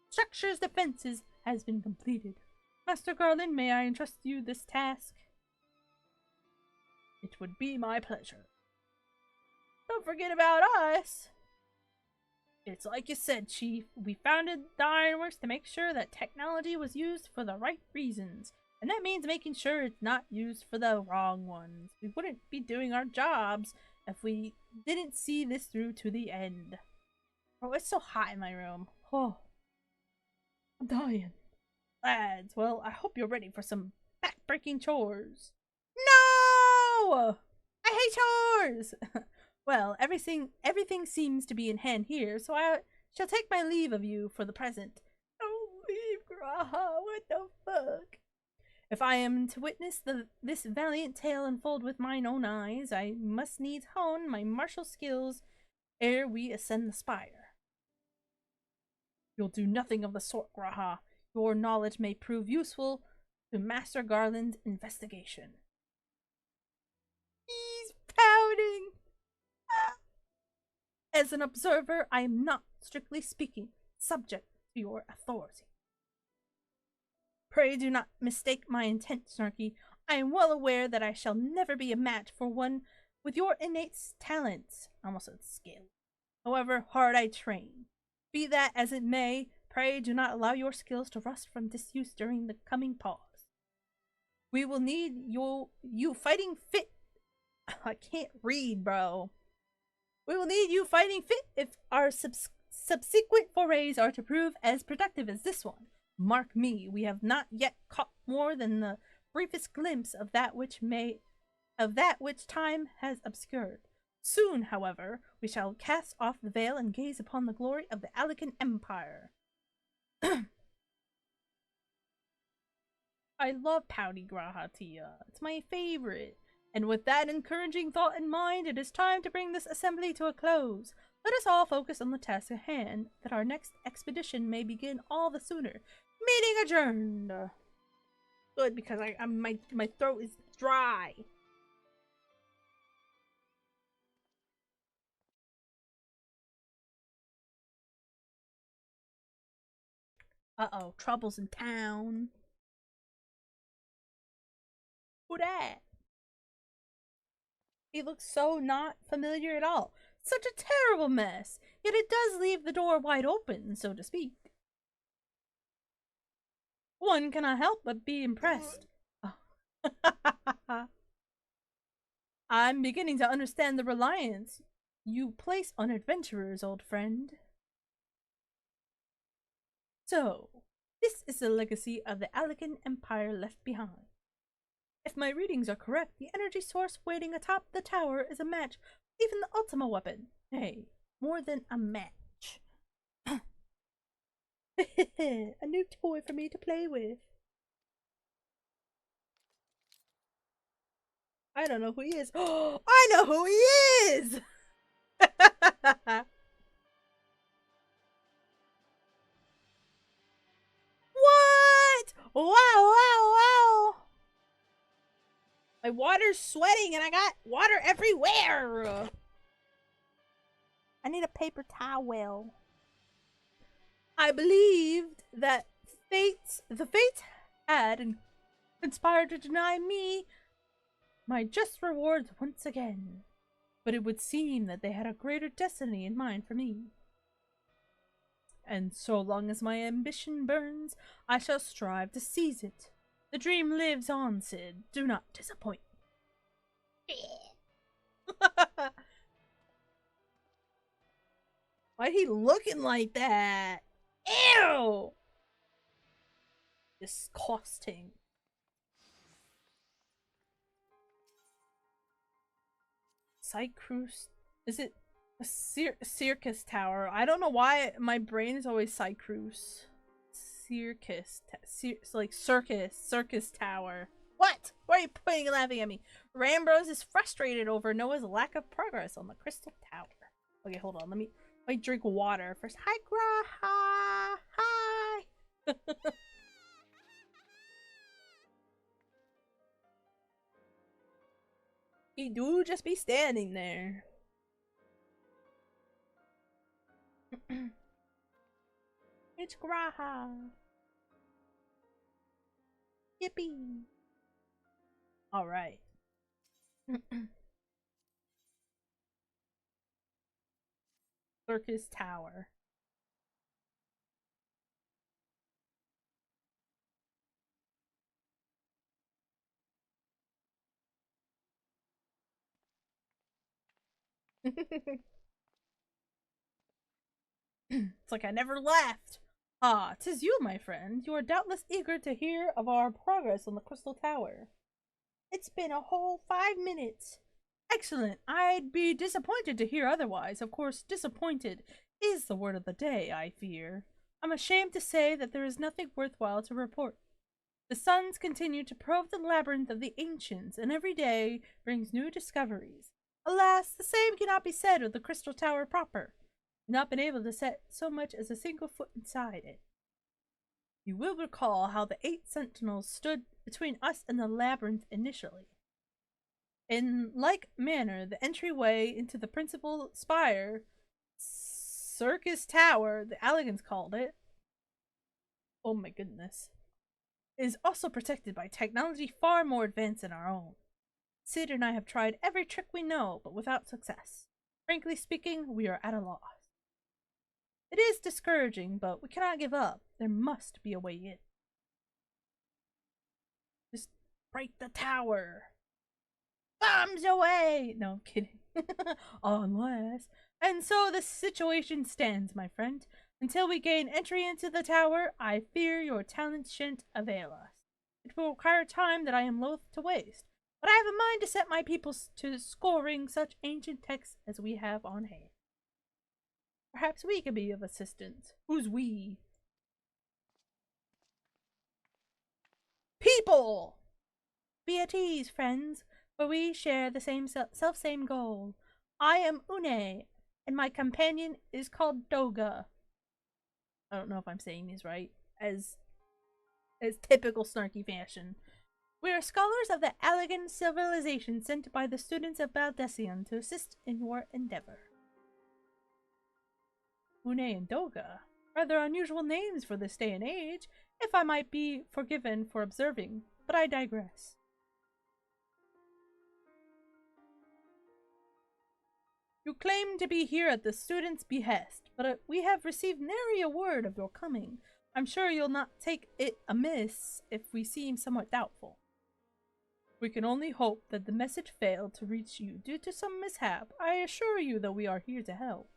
structure's defenses has been completed. Master Garland, may I entrust you this task? It would be my pleasure. Don't forget about us. It's like you said, Chief. We founded the Ironworks to make sure that technology was used for the right reasons. And that means making sure it's not used for the wrong ones. We wouldn't be doing our jobs if we didn't see this through to the end. Oh, it's so hot in my room. Oh, I'm dying. Lads, well, I hope you're ready for some back-breaking chores. No! I hate chores! Well, everything seems to be in hand here, so I shall take my leave of you for the present. Don't leave, Graha. What the fuck? If I am to witness this valiant tale unfold with mine own eyes, I must needs hone my martial skills ere we ascend the spire. You'll do nothing of the sort, Graha. Your knowledge may prove useful to Master Garland's investigation. He's pouting! As an observer, I am not, strictly speaking, subject to your authority. Pray do not mistake my intent, Snarky. I am well aware that I shall never be a match for one with your innate talents, almost a skill. However hard I train. Be that as it may, pray do not allow your skills to rust from disuse during the coming pause. We will need you fighting fit. I can't read, bro. We will need you fighting fit if our subsequent forays are to prove as productive as this one. Mark me, we have not yet caught more than the briefest glimpse of that which time has obscured. Soon, however, we shall cast off the veil and gaze upon the glory of the Allagan Empire. I love Pouty Grahatia. It's my favorite. And with that encouraging thought in mind, it is time to bring this assembly to a close. Let us all focus on the task at hand, that our next expedition may begin all the sooner. Meeting adjourned. Good, because my throat is dry. Uh-oh, troubles in town. Who dat? He looks so not familiar at all. Such a terrible mess. Yet it does leave the door wide open, so to speak. One cannot help but be impressed. Oh. I'm beginning to understand the reliance you place on adventurers, old friend. So, this is the legacy of the Allagan Empire left behind. If my readings are correct, the energy source waiting atop the tower is a match, even the Ultima weapon. Hey, more than a match. A new toy for me to play with. I don't know who he is. Oh, I know who he is! What? Wow, wow, wow! My water's sweating and I got water everywhere! I need a paper towel. I believed that the fates had conspired to deny me my just rewards once again. But it would seem that they had a greater destiny in mind for me. And so long as my ambition burns, I shall strive to seize it. The dream lives on, Sid. Do not disappoint. Why'd he looking like that? Ew! Disgusting. Syrcus. Is it a Syrcus Tower? I don't know why my brain is always Syrcus. Syrcus Tower. What? Why are you pointing and laughing at me? Rambrose is frustrated over Noah's lack of progress on the Crystal Tower. Okay, hold on. Let me drink water first. Hi, Graha. Hi. He do just be standing there. It's Graha. Yippee. Alright. Syrcus Tower. It's like I never left. Ah, 'tis you, my friend. You are doubtless eager to hear of our progress on the Crystal Tower. It's been a whole 5 minutes. Excellent. I'd be disappointed to hear otherwise. Of course, disappointed is the word of the day, I fear. I'm ashamed to say that there is nothing worthwhile to report. The suns continue to probe the labyrinth of the ancients, and every day brings new discoveries. Alas, the same cannot be said of the Crystal Tower proper. I've not been able to set so much as a single foot inside it. You will recall how the 8 sentinels stood between us and the labyrinth initially. In like manner, the entryway into the principal spire, Syrcus Tower, the Allagans called it, oh my goodness, is also protected by technology far more advanced than our own. Sid and I have tried every trick we know, but without success. Frankly speaking, we are at a loss. It is discouraging, but we cannot give up. There must be a way in. Just break the tower. Bombs away! No, I'm kidding. Unless. And so the situation stands, my friend. Until we gain entry into the tower, I fear your talents shan't avail us. It will require time that I am loath to waste, but I have a mind to set my people to scoring such ancient texts as we have on hand. Perhaps we can be of assistance. Who's we? People! Be at ease, friends, for we share the same goal. I am Une, and my companion is called Doga. I don't know if I'm saying these right. As typical snarky fashion. We are scholars of the Allagan civilization sent by the students of Baldesion to assist in your endeavor. Une and Doga. Rather unusual names for this day and age, if I might be forgiven for observing, but I digress. You claim to be here at the students' behest, but we have received nary a word of your coming. I'm sure you'll not take it amiss if we seem somewhat doubtful. We can only hope that the message failed to reach you due to some mishap. I assure you that we are here to help.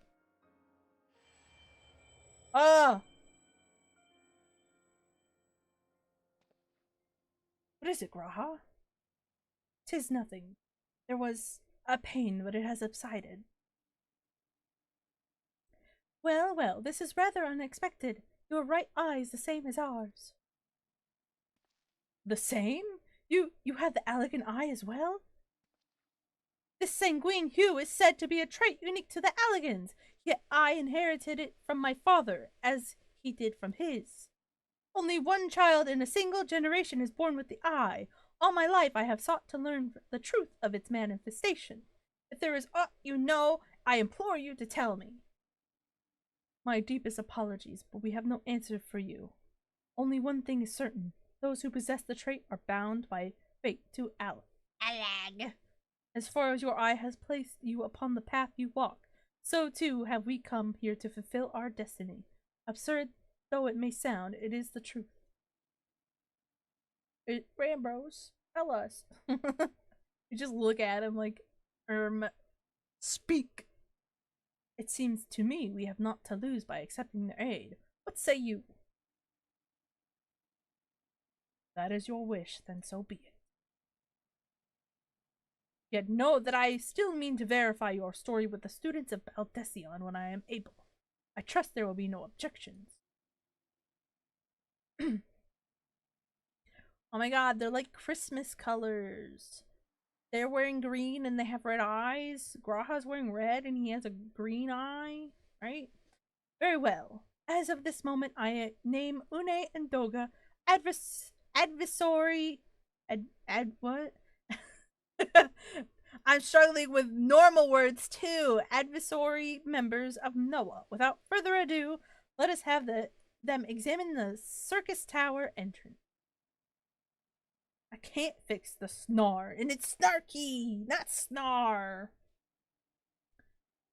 Ah! What is it, Graha? 'Tis nothing. There was a pain, but it has subsided. Well, well, this is rather unexpected. Your right eye is the same as ours. The same? You have the Allagan eye as well? This sanguine hue is said to be a trait unique to the Allagans, yet I inherited it from my father, as he did from his. Only one child in a single generation is born with the eye. All my life I have sought to learn the truth of its manifestation. If there is aught you know, I implore you to tell me. My deepest apologies, but we have no answer for you. Only one thing is certain. Those who possess the trait are bound by fate to Allag. As far as your eye has placed you upon the path you walk, so too have we come here to fulfill our destiny. Absurd though it may sound, it is the truth. Rambros, tell us. You just look at him like, speak. It seems to me we have naught to lose by accepting their aid. What say you? That is your wish, then so be it. Yet know that I still mean to verify your story with the students of Baldesion when I am able. I trust there will be no objections. Oh my god, they're like Christmas colors. They're wearing green and they have red eyes. Graha's wearing red and he has a green eye, right? Very well. As of this moment, I name Une and Doga adversary... what? I'm struggling with normal words too. Adversary members of Noah. Without further ado, let us have them examine the Syrcus Tower entrance. I can't fix the snarl, and it's snarky, not snar.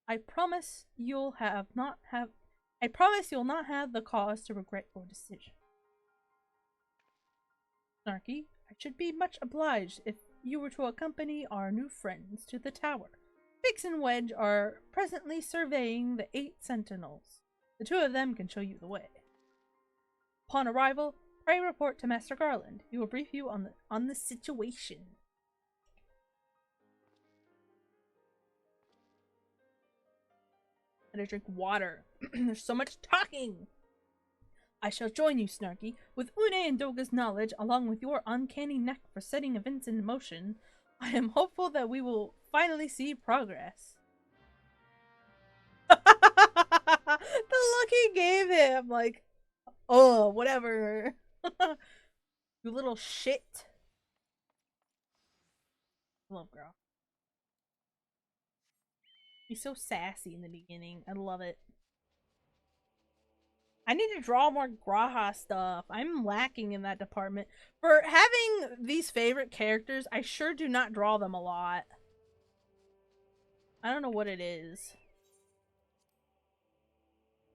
I promise you'll not have the cause to regret your decision. Snarky, I should be much obliged if you were to accompany our new friends to the tower. Fix and Wedge are presently surveying the 8 sentinels. The 2 of them can show you the way. Upon arrival, pray report to Master Garland. He will brief you on the situation. I gotta drink water. There's so much talking. I shall join you, Snarky. With Une and Doga's knowledge, along with your uncanny knack for setting events in motion, I am hopeful that we will finally see progress. The look he gave him, like, oh, whatever. You little shit. Love girl. He's so sassy in the beginning. I love it. I need to draw more Graha stuff. I'm lacking in that department. For having these favorite characters, I sure do not draw them a lot. I don't know what it is.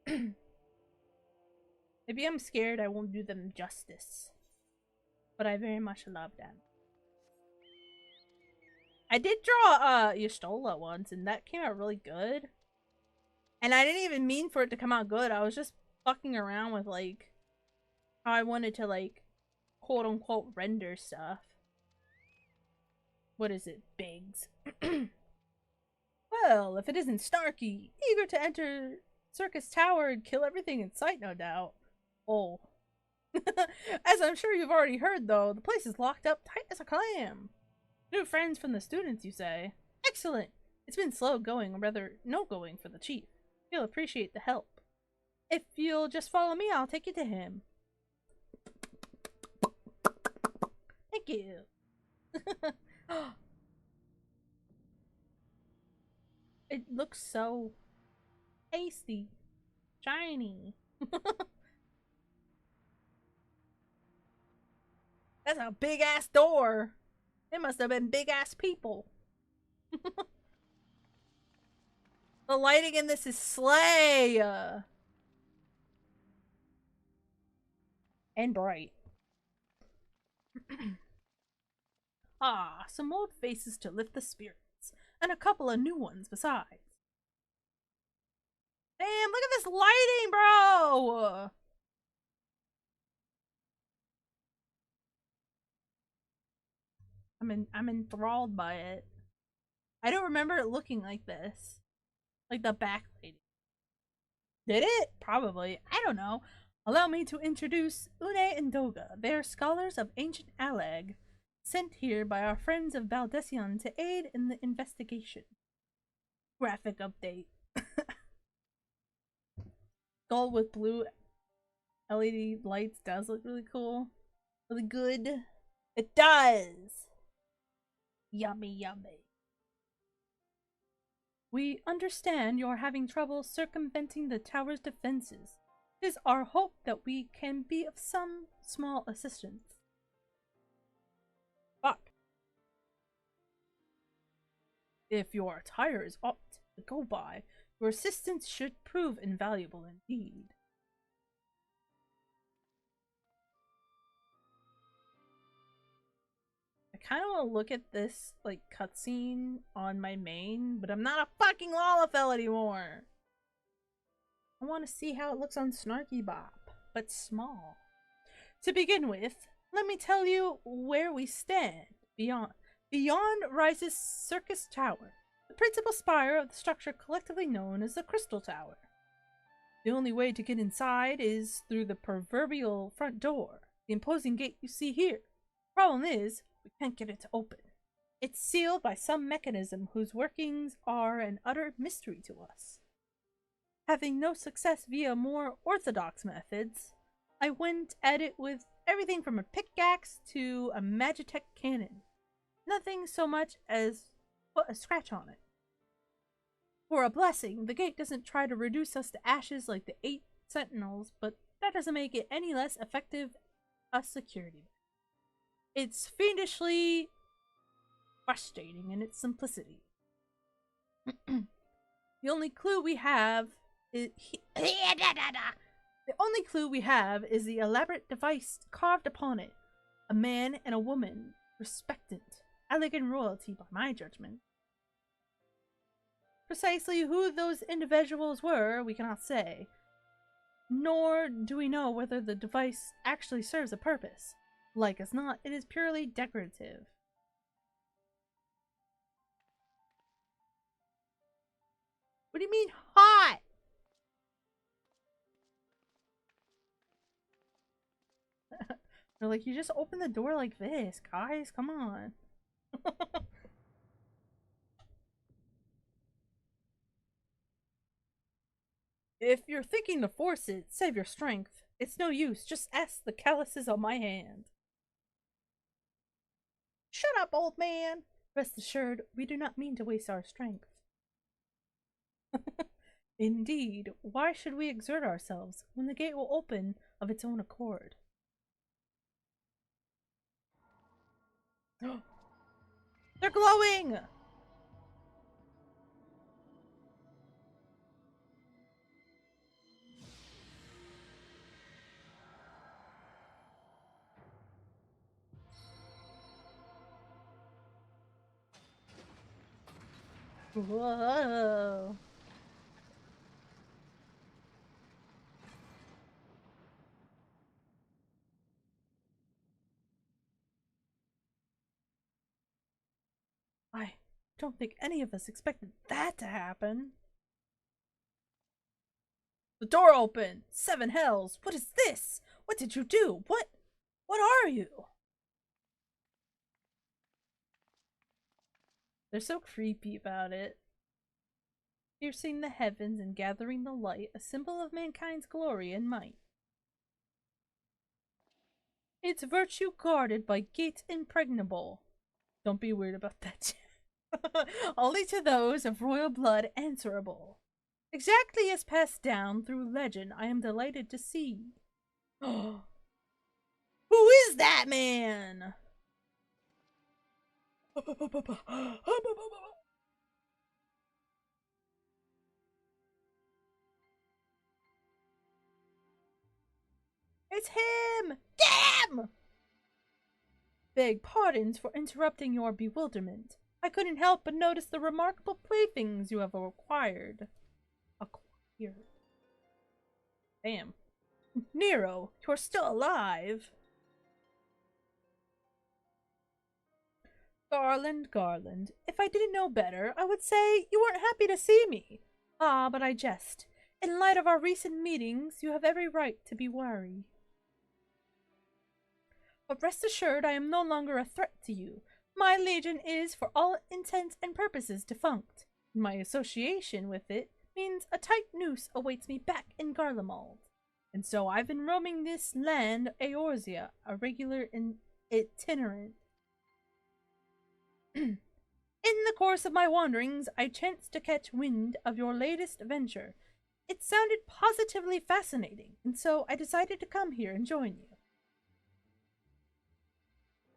Maybe I'm scared I won't do them justice. But I very much love them. I did draw Y'shtola once, and that came out really good. And I didn't even mean for it to come out good. I was just fucking around with, like, how I wanted to, like, quote-unquote render stuff. What is it? Biggs. Well, if it isn't Snarky, eager to enter Syrcus Tower and kill everything in sight, no doubt. Oh. As I'm sure you've already heard, though, the place is locked up tight as a clam. New friends from the students, you say? Excellent! It's been slow going, or rather, no going for the chief. He'll appreciate the help. If you'll just follow me, I'll take you to him. Thank you. It looks so tasty. Shiny. That's a big ass door. It must have been big ass people. The lighting in this is slay. And bright. Ah, some old faces to lift the spirits, and a couple of new ones besides. Damn, look at this lighting, bro! I'm enthralled by it. I don't remember it looking like this. Like the backlighting. Did it? Probably. I don't know. Allow me to introduce Une and Doga. They are scholars of ancient Allag, sent here by our friends of Valdecion to aid in the investigation. Graphic update. Skull with blue LED lights does look really cool. Really good. It does! Yummy, yummy. We understand you're having trouble circumventing the tower's defenses. It is our hope that we can be of some small assistance. Fuck. If your attire is ought to go by, your assistance should prove invaluable indeed. I kind of want to look at this, like, cutscene on my main, but I'm not a fucking Lalafell anymore! I want to see how it looks on Snarky Bop, but small. To begin with, let me tell you where we stand. Beyond rises Syrcus Tower, the principal spire of the structure collectively known as the Crystal Tower. The only way to get inside is through the proverbial front door, the imposing gate you see here. Problem is, we can't get it to open. It's sealed by some mechanism whose workings are an utter mystery to us. Having no success via more orthodox methods, I went at it with everything from a pickaxe to a Magitech cannon. Nothing so much as put a scratch on it. For a blessing, the gate doesn't try to reduce us to ashes like the 8 sentinels, but that doesn't make it any less effective a security. It's fiendishly frustrating in its simplicity. The only clue we have is the elaborate device carved upon it. A man and a woman, respectant, elegant royalty by my judgment. Precisely who those individuals were, we cannot say. Nor do we know whether the device actually serves a purpose. Like as not, it is purely decorative. What do you mean, hot? They're like, you just open the door like this, guys. Come on. If you're thinking to force it, save your strength. It's no use. Just ask the calluses on my hand. Shut up, old man. Rest assured, we do not mean to waste our strength. Indeed, why should we exert ourselves when the gate will open of its own accord? They're glowing! Whoa. I don't think any of us expected that to happen. The door opened! 7 hells! What is this? What did you do? What are you? They're so creepy about it. Piercing the heavens and gathering the light, a symbol of mankind's glory and might. Its virtue guarded by gates impregnable. Don't be weird about that. Only to those of royal blood answerable. Exactly as passed down through legend, I am delighted to see. Who is that man? It's him! Get him! Beg pardons for interrupting your bewilderment. I couldn't help but notice the remarkable playthings you have acquired. Damn. Nero, you're still alive. Garland, Garland, if I didn't know better, I would say you weren't happy to see me. Ah, but I jest. In light of our recent meetings, you have every right to be wary. But rest assured I am no longer a threat to you. My legion is, for all intents and purposes, defunct. My association with it means a tight noose awaits me back in Garlemald. And so I've been roaming this land, Eorzea, a regular itinerant. In the course of my wanderings, I chanced to catch wind of your latest venture. It sounded positively fascinating, and so I decided to come here and join you.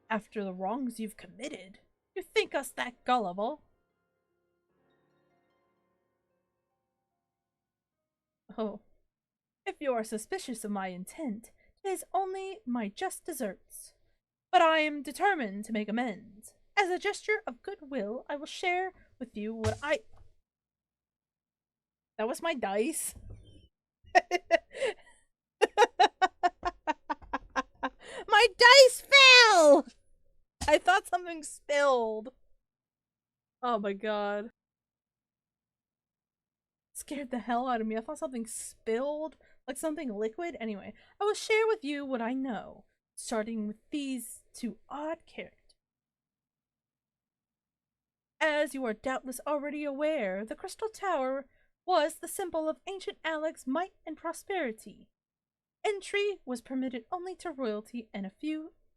After the wrongs you've committed, you think us that gullible? Oh, if you are suspicious of my intent, it is only my just deserts. But I am determined to make amends. As a gesture of goodwill, I will share with you what I... That was my dice. My dice fell! I thought something spilled. Oh my god. Scared the hell out of me. I thought something spilled. Like something liquid. Anyway, I will share with you what I know. Starting with these 2 odd characters. As you are doubtless already aware, the Crystal Tower was the symbol of ancient Allag's might and prosperity. Entry was permitted only to royalty and a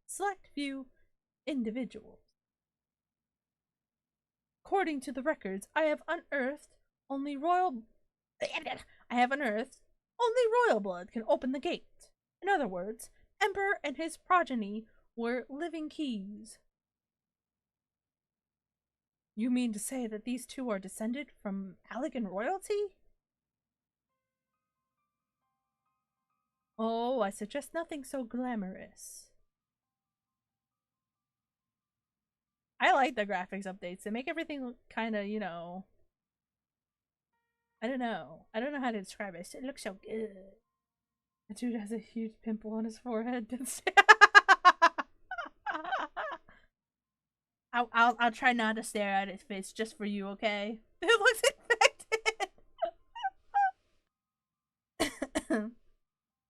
select few individuals. According to the records, only royal I have unearthed only royal blood can open the gate. In other words, Emperor and his progeny were living keys. You mean to say that these two are descended from Allagan royalty? Oh, I suggest nothing so glamorous. I like the graphics updates. They make everything look kind of, I don't know. I don't know how to describe it. It looks so good. The dude has a huge pimple on his forehead. I'll try not to stare at his face just for you, okay? It looks infected.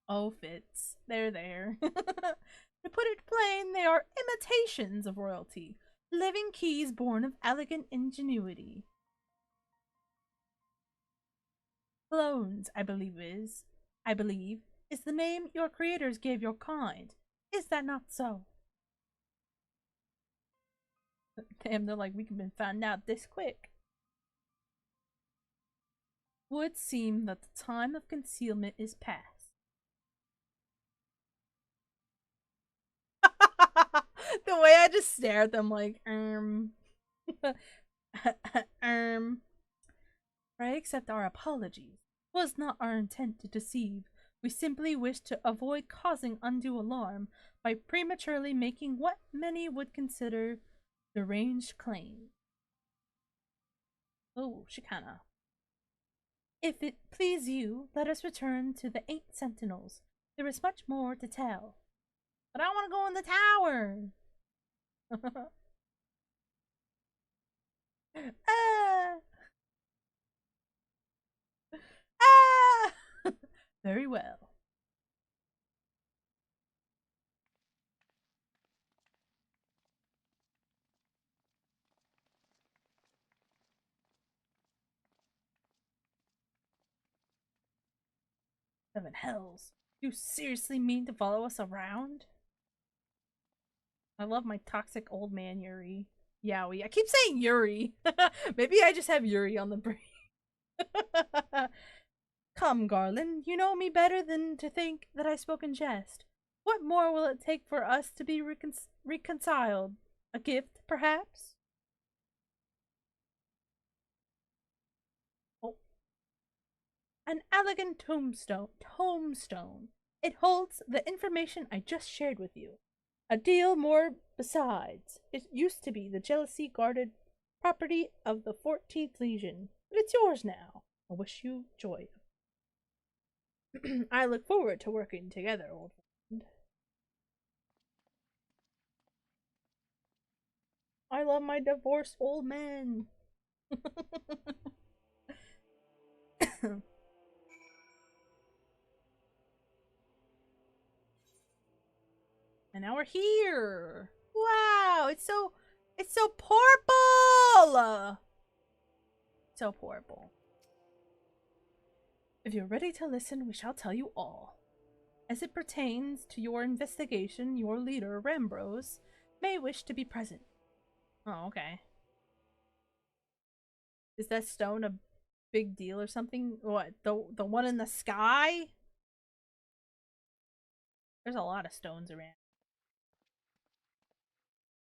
Oh, Fitz. They're there. To put it plain, they are imitations of royalty. Living keys born of elegant ingenuity. Clones, I believe, is the name your creators gave your kind. Is that not so? Damn, they're like, we can be found out this quick. Would seem that the time of concealment is past. The way I just stare at them like, I accept our apologies. It was not our intent to deceive. We simply wished to avoid causing undue alarm by prematurely making what many would consider deranged claims. Oh, she kinda. If it please you, let us return to the 8 sentinels. There is much more to tell. But I want to go in the tower. Ah! Ah! Very well. Seven hells. You seriously mean to follow us around? I love my toxic old man Yuri. Yowie. I keep saying Yuri. Maybe I just have Yuri on the brain. Come, Garland, you know me better than to think that I spoke in jest. What more will it take for us to be reconciled? A gift, perhaps? Oh. An elegant tombstone. It holds the information I just shared with you. A deal more besides. It used to be the jealousy guarded property of the 14th Legion, but it's yours now. I wish you joy. I look forward to working together, old friend. I love my divorced old man. And now we're here. Wow, it's so purple. So purple. If you're ready to listen, we shall tell you all. As it pertains to your investigation, your leader, Rambrose, may wish to be present. Oh, okay. Is that stone a big deal or something? What, the one in the sky? There's a lot of stones around.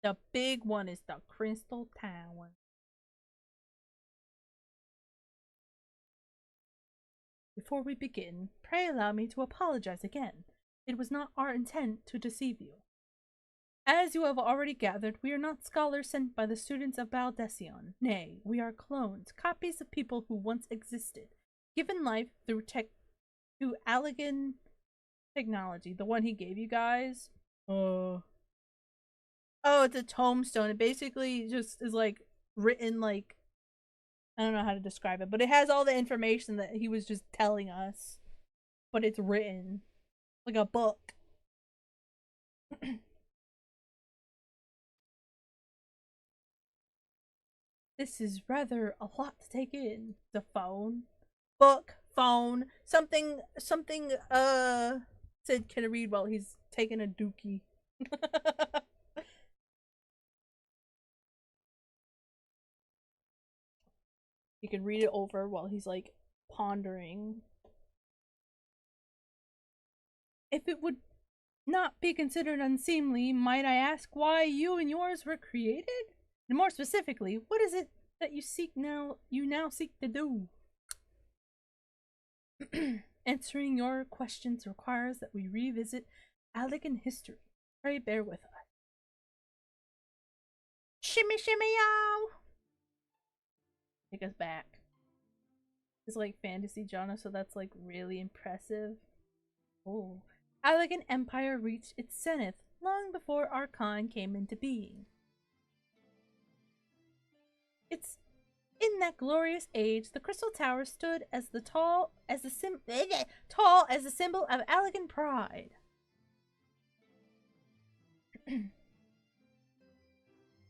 The big one is the Crystal Tower. Before we begin, pray allow me to apologize again. It was not our intent to deceive you. As you have already gathered, we are not scholars sent by the students of Baldecion. Nay, we are clones, copies of people who once existed, given life through Allagan technology. The one he gave you guys? Oh, it's a tombstone. It basically just is like written like, I don't know how to describe it, but it has all the information that he was just telling us. But it's written like a book. This is rather a lot to take in. The phone, book, phone, something, Sid can read while he's taking a dookie. You can read it over while he's like pondering. If it would not be considered unseemly, might I ask why you and yours were created? And more specifically, what is it that you now seek to do? Answering your questions requires that we revisit Allagan history. Pray bear with us. Shimmy shimmy yow! Take us back. It's like fantasy genre, so that's like really impressive. Oh. Allagan Empire reached its zenith long before Archon came into being. It's in that glorious age, the Crystal Tower stood as tall as the symbol of Allagan pride.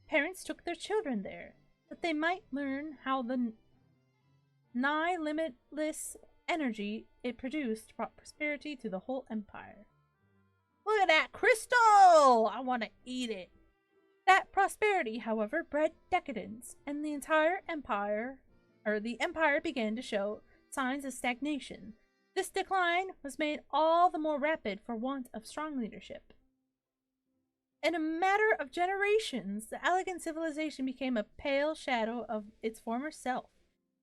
Parents took their children there, that they might learn how the nigh limitless energy it produced brought prosperity to the whole empire. Look at that crystal! I want to eat it. That prosperity, however, bred decadence, and the empire began to show signs of stagnation. This decline was made all the more rapid for want of strong leadership. In a matter of generations, the Allagan civilization became a pale shadow of its former self.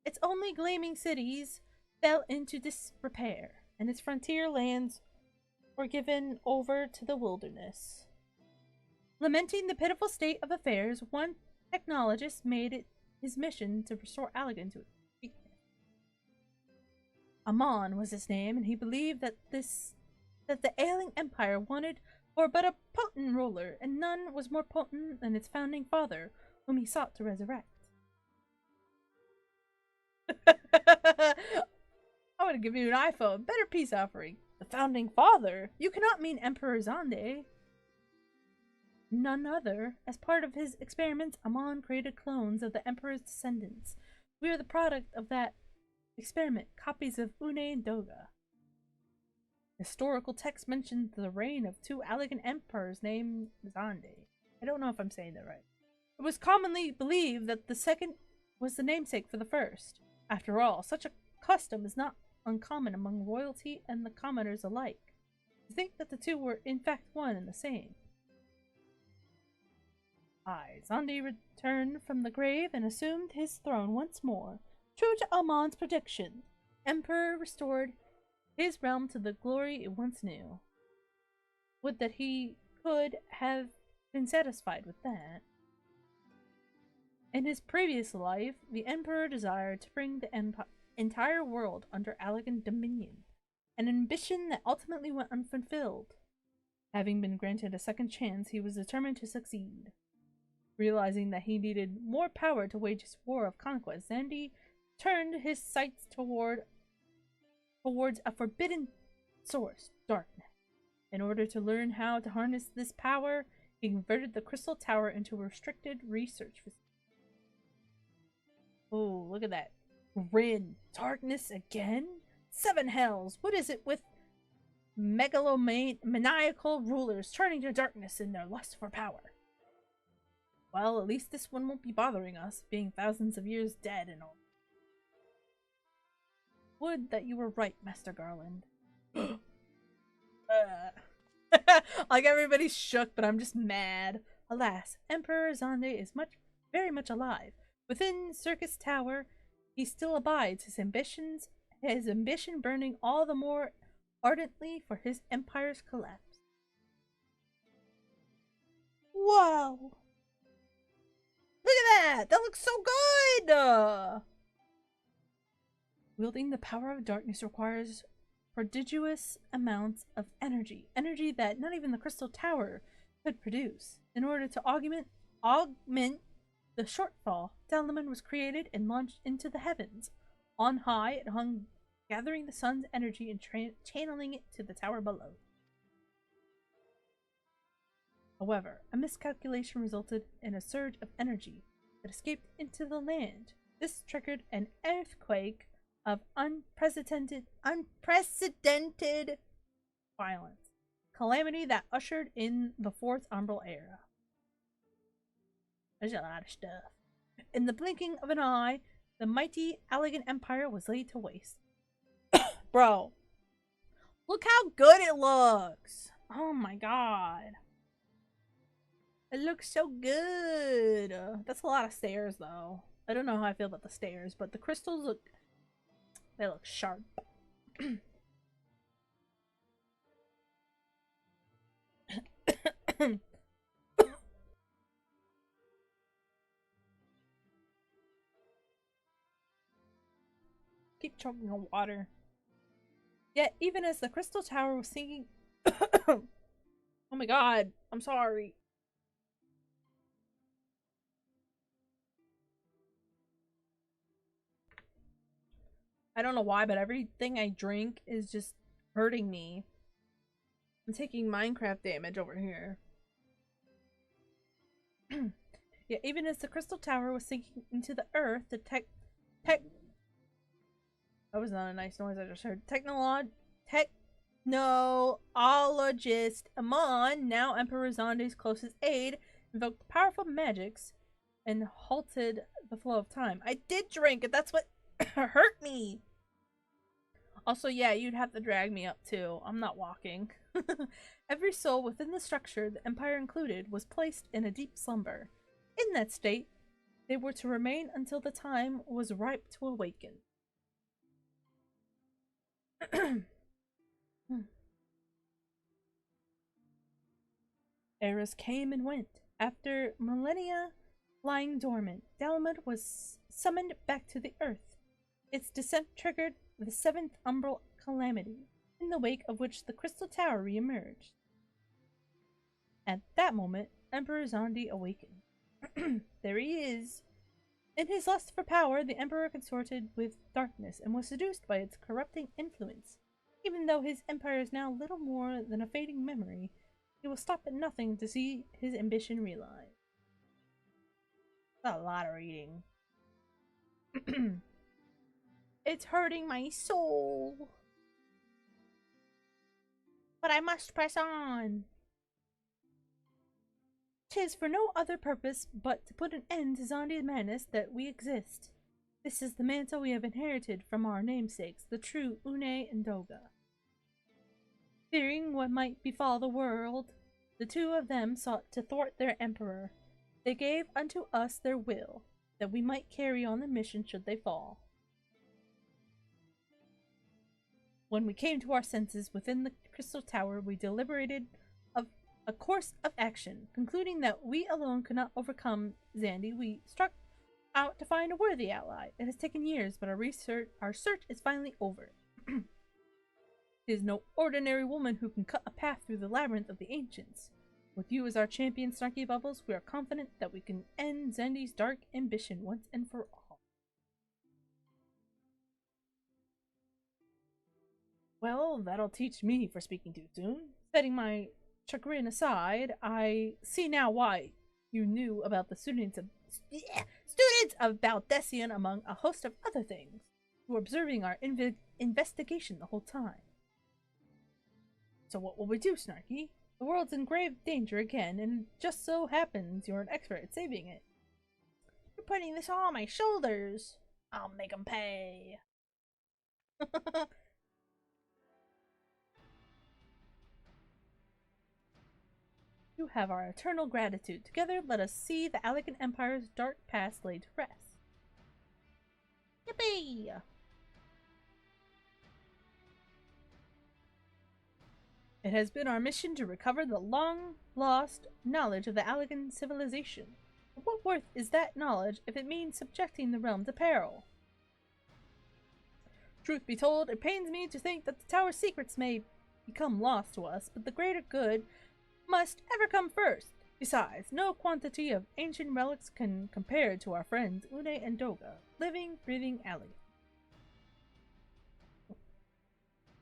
Its only gleaming cities fell into disrepair, and its frontier lands were given over to the wilderness. Lamenting the pitiful state of affairs, one technologist made it his mission to restore Allagan to its weakness. Amon was his name, and he believed that the ailing empire wanted for but a potent ruler, and none was more potent than its founding father, whom he sought to resurrect. I want to give you an iPhone. Better peace offering. The founding father? You cannot mean Emperor Zande. None other. As part of his experiments, Amon created clones of the Emperor's descendants. We are the product of that experiment, copies of Une and Doga. Historical texts mention the reign of two Allagan emperors named Zande. I don't know if I'm saying that right. It was commonly believed that the second was the namesake for the first. After all, such a custom is not uncommon among royalty and the commoners alike. To think that the two were in fact one and the same. Zande returned from the grave and assumed his throne once more. True to Amon's prediction, Emperor restored his realm to the glory it once knew. Would that he could have been satisfied with that. In his previous life, the Emperor desired to bring the entire world under Allagan dominion, an ambition that ultimately went unfulfilled. Having been granted a second chance, he was determined to succeed. Realizing that he needed more power to wage his war of conquest, Zande turned his sights towards a forbidden source, darkness. In order to learn how to harness this power, he converted the Crystal Tower into a restricted research facility. Oh, look at that. Grin. Darkness again? Seven hells. What is it with megalomaniacal rulers turning to darkness in their lust for power? Well, at least this one won't be bothering us, being thousands of years dead and all. Would that you were right, Master Garland. Like everybody's shook, but I'm just mad. Alas, Emperor Zande is very much alive. Within Syrcus Tower, he still abides, his ambition burning all the more ardently for his empire's collapse. Whoa! Look at that! That looks so good! Wielding the power of darkness requires prodigious amounts of energy. Energy that not even the Crystal Tower could produce. In order to augment the shortfall, Dalaman was created and launched into the heavens. On high, it hung, gathering the sun's energy and channeling it to the tower below. However, a miscalculation resulted in a surge of energy that escaped into the land. This triggered an earthquake of unprecedented violence. Calamity that ushered in the Fourth Umbral Era. There's a lot of stuff. In the blinking of an eye, the mighty Allagan Empire was laid to waste. Bro, look how good it looks! Oh my god. It looks so good. That's a lot of stairs, though. I don't know how I feel about the stairs, but the crystals look... they look sharp. Keep choking on water. Yet, even as the crystal tower was sinking... oh my god, I'm sorry. I don't know why, but everything I drink is just hurting me. I'm taking Minecraft damage over here. Yeah, even as the crystal tower was sinking into the earth, the that was not a nice noise I just heard. Technologist Amon, now Emperor Zonde's closest aide, invoked powerful magics and halted the flow of time. I did drink, and that's what hurt me. Also, yeah, you'd have to drag me up too. I'm not walking. Every soul within the structure, the Empire included, was placed in a deep slumber. In that state, they were to remain until the time was ripe to awaken. Eras came and went. After millennia lying dormant, Dalamud was summoned back to the earth. Its descent triggered the seventh umbral calamity, in the wake of which the crystal tower re-emerged. At that moment, Emperor Zonde awakened. There he is. In his lust for power, the Emperor consorted with darkness and was seduced by its corrupting influence. Even though his empire is now little more than a fading memory, he will stop at nothing to see his ambition realized. That's a lot of reading. It's hurting my soul. But I must press on. 'Tis for no other purpose but to put an end to Zonde's madness that we exist. This is the mantle we have inherited from our namesakes, the true Une and Doga. Fearing what might befall the world, the two of them sought to thwart their emperor. They gave unto us their will, that we might carry on the mission should they fall. When we came to our senses within the crystal tower, we deliberated of a course of action. Concluding that we alone could not overcome Zonde, we struck out to find a worthy ally. It has taken years, but our search is finally over. It is no ordinary woman who can cut a path through the labyrinth of the ancients. With you as our champion, Snarky Bubbles, we are confident that we can end Zonde's dark ambition once and for all. Well, that'll teach me for speaking too soon. Setting my chagrin aside, I see now why you knew about the students of Baldessian among a host of other things. You were observing our investigation the whole time. So what will we do, Snarky? The world's in grave danger again, and it just so happens you're an expert at saving it. You're putting this all on my shoulders. I'll make 'em pay. You have our eternal gratitude. Together, let us see the Allagan Empire's dark past laid to rest. Yippee! It has been our mission to recover the long-lost knowledge of the Allagan civilization. But what worth is that knowledge if it means subjecting the realm to peril? Truth be told, it pains me to think that the tower's secrets may become lost to us, but the greater good must ever come first. Besides, no quantity of ancient relics can compare to our friends Une and Doga, living, breathing Allagan.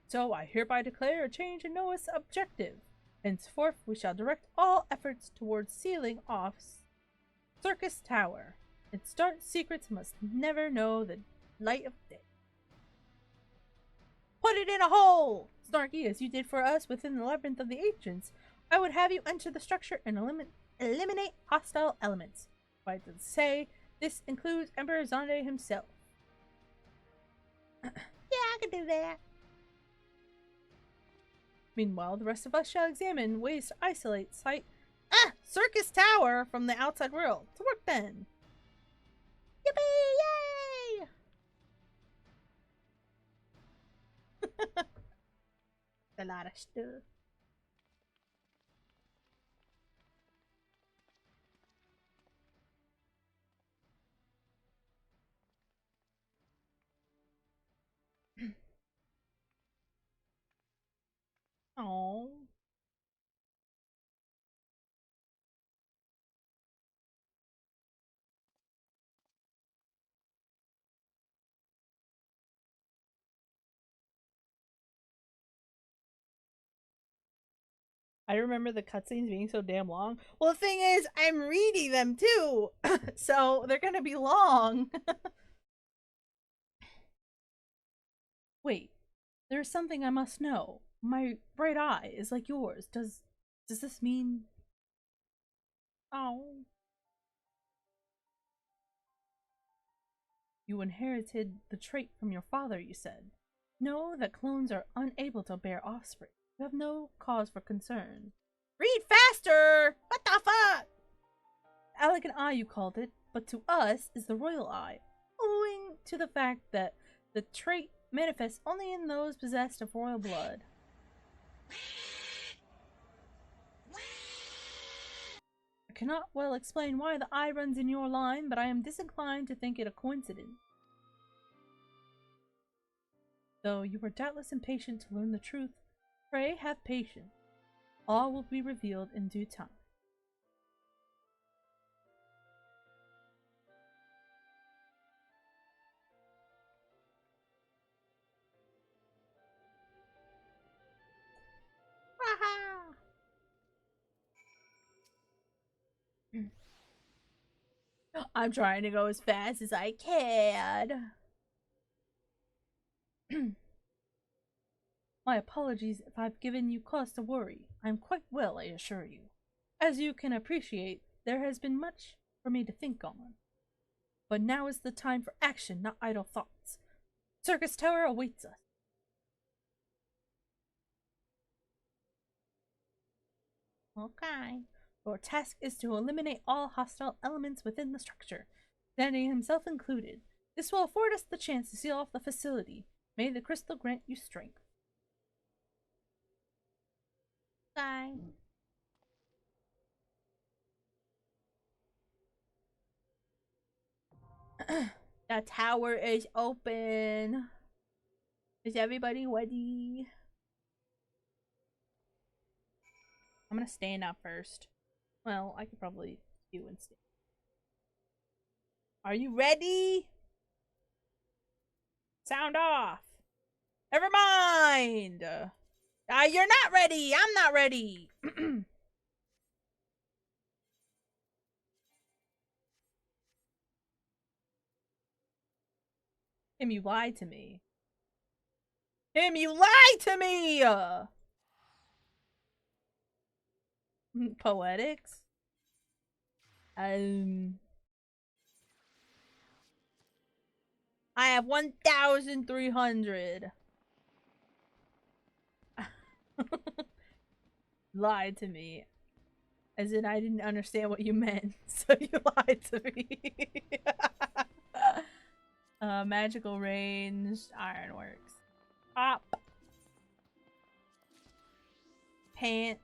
So I hereby declare a change in Noah's objective. Henceforth, we shall direct all efforts towards sealing off Syrcus Tower. Its dark secrets must never know the light of day. Put it in a hole! Snarky, as you did for us within the Labyrinth of the Ancients, I would have you enter the structure and eliminate hostile elements. Why does it say this includes Emperor Zonde himself? that. Meanwhile, the rest of us shall examine ways to isolate Syrcus Tower from the outside world. To work then. Yippee! Yay! A lot of stuff. Oh. I remember the cutscenes being so damn long. Well, the thing is, I'm reading them too, so they're gonna be long. Wait, there's something I must know. My right eye is like yours. Does this mean? Oh. You inherited the trait from your father, you said. Know that clones are unable to bear offspring. You have no cause for concern. Read faster! What the fuck? Allagan Eye, you called it, but to us is the Royal Eye, owing to the fact that the trait manifests only in those possessed of royal blood. I cannot well explain why the eye runs in your line, but I am disinclined to think it a coincidence. Though you are doubtless impatient to learn the truth, pray have patience. All will be revealed in due time. I'm trying to go as fast as I can. My apologies if I've given you cause to worry. I'm quite well, I assure you. As you can appreciate, there has been much for me to think on. But now is the time for action, not idle thoughts. Syrcus Tower awaits us. Okay. Your task is to eliminate all hostile elements within the structure, Danny himself included. This will afford us the chance to seal off the facility. May the crystal grant you strength. Bye. The tower is open. Is everybody ready? I'm gonna stand up first. Well, I could probably do and stand. Are you ready? Sound off. Never mind. You're not ready. I'm not ready. Tim, you lied to me. Tim, you lied to me! Poetics? I have 1,300. Lied to me. As in, I didn't understand what you meant, so you lied to me. Magical range, ironworks. Pop. Pant.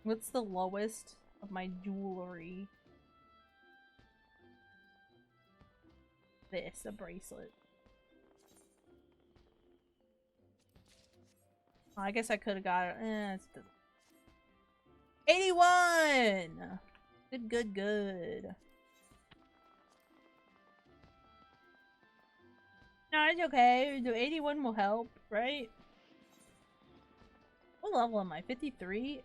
What's the lowest of my jewelry? This, a bracelet. Oh, I guess I could have got it. It's 81! Good, good, good. No, it's okay. The 81 will help, right? What level am I? 53?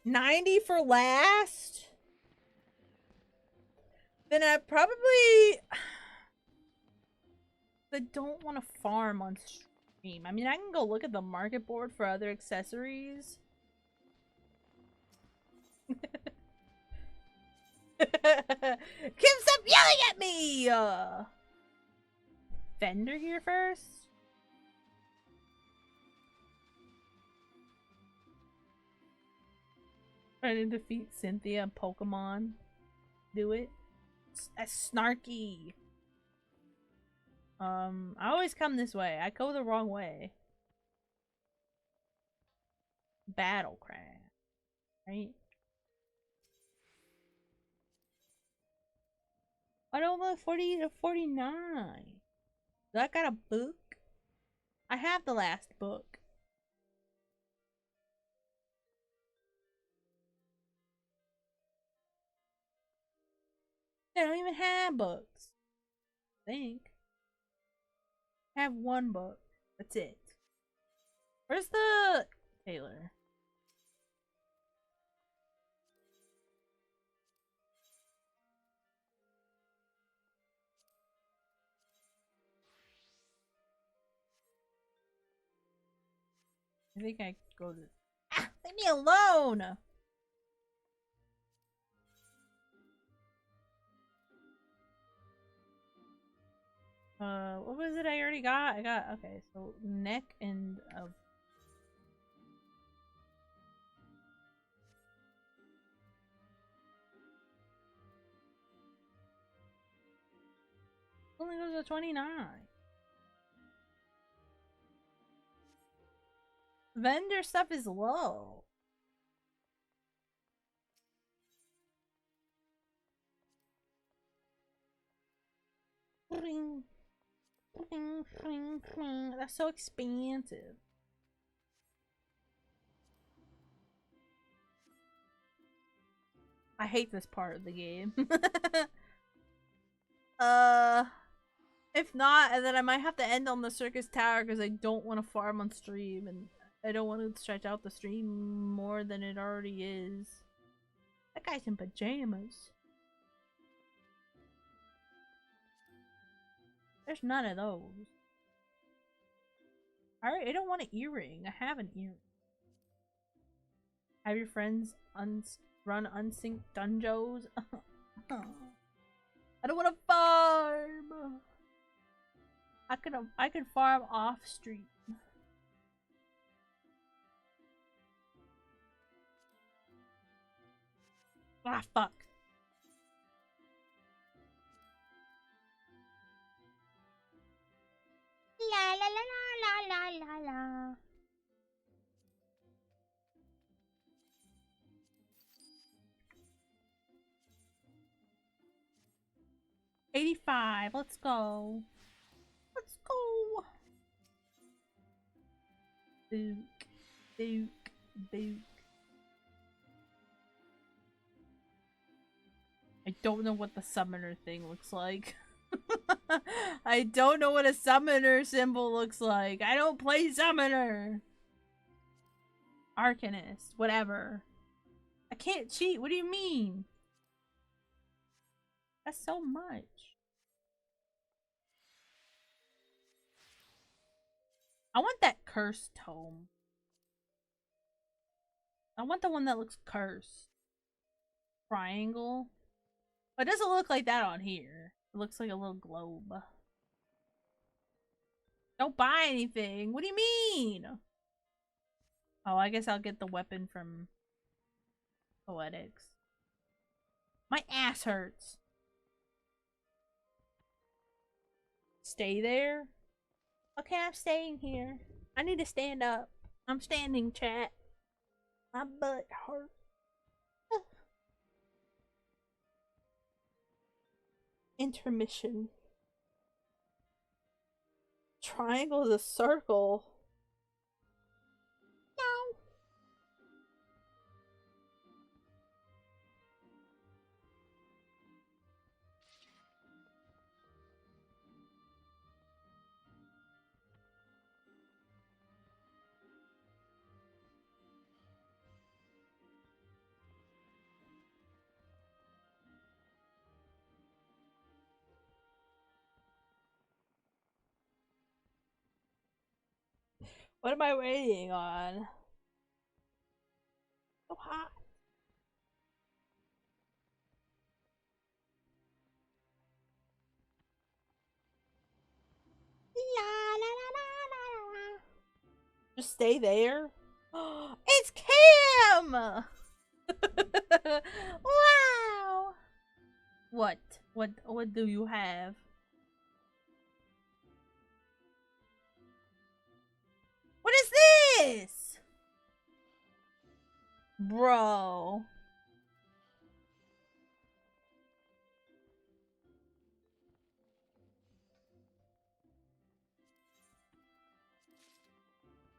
$90 for last? Then I probably... I don't want to farm on stream. I mean, I can go look at the market board for other accessories. Kim, stop yelling at me! Vendor here first? Trying to defeat Cynthia and Pokemon. Do it. That's snarky. I always come this way. I go the wrong way. Battle crash. Right? I don't want 40 to 49. Do I got a book? I have the last book. They don't even have books. I think. I have one book. That's it. Where's the Taylor? I think I go to. Ah! Leave me alone! What was it I already got? I got, okay, so neck and only goes to 29. Vendor stuff is low. That's so expensive. I hate this part of the game. If not, and then I might have to end on the Syrcus Tower because I don't want to farm on stream and I don't want to stretch out the stream more than it already is. That guy's in pajamas. There's none of those. Alright, I don't want an earring. I have an earring. Have your friends run unsynced dungeons? I don't want to farm! I could farm off stream. Ah, fuck. La la la la la la la. $85. Let's go. Let's go. Book. Book. Book. I don't know what the summoner thing looks like. I don't know what a summoner symbol looks like. I don't play summoner. Arcanist. Whatever. I can't cheat. What do you mean? That's so much. I want that cursed tome. I want the one that looks cursed. Triangle. But it doesn't look like that on here. It looks like a little globe. Don't buy anything. What do you mean? Oh, I guess I'll get the weapon from Poetics. My ass hurts. Stay there? Okay, I'm staying here. I need to stand up. I'm standing, chat. My butt hurts. Intermission. Triangle is a circle. No. What am I waiting on? So hot. La la la la la la. Just stay there. It's Cam! Wow! What? What do you have? What is this? Bro.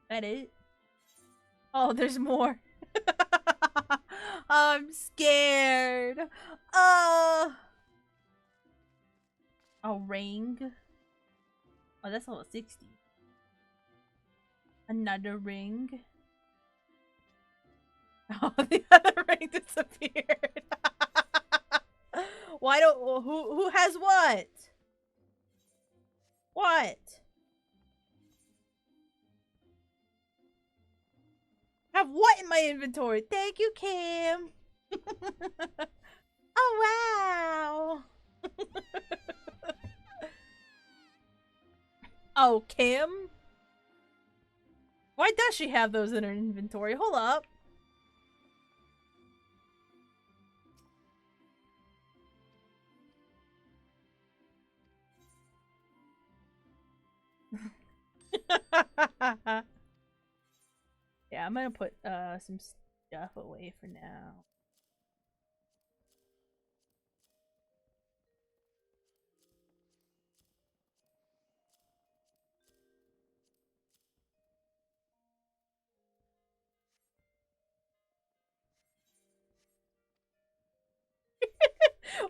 That it? Oh, there's more. I'm scared. A ring. Oh, that's level 60. Another ring. Oh, the other ring disappeared. Why don't who has what? What? Have what in my inventory? Thank you, Kim. Oh wow. Oh, Kim? Why does she have those in her inventory? Hold up. Yeah, I'm gonna put some stuff away for now.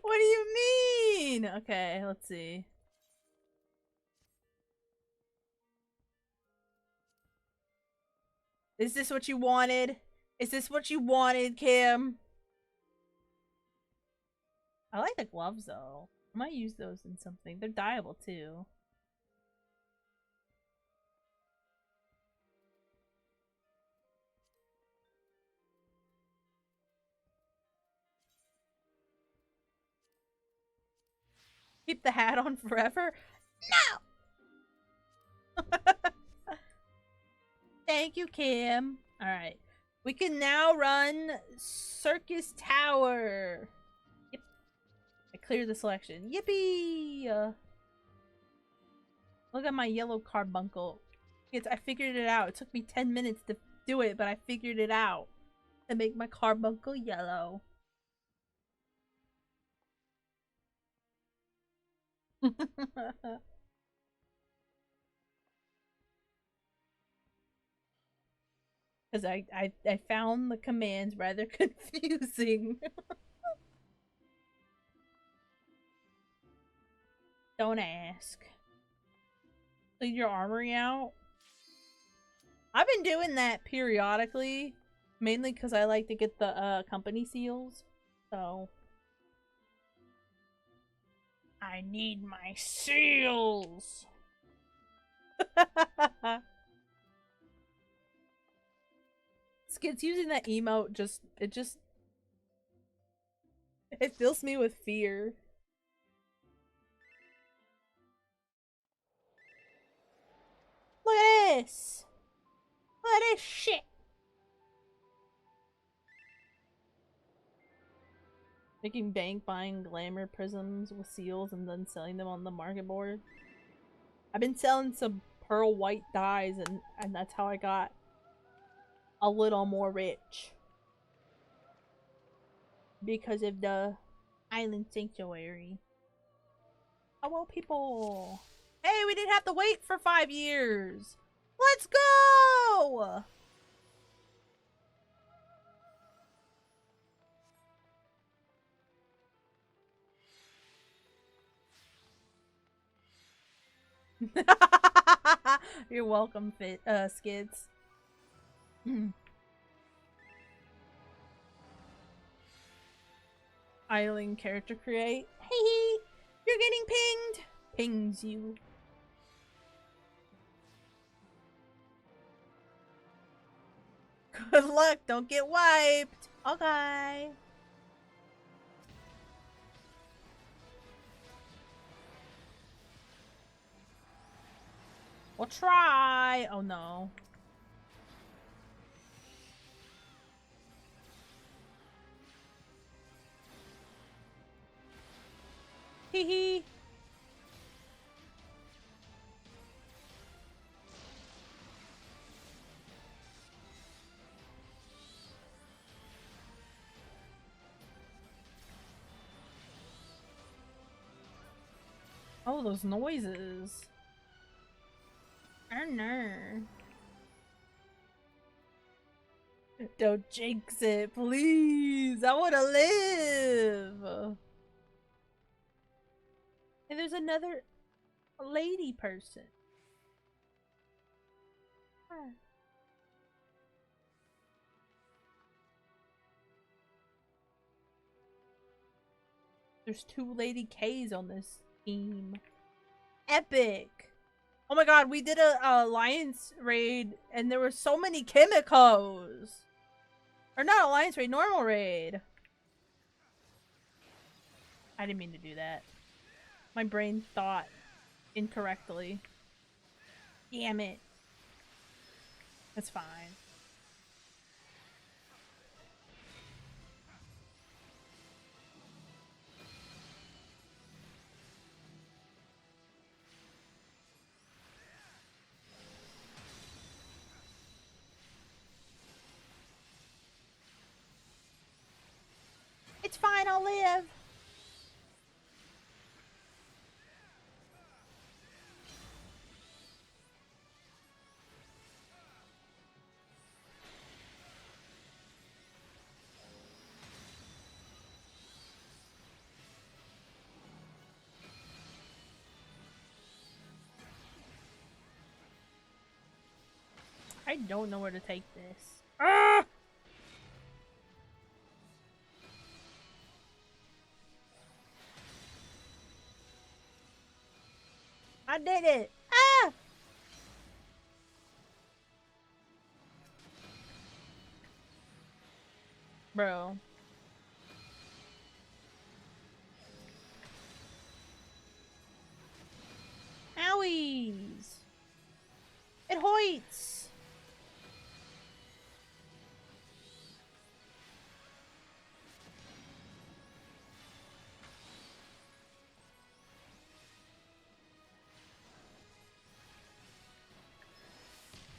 What do you mean? Okay, let's see. Is this what you wanted? Is this what you wanted, Kim? I like the gloves though. I might use those in something. They're dyeable too. Keep the hat on forever? No! Thank you, Kim. Alright. We can now run Syrcus Tower. Yep. I cleared the selection. Yippee! Look at my yellow carbuncle. I figured it out. It took me 10 minutes to do it, but I figured it out. To make my carbuncle yellow. Because I found the commands rather confusing. Don't ask. Clean your armory out? I've been doing that periodically. Mainly because I like to get the company seals. So. I need my seals! Skid's using that emote it fills me with fear. Look at this! Look at this shit! Making bank buying glamour prisms with seals and then selling them on the market board. I've been selling some pearl white dyes and that's how I got a little more rich. Because of the island sanctuary. Hello, people! Hey, we didn't have to wait for 5 years! Let's go! You're welcome, Skids. Idling character create. Hey, you're getting pinged. Pings you. Good luck, don't get wiped. Okay. We'll try. Oh no. Hee hee. Oh, those noises. Oh no. Don't jinx it, please. I want to live. And there's another lady person. Huh. There's 2 Lady K's on this team. Epic. Oh my god, we did a alliance raid and there were so many chemicals. Or not alliance raid, normal raid. I didn't mean to do that. My brain thought incorrectly. Damn it. That's fine. It's fine, I'll live. I don't know where to take this. Ah! I did it! Ah! Bro. Owies! It hoits!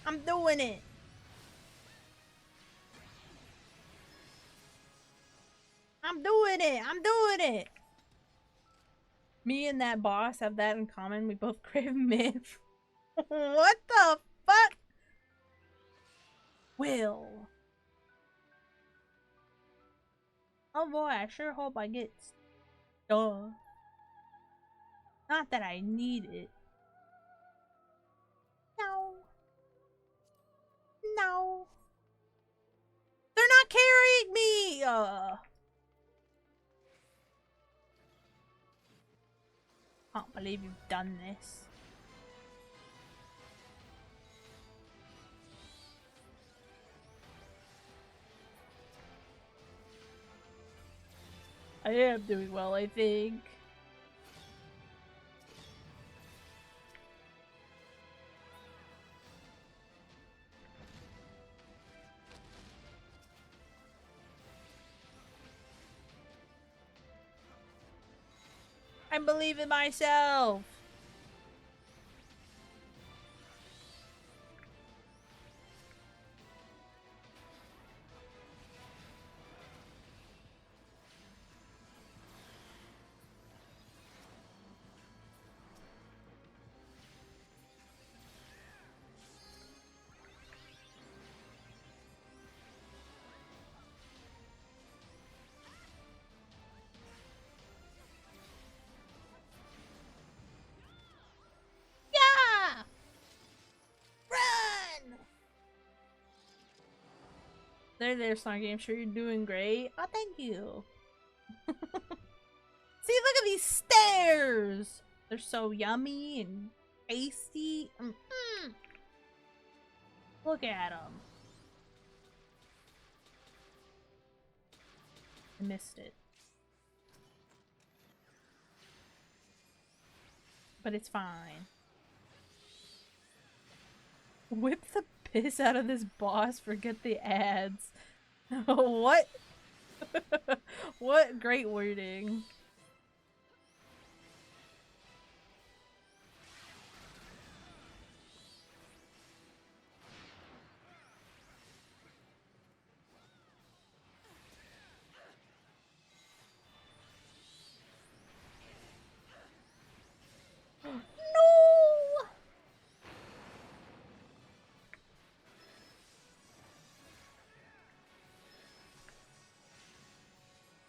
I'm doing it! I'm doing it! I'm doing it! Me and that boss have that in common. We both crave myth. What the fuck? Will. Oh boy, I sure hope I get stuff. Not that I need it. No. No. They're not carrying me! Can't believe you've done this. I am doing well, I think. I believe in myself. Yeah! Run! There, Snarky. I'm sure you're doing great. Oh, thank you. See, look at these stairs! They're so yummy and tasty. Look at them. I missed it. But it's fine. Whip the piss out of this boss, forget the ads. What? What great wording. No!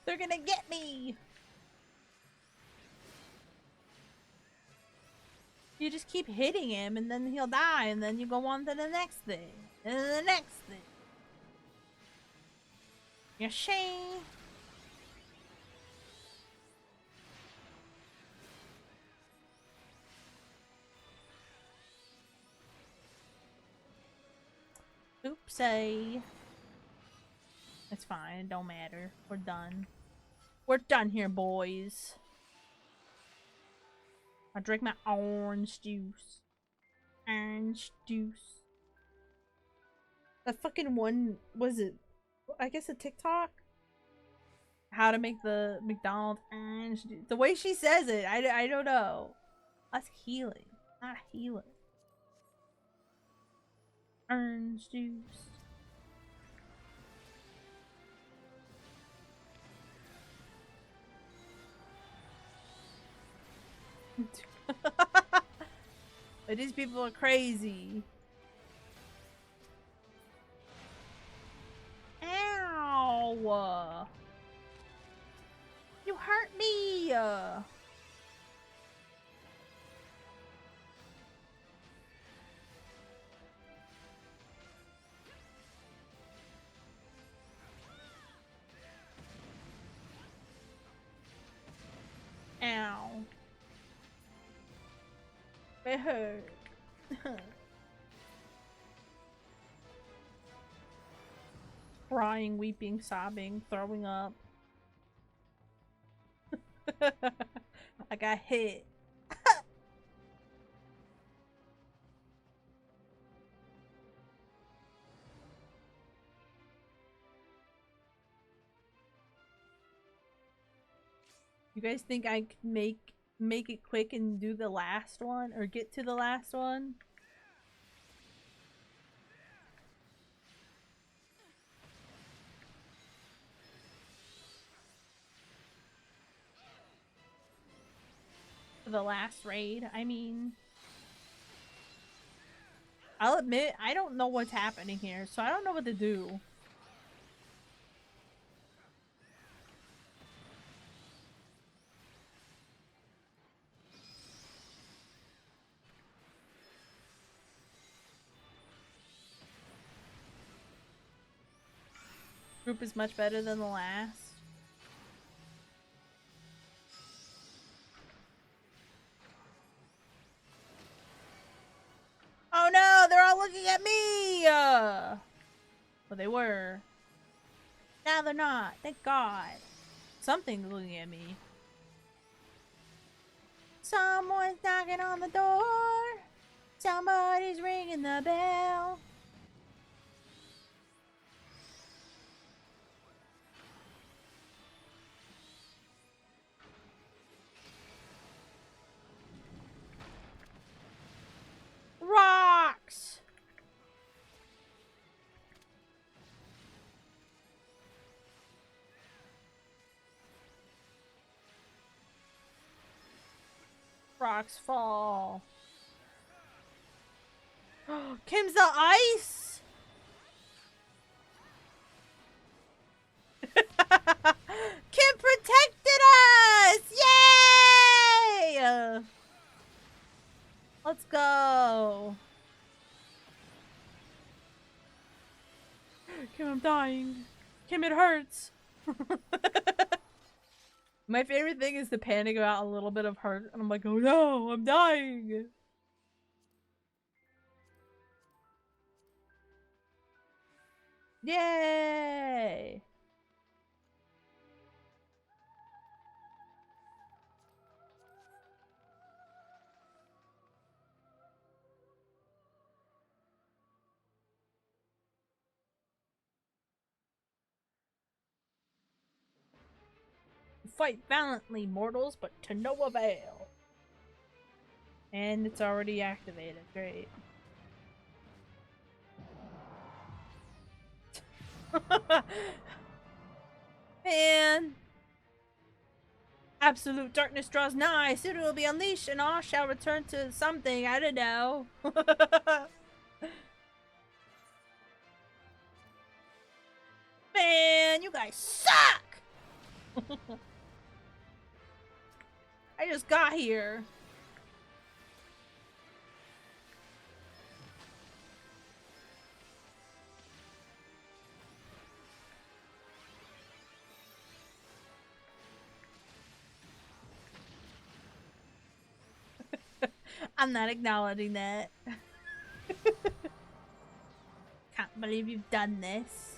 They're gonna get me! You just keep hitting him and then he'll die and then you go on to the next thing. And then the next thing. You're shame. Oopsie. It's fine, it don't matter. We're done. We're done here, boys. I drink my orange juice. Orange juice. That fucking one, was it? I guess a TikTok? How to make the McDonald's orange juice. The way she says it, I don't know. That's healing, not healing. Orange juice. But these people are crazy. Ow! You hurt me! Ow. It hurt. Crying, weeping, sobbing, throwing up. I got hit. You guys think I can make it quick and do the last one or get to the last one? The last raid, I mean. I'll admit, I don't know what's happening here, so I don't know what to do. Group is much better than the last. Oh no, they're all looking at me! Well, they were. Now they're not. Thank God. Something's looking at me. Someone's knocking on the door. Somebody's ringing the bell. Rocks! Rocks fall. Kim's the ice! Kim protected us! Yay! Let's go. Kim, I'm dying. Kim, it hurts. My favorite thing is to panic about a little bit of hurt, and I'm like, oh no, I'm dying. Yay! fight valiantly, mortals, but to no avail. And it's already activated. Great. Man. Absolute darkness draws nigh. Soon it will be unleashed, and all shall return to something. I don't know. Man, you guys suck! I just got here. I'm not acknowledging that. Can't believe you've done this.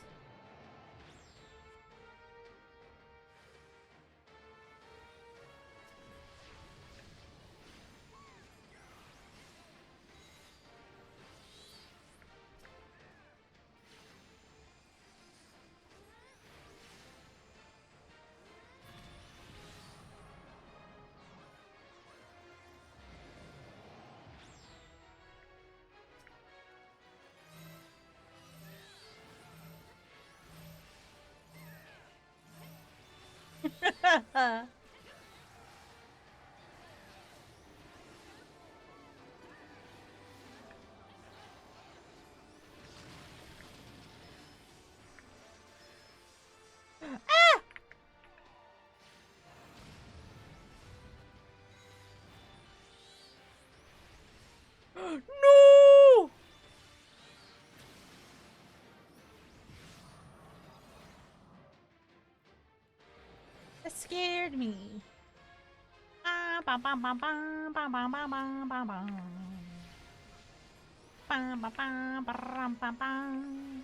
Ah! No! That scared me. Bam bam bam bam bam bam bam bam bam bam. Bam bam bam bam bam bam.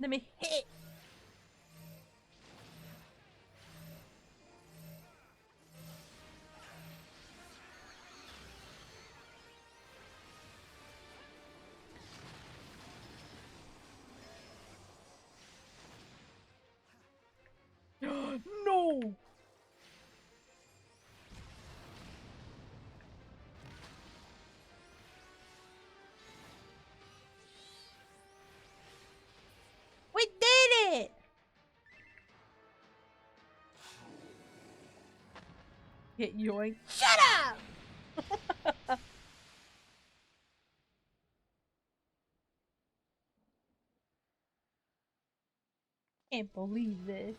Let me hit. No! We did it! Get yoink. Shut up! Can't believe this.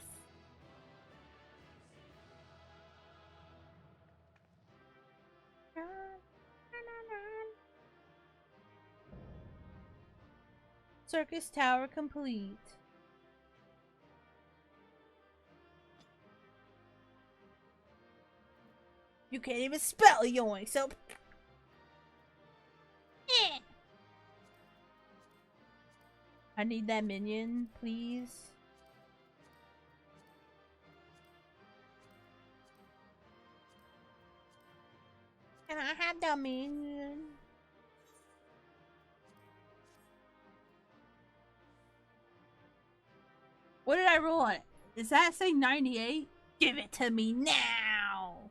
Syrcus Tower complete. You can't even spell yoink, so I need that minion, please. Can I have that minion? What did I roll on it? Does that say 98? Give it to me now!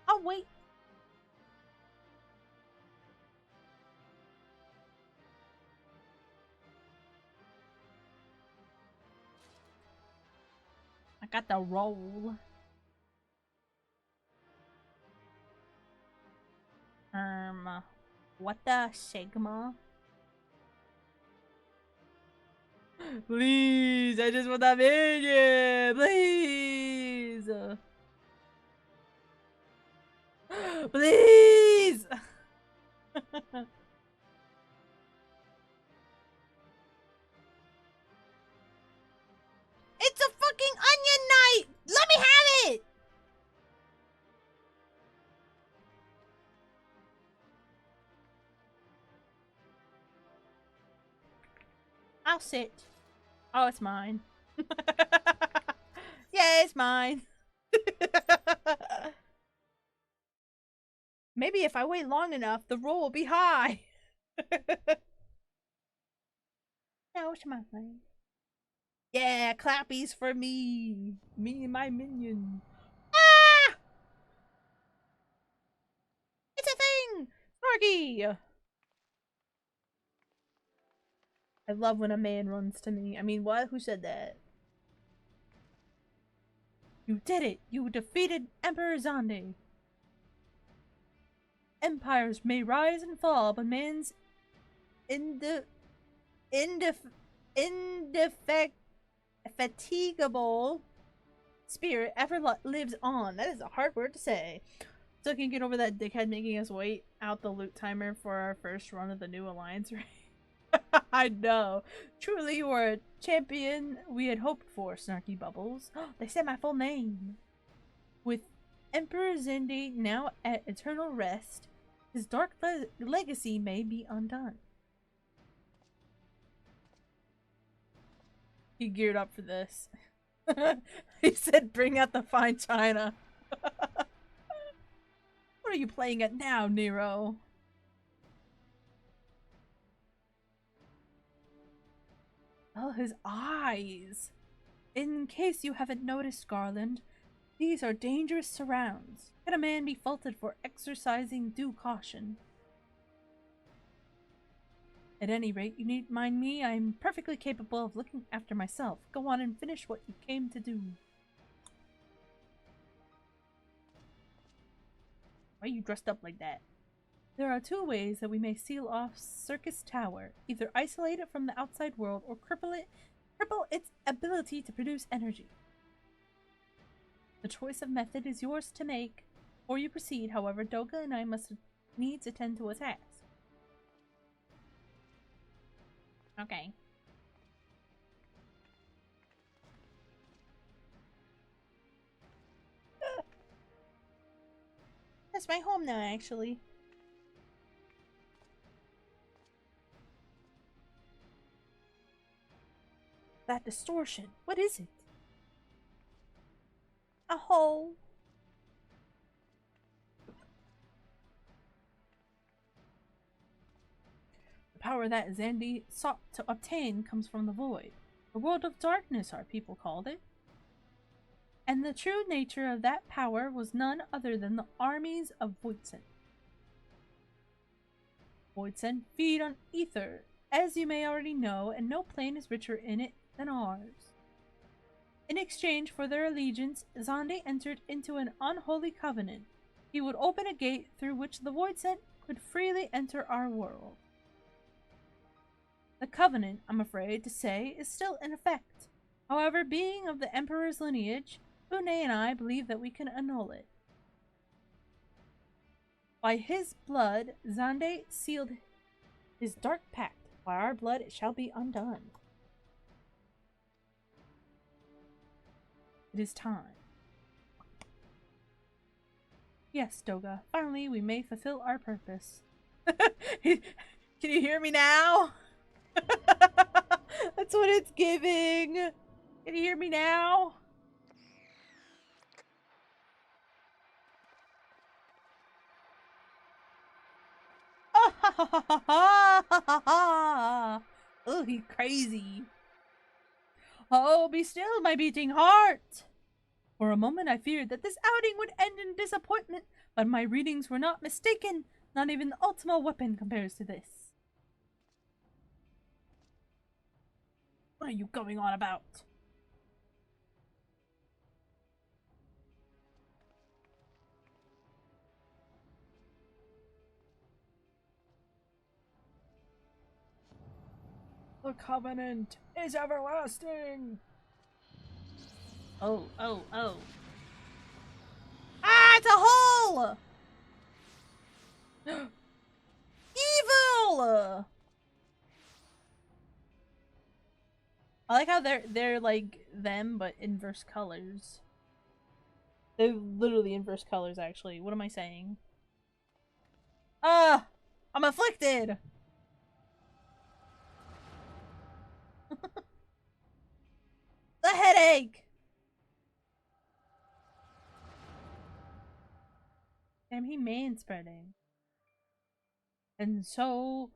Oh, wait. I got the roll. What the Sigma? Please, I just want that minion! Please! Please! It's a fucking onion knight! Let me have it! I'll sit. Oh, it's mine. Yeah, it's mine. Maybe if I wait long enough, the roll will be high. No, it's mine. Yeah, clappies for me. Me and my minion. Ah! It's a thing! Snorky! I love when a man runs to me. I mean, what? Who said that? You did it! You defeated Emperor Zande! Empires may rise and fall, but man's indefatigable spirit ever lives on. That is a hard word to say. Still can't get over that dickhead making us wait out the loot timer for our first run of the new alliance raid. I know. Truly you are a champion we had hoped for, Snarky Bubbles. They said my full name. With Emperor Zindi now at eternal rest, his dark legacy may be undone. He geared up for this. He said, bring out the fine china. What are you playing at now, Nero? Oh, his eyes. In case you haven't noticed, Garland, these are dangerous surrounds. Can a man be faulted for exercising due caution? At any rate, you needn't mind me. I am perfectly capable of looking after myself. Go on and finish what you came to do. Why are you dressed up like that? There are two ways that we may seal off Syrcus Tower. Either isolate it from the outside world or cripple its ability to produce energy. The choice of method is yours to make. Before you proceed, however, Doga and I must needs attend to a task. Okay. That's my home now, actually. That distortion. What is it? A hole. The power that Zandi sought to obtain comes from the void. The world of darkness, our people called it. And the true nature of that power was none other than the armies of Voidsen. Voidsen feed on ether, as you may already know, and no plane is richer in it than ours. In exchange for their allegiance, Zande entered into an unholy covenant. He would open a gate through which the Voidsen could freely enter our world. The covenant, I'm afraid to say, is still in effect. However, being of the Emperor's lineage, Une and I believe that we can annul it. By his blood, Zande sealed his dark pact. By our blood, it shall be undone. It is time. Yes, Doga. Finally, we may fulfill our purpose. Can you hear me now? That's what it's giving. Can you hear me now? Oh, he's crazy. Oh, be still, my beating heart! For a moment I feared that this outing would end in disappointment, but my readings were not mistaken. Not even the Ultima weapon compares to this. What are you going on about? The covenant is everlasting! Oh. Ah, it's a hole! Evil! I like how they're like them, but inverse colors. They're literally inverse colors, actually. What am I saying? Ah! I'm afflicted! a headache! Damn, he man-spreading. And so,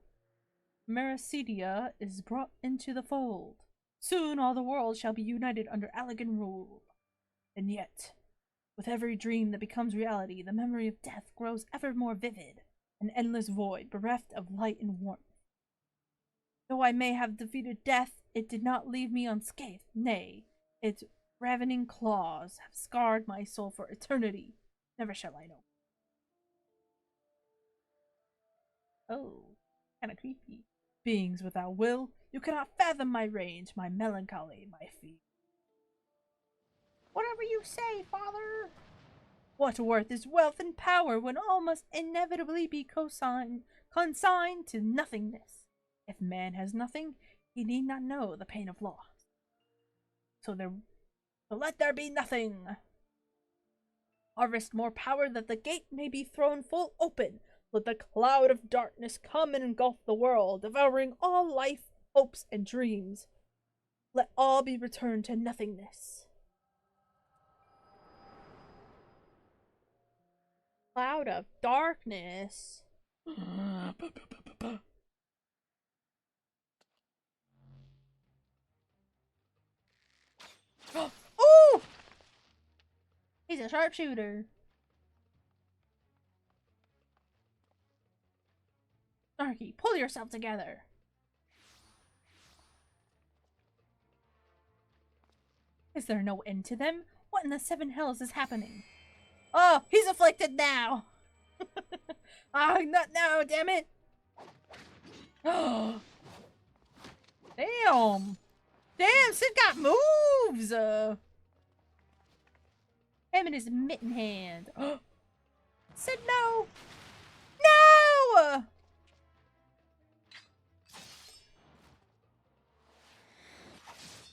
Meracidia is brought into the fold. Soon all the world shall be united under Allagan rule. And yet, with every dream that becomes reality, the memory of death grows ever more vivid, an endless void bereft of light and warmth. Though I may have defeated death, it did not leave me unscathed. Nay, its ravening claws have scarred my soul for eternity. Never shall I know. Oh, kinda creepy. Beings without will, you cannot fathom my range, my melancholy, my fear. Whatever you say, father! What worth is wealth and power when all must inevitably be consigned to nothingness? If man has nothing, he need not know the pain of loss. So let there be nothing! Harvest more power that the gate may be thrown full open. Let the cloud of darkness come and engulf the world, devouring all life, hopes, and dreams. Let all be returned to nothingness. Cloud of darkness. Ooh! He's a sharpshooter. Snarky, pull yourself together. Is there no end to them? What in the seven hells is happening? Oh, he's afflicted now! Ah, not now, damn it! Oh, damn! Damn, Sid got moves! Him and his mitten hand. Sid, no! No!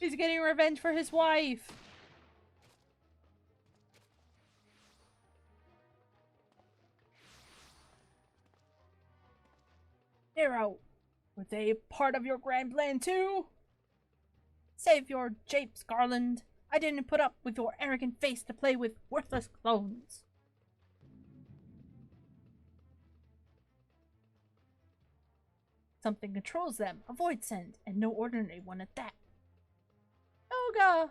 He's getting revenge for his wife. Nero, were they part of your grand plan too? Save your japes, Garland. I didn't put up with your arrogant face to play with worthless clones. Something controls them, a void send, and no ordinary one at that. Yoga!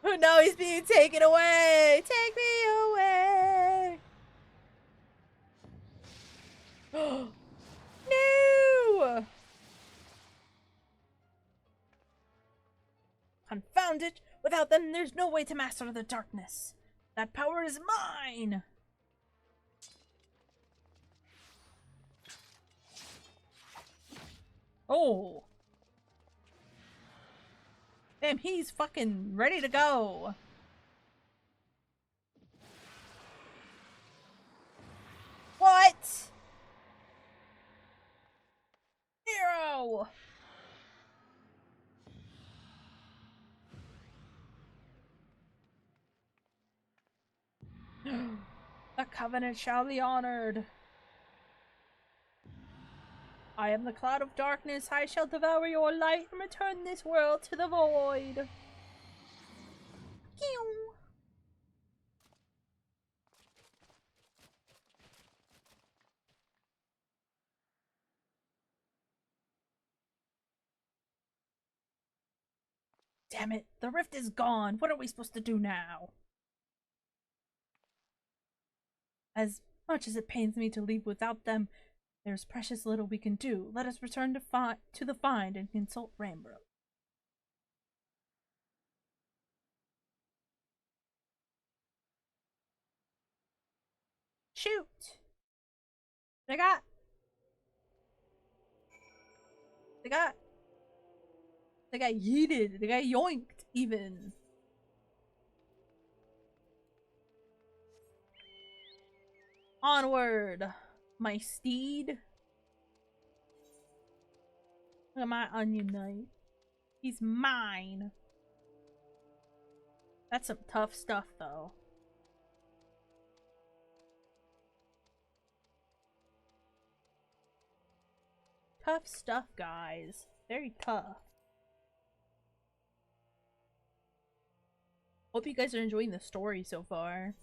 Oh no, he's being taken away! Take me away! No! Confound it! Without them, there's no way to master the darkness. That power is mine! Oh! Damn, he's fucking ready to go! What? Nero! The covenant shall be honored. I am the cloud of darkness. I shall devour your light and return this world to the void. Pew. Damn it, the rift is gone. What are we supposed to do now? As much as it pains me to leave without them, there's precious little we can do. Let us return to the find and consult Rambro. Shoot! They got yeeted. They got yoinked, even. Onward, my steed. Look at my onion knight. He's mine. That's some tough stuff, though. Tough stuff, guys. Very tough. Hope you guys are enjoying the story so far.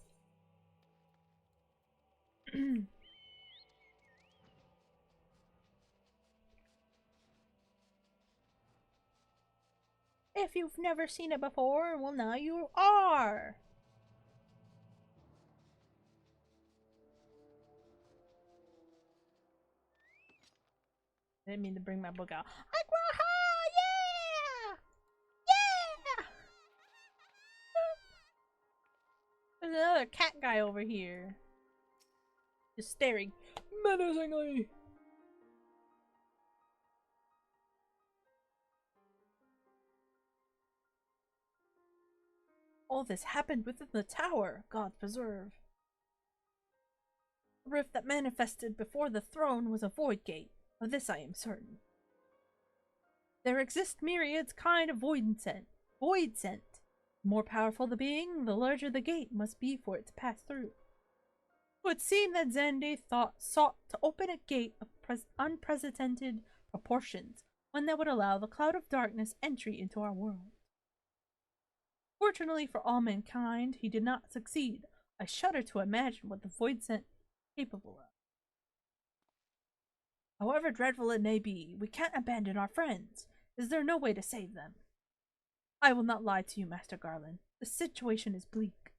If you've never seen it before, well, now you are! I didn't mean to bring my book out. Agraha! Yeah! Yeah! There's another cat guy over here. Just staring menacingly. All this happened within the tower, God preserve. The rift that manifested before the throne was a void gate. Of this I am certain. There exist myriads kind of void scent. The more powerful the being, the larger the gate must be for it to pass through. It would seem that Xande sought to open a gate of unprecedented proportions, one that would allow the cloud of darkness entry into our world. Fortunately for all mankind, he did not succeed. I shudder to imagine what the void scent is capable of. However dreadful it may be, we can't abandon our friends. Is there no way to save them? I will not lie to you, Master Garland. The situation is bleak.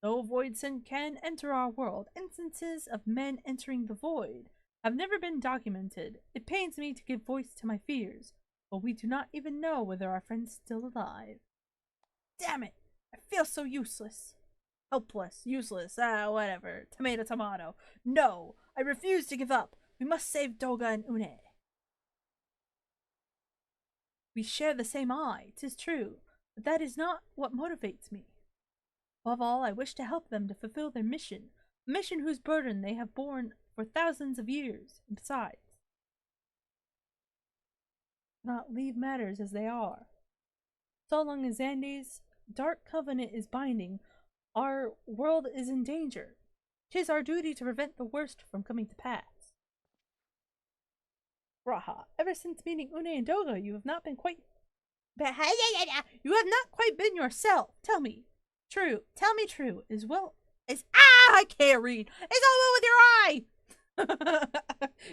Though void scent can enter our world, instances of men entering the void have never been documented. It pains me to give voice to my fears, but we do not even know whether our friend's still alive. Damn it! I feel so useless. Helpless, useless, whatever. Tomato, tomato. No! I refuse to give up. We must save Doga and Une. We share the same eye, 'tis true, but that is not what motivates me. Above all, I wish to help them to fulfill their mission, a mission whose burden they have borne for thousands of years, and besides, not leave matters as they are. So long as Xande's dark covenant is binding, our world is in danger. 'Tis our duty to prevent the worst from coming to pass. Raha, ever since meeting Une and Doga, you have not been quite... You have not quite been yourself. Tell me true, as well as... I can't read! It's all over with your eye!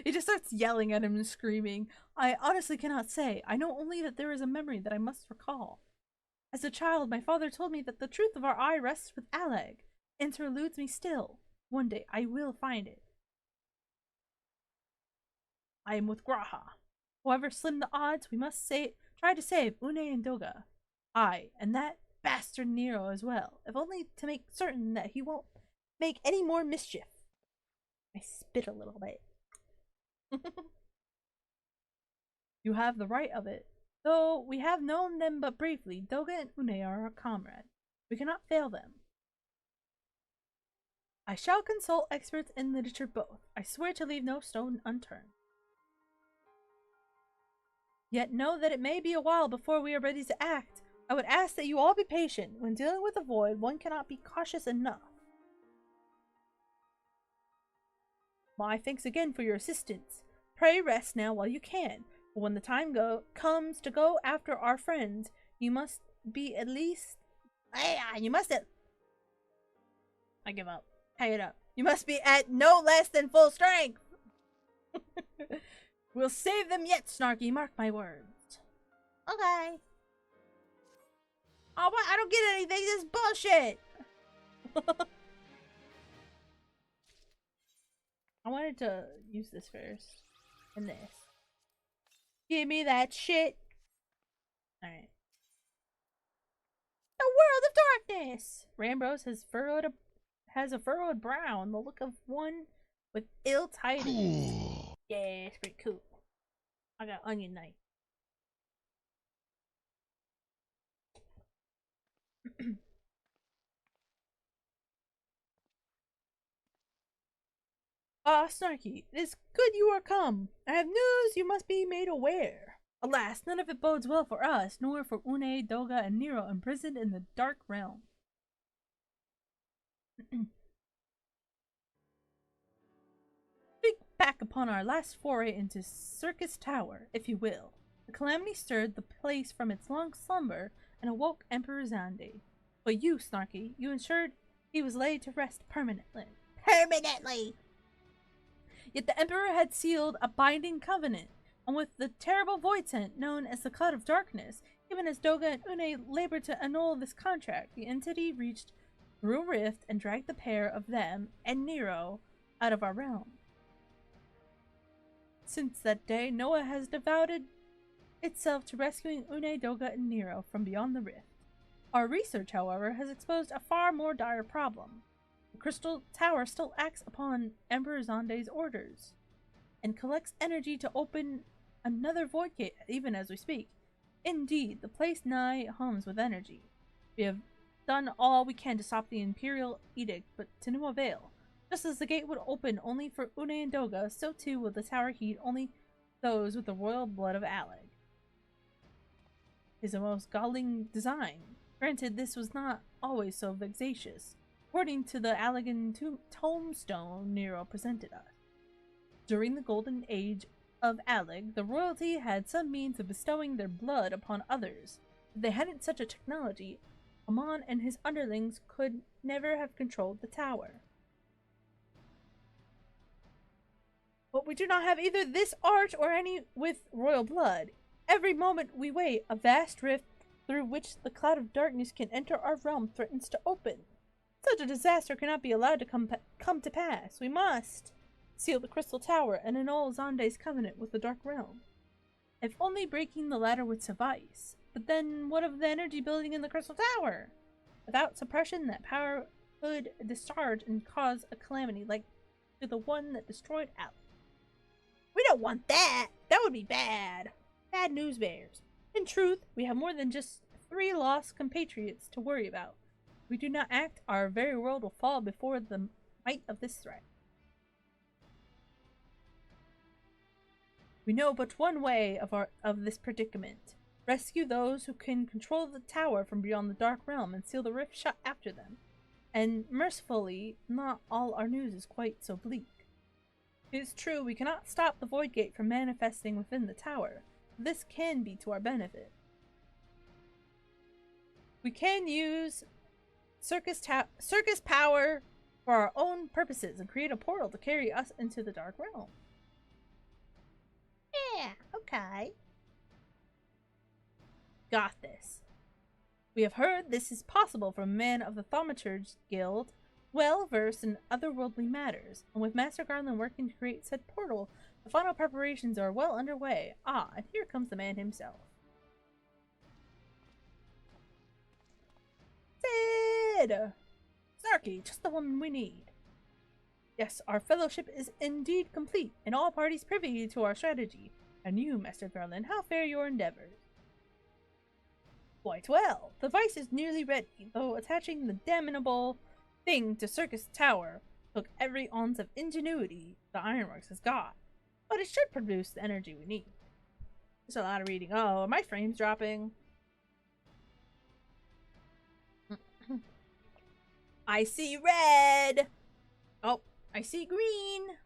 He just starts yelling at him and screaming. I honestly cannot say. I know only that there is a memory that I must recall. As a child, my father told me that the truth of our eye rests with Allag, and eludes me still. One day, I will find it. I am with Graha. However slim the odds, we must try to save Une and Doga. I, and that bastard Nero as well, if only to make certain that he won't make any more mischief. I spit a little bit. You have the right of it. Though we have known them but briefly, Doga and Une are our comrades. We cannot fail them. I shall consult experts in literature both. I swear to leave no stone unturned. Yet know that it may be a while before we are ready to act. I would ask that you all be patient. When dealing with the void, one cannot be cautious enough. My thanks again for your assistance. Pray rest now while you can. But when the time comes to go after our friends, you must be at least... I give up. Pay it up. You must be at no less than full strength. We'll save them yet, Snarky. Mark my words. Okay. Oh, what? I don't get anything. This is bullshit. I wanted to use this first. And this. Give me that shit. Alright. The world of darkness! Rambrose has a furrowed brow and the look of one with ill tidings. Yeah, it's pretty cool. I got onion knife. Ah, Snarky, it is good you are come. I have news you must be made aware. Alas, none of it bodes well for us, nor for Une, Doga, and Nero imprisoned in the dark realm. Big back upon our last foray into Syrcus Tower, if you will. The calamity stirred the place from its long slumber and awoke Emperor Xande. But you, Snarky, you ensured he was laid to rest permanently. Permanently! Yet the Emperor had sealed a binding covenant, and with the terrible void scent known as the Cloud of Darkness, even as Doga and Une labored to annul this contract, the entity reached through a rift and dragged the pair of them and Nero out of our realm. Since that day, Noah has devoted itself to rescuing Une, Doga, and Nero from beyond the rift. Our research, however, has exposed a far more dire problem. The Crystal Tower still acts upon Emperor Xande's orders, and collects energy to open another void gate even as we speak. Indeed, the place nigh hums with energy. We have done all we can to stop the Imperial Edict, but to no avail. Just as the gate would open only for Une and Doga, so too will the tower heed only those with the royal blood of Allag. It is a most galling design. Granted, this was not always so vexatious, according to the Allagan tombstone Nero presented us. During the golden age of Allag, the royalty had some means of bestowing their blood upon others. If they hadn't such a technology, Amon and his underlings could never have controlled the tower. But we do not have either this art or any with royal blood. Every moment we wait, a vast rift through which the cloud of darkness can enter our realm threatens to open. Such a disaster cannot be allowed to come to pass. We must seal the Crystal Tower and annul Xande's covenant with the Dark Realm. If only breaking the ladder would suffice. But then what of the energy building in the Crystal Tower? Without suppression, that power could discharge and cause a calamity like to the one that destroyed Allag. We don't want that! That would be bad! Bad news bears. In truth, we have more than just 3 lost compatriots to worry about. If we do not act, our very world will fall before the might of this threat. We know but one way of this predicament. Rescue those who can control the tower from beyond the Dark Realm and seal the rift shut after them. And mercifully, not all our news is quite so bleak. It is true, we cannot stop the Void Gate from manifesting within the tower. This can be to our benefit. We can use Syrcus power for our own purposes and create a portal to carry us into the Dark Realm. Yeah, okay. Got this. We have heard this is possible from a man of the Thaumaturge Guild, well versed in otherworldly matters, and with Master Garland working to create said portal, the final preparations are well underway. Ah, and here comes the man himself. Sid! Snarky, just the woman we need. Yes, our fellowship is indeed complete, and all parties privy to our strategy. And you, Master Garland, how fare your endeavors? Quite well. The device is nearly ready, though attaching the damnable thing to Syrcus Tower took every ounce of ingenuity the Ironworks has got. But it should produce the energy we need. There's a lot of reading. Oh, my frame's dropping. I see red! Oh, I see green!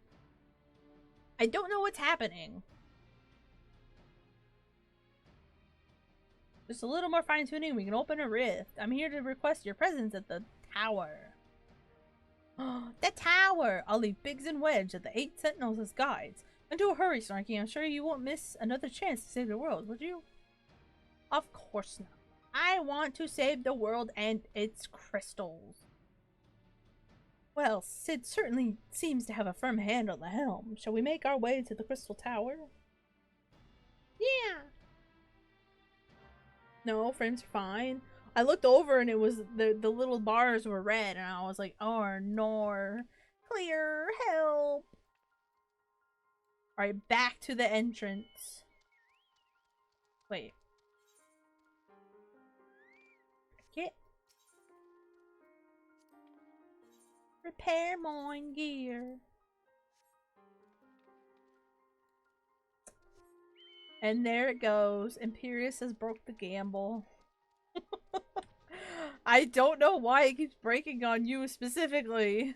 I don't know what's happening. Just a little more fine-tuning, we can open a rift. I'm here to request your presence at the tower. The tower! I'll leave Biggs and Wedge at the 8 Sentinels as guides. And do a hurry, Snarky. I'm sure you won't miss another chance to save the world, would you? Of course not. I want to save the world and its crystals. Well, Sid certainly seems to have a firm hand on the helm. Shall we make our way to the Crystal Tower? Yeah. No, frames are fine. I looked over and it was the little bars were red and I was like, oh no. Clear, help. Alright, back to the entrance. Wait. Get. Repair mine gear. And there it goes. Imperius has broke the gamble. I don't know why it keeps breaking on you specifically.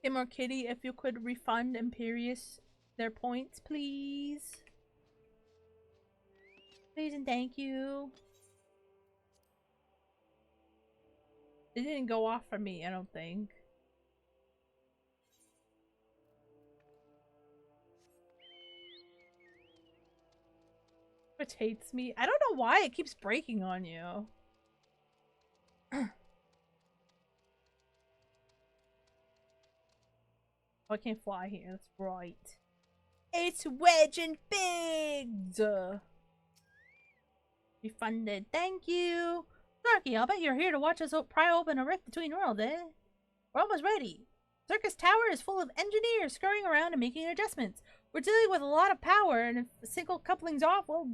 Kim or Kitty, if you could refund Imperius their points, please. Please and thank you. It didn't go off for me, I don't think. Which hates me. I don't know why it keeps breaking on you. Oh, I can't fly here. That's right. It's Wedge and Biggs! Refunded. Thank you! Syrcus, I'll bet you're here to watch us pry open a rift between worlds, eh? We're almost ready. Syrcus Tower is full of engineers scurrying around and making adjustments. We're dealing with a lot of power, and if a single coupling's off, well,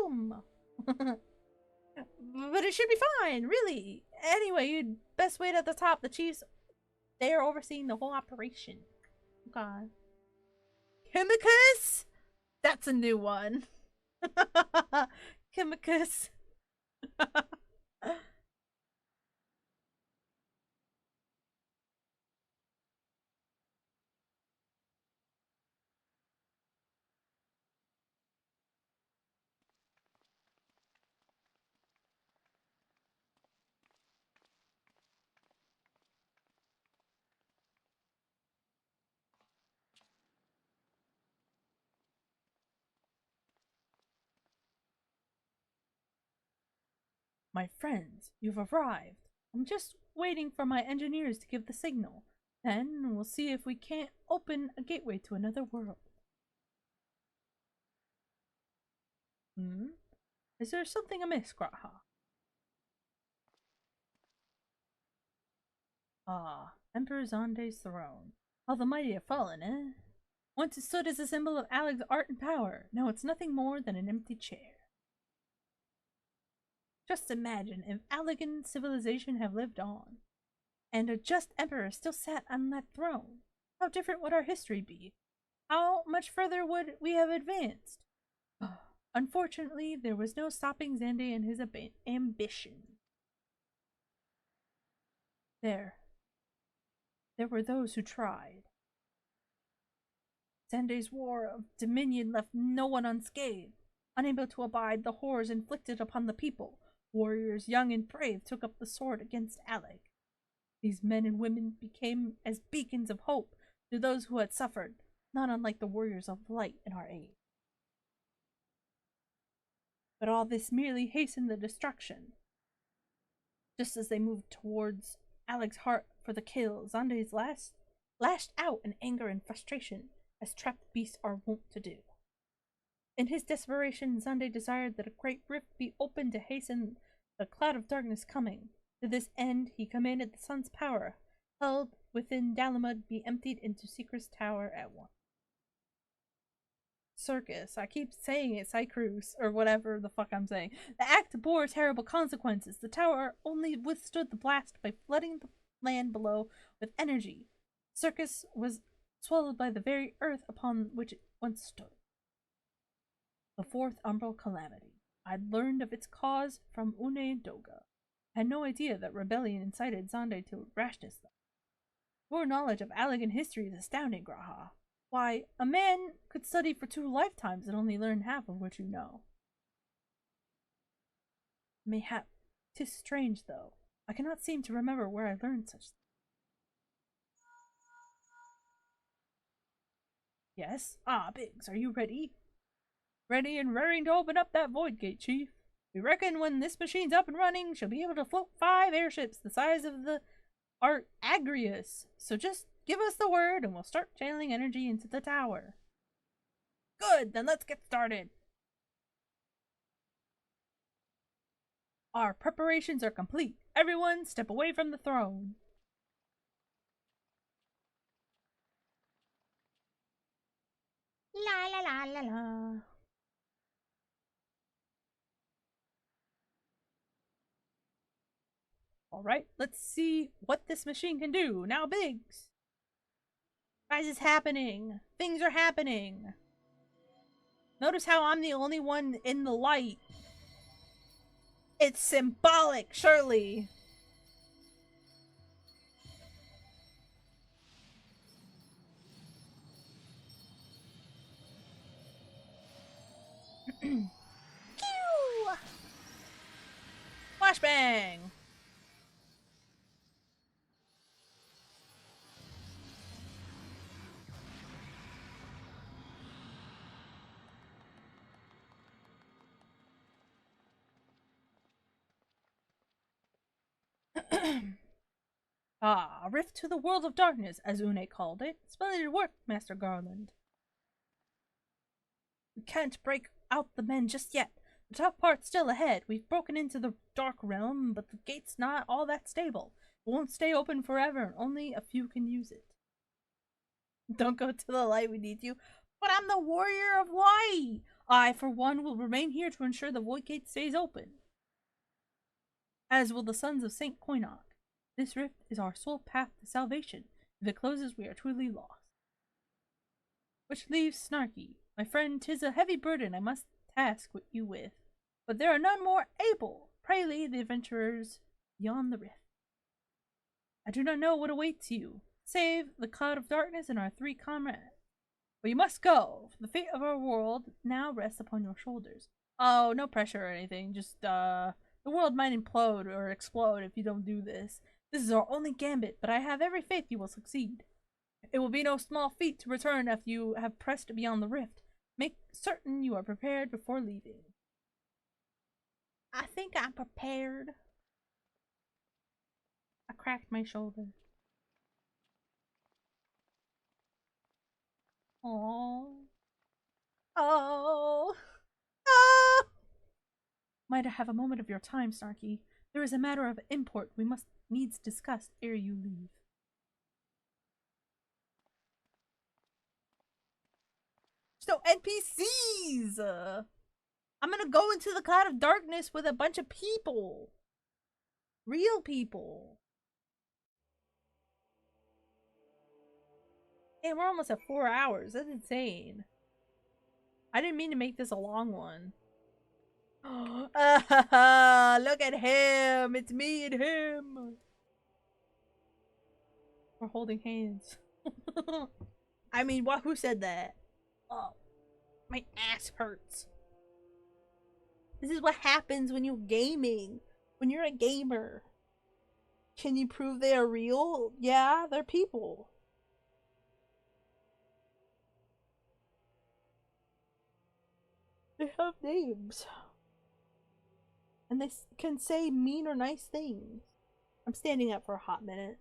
boom! But it should be fine, really. Anyway, you'd best wait at the top. The chiefs, they are overseeing the whole operation. God. Chemicus? That's a new one. Chemicus. My friends, you've arrived. I'm just waiting for my engineers to give the signal. Then we'll see if we can't open a gateway to another world. Is there something amiss, Graha? Ah, Emperor Zonde's throne. How the mighty have fallen, eh? Once it stood as a symbol of Alag's art and power. Now it's nothing more than an empty chair. Just imagine if Allagan civilization have lived on, and a just emperor still sat on that throne. How different would our history be? How much further would we have advanced? Unfortunately, there was no stopping Xande and his ambition. There were those who tried. Xande's war of dominion left no one unscathed. Unable to abide the horrors inflicted upon the people, warriors young and brave took up the sword against Allag. These men and women became as beacons of hope to those who had suffered, not unlike the warriors of light in our age. But all this merely hastened the destruction. Just as they moved towards Allag's heart for the kill, Xande's lashed out in anger and frustration, as trapped beasts are wont to do. In his desperation, Xande desired that a great rift be opened to hasten the cloud of darkness coming. To this end, he commanded the sun's power, held within Dalamud, be emptied into Syrcus Tower at once. Syrcus, I keep saying it, Syrcus, or whatever the fuck I'm saying. The act bore terrible consequences. The tower only withstood the blast by flooding the land below with energy. Syrcus was swallowed by the very earth upon which it once stood. The fourth umbral calamity. I'd learned of its cause from Une Doga. I had no idea that rebellion incited Xande to rashness. Your knowledge of Allagan history is astounding, Graha. Why, a man could study for 2 lifetimes and only learn half of what you know. Mayhap 'tis strange, though. I cannot seem to remember where I learned such things. Yes? Ah, Biggs, are you ready? Ready and raring to open up that void gate, Chief. We reckon when this machine's up and running, she'll be able to float 5 airships the size of our Agrius. So just give us the word and we'll start channeling energy into the tower. Good, then let's get started. Our preparations are complete. Everyone, step away from the throne. La la la la la. Alright, let's see what this machine can do. Now, Biggs. Guys, it's happening. Things are happening. Notice how I'm the only one in the light. It's symbolic, surely. Flashbang! Ah, a rift to the world of darkness, as Une called it. Splendid work, Master Garland. We can't break out the men just yet. The tough part's still ahead. We've broken into the dark realm, but the gate's not all that stable. It won't stay open forever, and only a few can use it. Don't go to the light, we need you. But I'm the warrior of light! I, for one, will remain here to ensure the void gate stays open. As will the sons of St. Koinok. This rift is our sole path to salvation. If it closes, we are truly lost. Which leaves Snarky. My friend, 'tis a heavy burden I must task you with, but there are none more able. Pray lead the adventurers beyond the rift. I do not know what awaits you, save the cloud of darkness and our 3 comrades. But you must go, for the fate of our world now rests upon your shoulders. Oh, no pressure or anything, just, the world might implode or explode if you don't do this. This is our only gambit, but I have every faith you will succeed. It will be no small feat to return after you have pressed beyond the rift. Make certain you are prepared before leaving. I think I'm prepared. I cracked my shoulder. Oh. Oh. Oh. Might I have a moment of your time, Snarky? There is a matter of import we must needs discuss ere you leave. So NPCs! I'm gonna go into the cloud of darkness with a bunch of people. Real people. Hey, we're almost at 4 hours. That's insane. I didn't mean to make this a long one. Look at him! It's me and him! We're holding hands. I mean, what? Who said that? Oh, my ass hurts. This is what happens when you're gaming. When you're a gamer. Can you prove they are real? Yeah, they're people. They have names. And they can say mean or nice things. I'm standing up for a hot minute.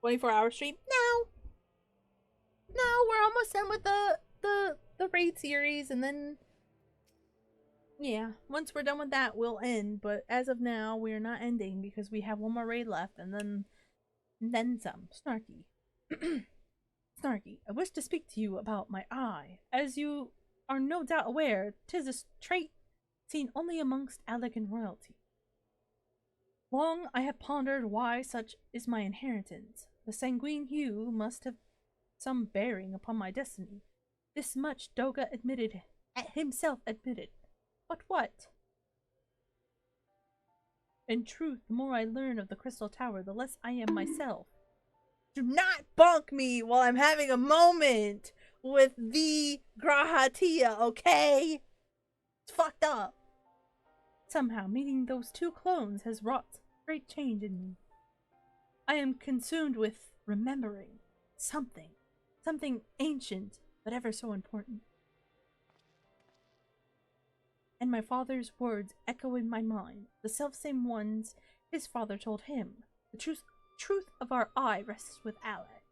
24-hour stream? No. No, we're almost done with the raid series, and then yeah, once we're done with that, we'll end. But as of now, we are not ending because we have one more raid left, and then some. Snarky. Snarky, I wish to speak to you about my eye. As you are no doubt aware, 'tis a trait seen only amongst Allagan royalty. Long I have pondered why such is my inheritance. The sanguine hue must have some bearing upon my destiny. This much Doga himself admitted. But what? In truth, the more I learn of the Crystal Tower, the less I am myself. Do not bonk me while I'm having a moment with the Grahatia, okay? It's fucked up. Somehow, meeting those 2 clones has wrought great change in me. I am consumed with remembering something ancient, but ever so important. And my father's words echo in my mind, the selfsame ones his father told him. The truth of our eye rests with Alec.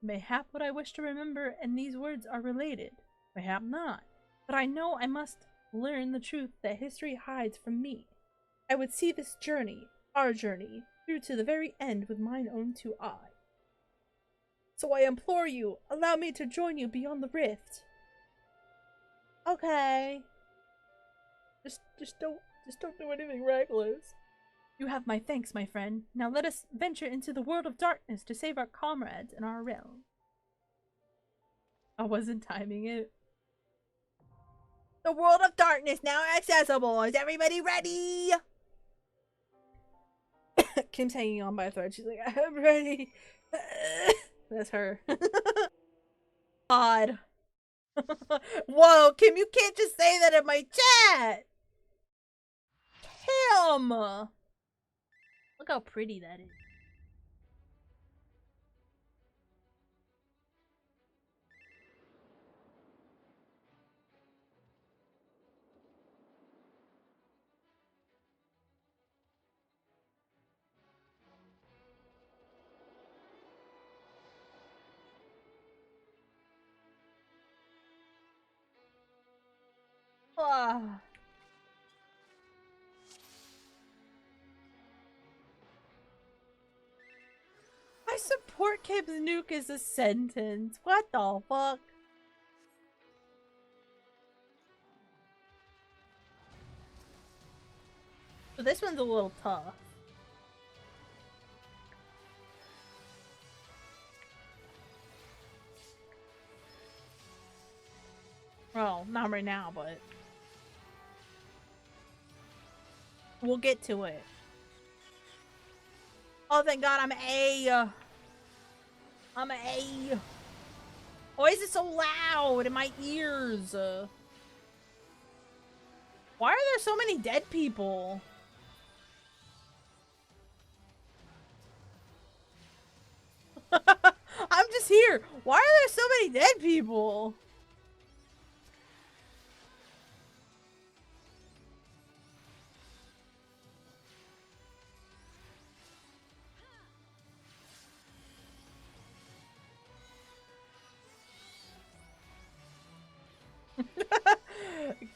Mayhap what I wish to remember and these words are related, mayhap not, but I know I must learn the truth that history hides from me. I would see this journey, our journey, through to the very end with mine own 2 eyes. So I implore you, allow me to join you beyond the rift. Okay. Just don't do anything reckless. You have my thanks, my friend. Now let us venture into the world of darkness to save our comrades and our realm. I wasn't timing it. The world of darkness now accessible. Is everybody ready? Kim's hanging on by a thread. She's like, I'm ready. That's her. God. Whoa, Kim, you can't just say that in my chat! Kim! Look how pretty that is. Ah. I support Kim's nuke as a sentence. What the fuck? So this one's a little tough. Well, not right now, but we'll get to it. Oh, thank God, I'm A. I'm A. Why is it so loud in my ears? Why are there so many dead people? I'm just here. Why are there so many dead people?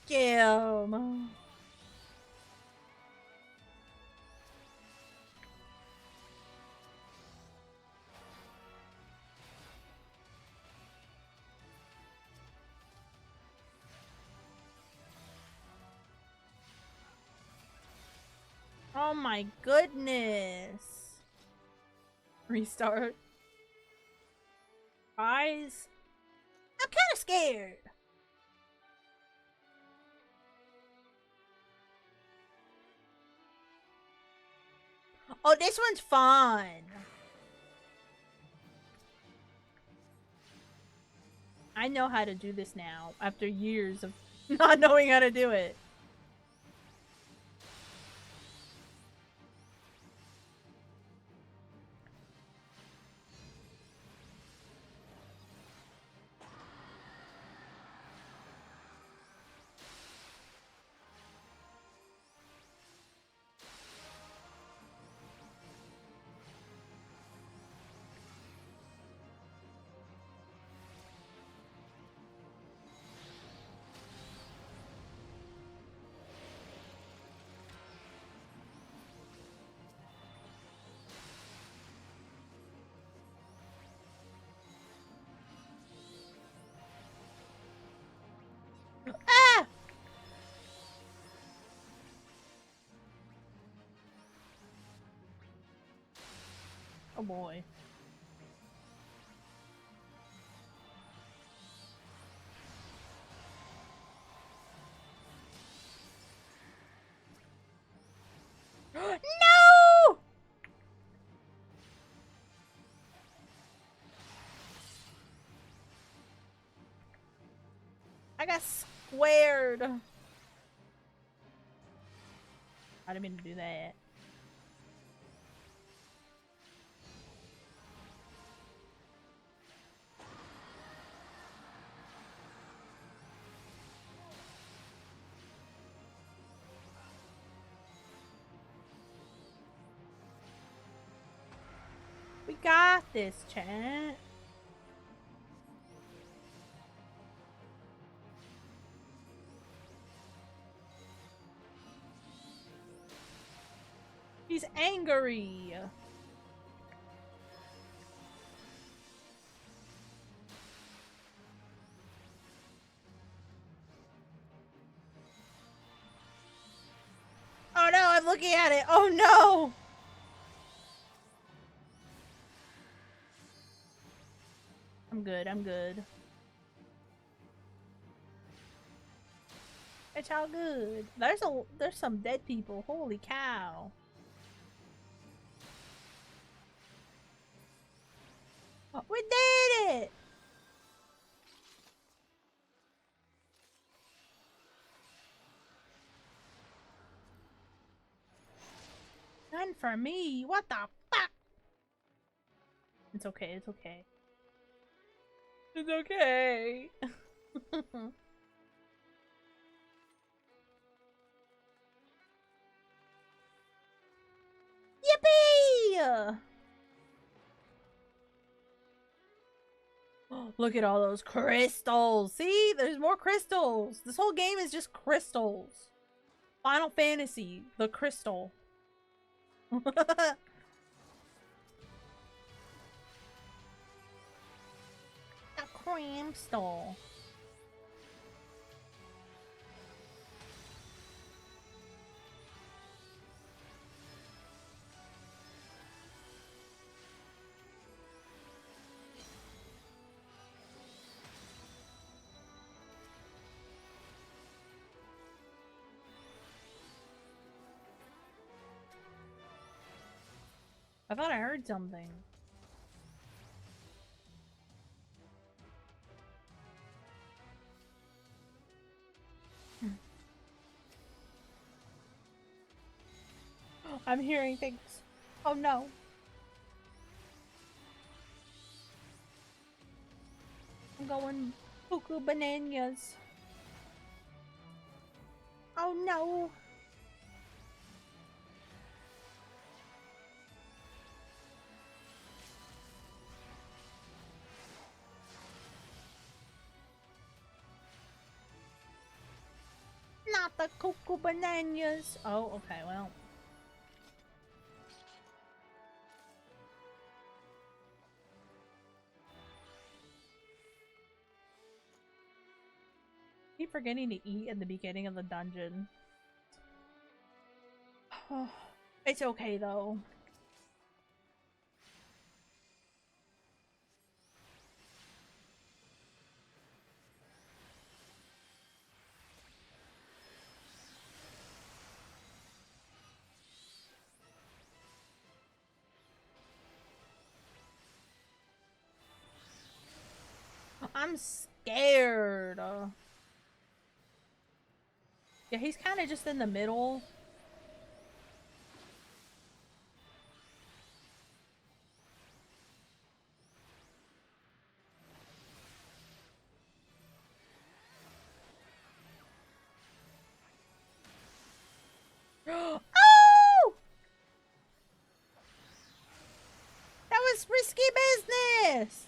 Kim. Oh my goodness. Restart. Guys. I'm kind of scared. Oh, this one's fun. I know how to do this now after years of not knowing how to do it. Ah! Oh boy. No! I got squared. I didn't mean to do that. We got this, chat. He's angry. Oh no, I'm looking at it. Oh no! I'm good, I'm good. It's all good. There's some dead people. Holy cow. We did it! for me. What the fuck? It's okay, it's okay. It's okay. Yippee! Look at all those crystals. See? There's more crystals. This whole game is just crystals. Final Fantasy, the crystal. The crystal. I thought I heard something. I'm hearing things. Oh no. I'm going cuckoo bananas. Oh no. Not the cuckoo bananas. Oh, okay, well. I keep forgetting to eat at the beginning of the dungeon. It's okay though. I'm scared. Yeah, he's kind of just in the middle. Oh! That was risky business!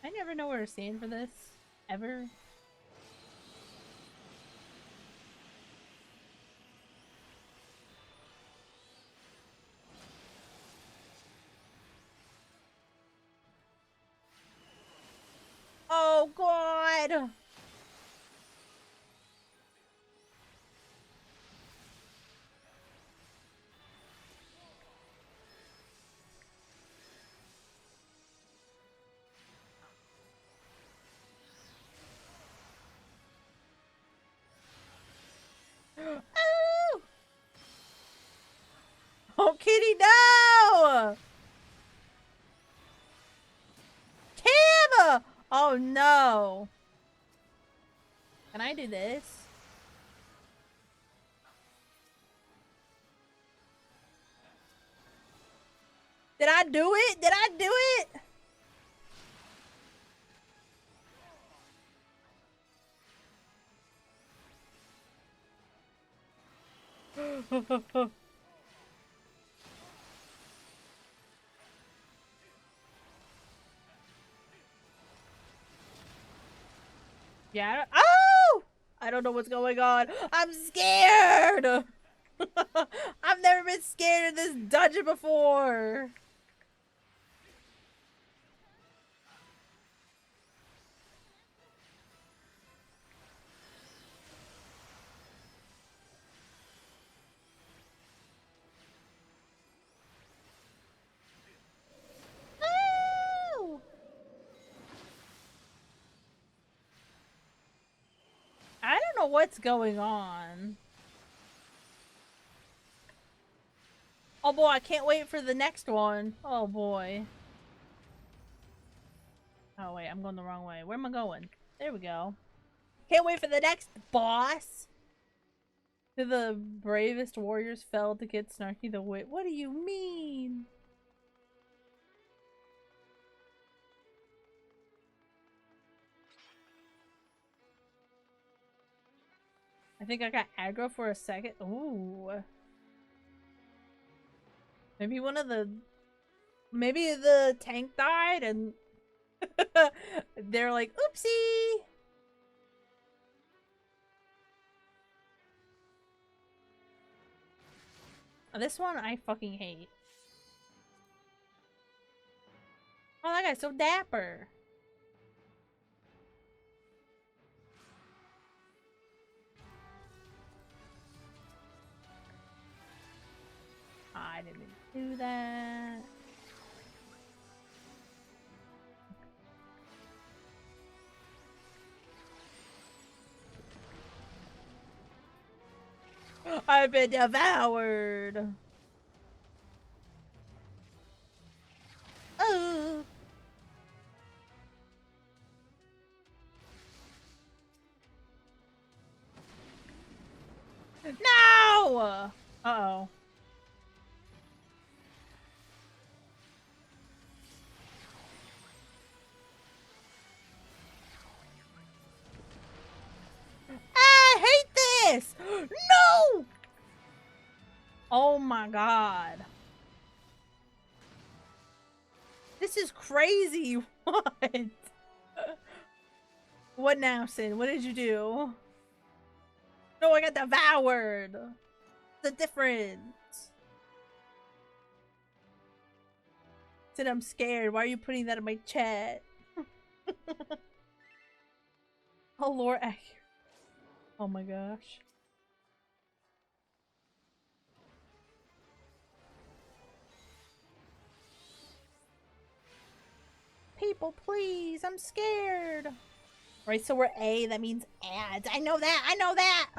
I never know where to stand for this. Ever. Oh god! Oh! Oh, Kitty, no! Kim! Oh no! Can I do this? Did I do it? Did I do it? Yeah. Oh! I don't know what's going on. I'm scared! I've never been scared in this dungeon before. Oh! I don't know what's going on. Oh boy, I can't wait for the next one. Oh boy. Oh wait, I'm going the wrong way. Where am I going? There we go. Can't wait for the next boss. The bravest warriors fell to get Snarky the Wit. What do you mean? I think I got aggro for a second. Ooh. Maybe maybe the tank died and they're like, oopsie! This one I fucking hate. Oh, that guy's so dapper. I didn't do that. I've been devoured. Oh. No! Uh-oh. I hate this! No! Oh my god. This is crazy. What? What now, Sin? What did you do? No, I got devoured. The difference. Sin, I'm scared. Why are you putting that in my chat? Oh, Lord. Oh my gosh. People, please. I'm scared. Right, so we're A. That means ads. I know that. I know that.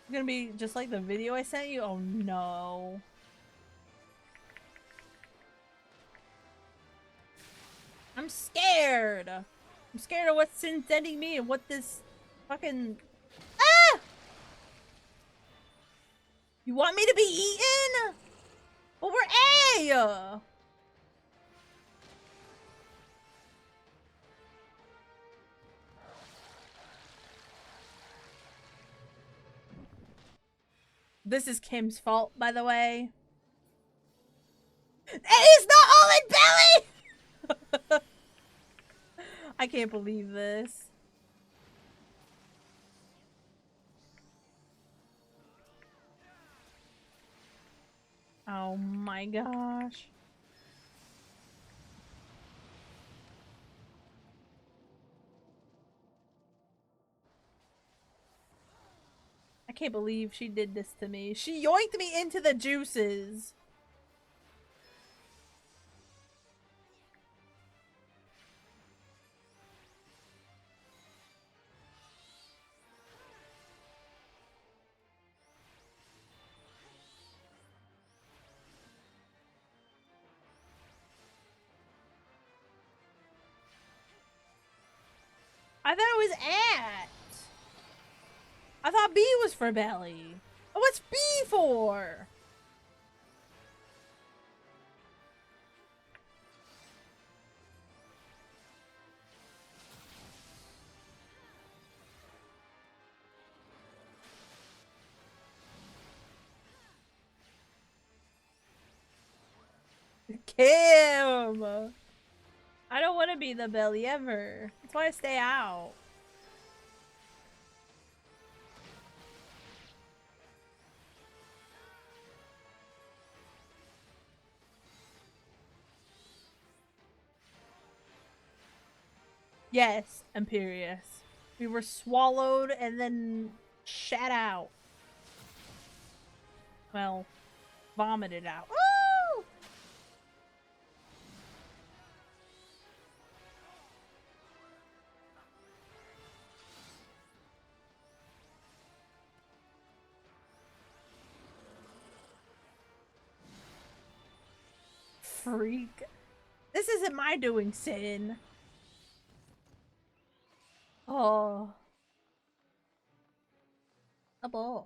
It's gonna be just like the video I sent you? Oh no. I'm scared. I'm scared of what Sin's sending me and what this fucking... Ah! You want me to be eaten? Well, we're A! This is Kim's fault, by the way. It is not all in belly! I can't believe this. Oh my gosh. I can't believe she did this to me. She yoinked me into the juices. I thought it was at. I thought B was for belly. What's B for? Kim! I don't want to be the belly ever. That's why I stay out. Yes, Imperious. We were swallowed and then shat out. Well, vomited out. Woo! freak. This isn't my doing, Sin. Oh. A boy.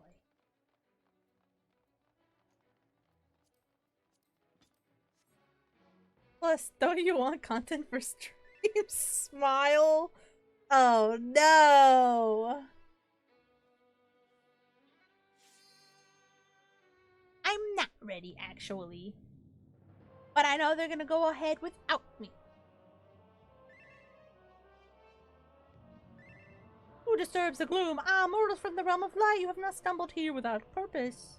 Plus, don't you want content for stream? Smile. Oh no. I'm not ready, actually. But I know they're gonna go ahead without me. Who disturbs the gloom? Ah, mortals from the realm of light, you have not stumbled here without purpose.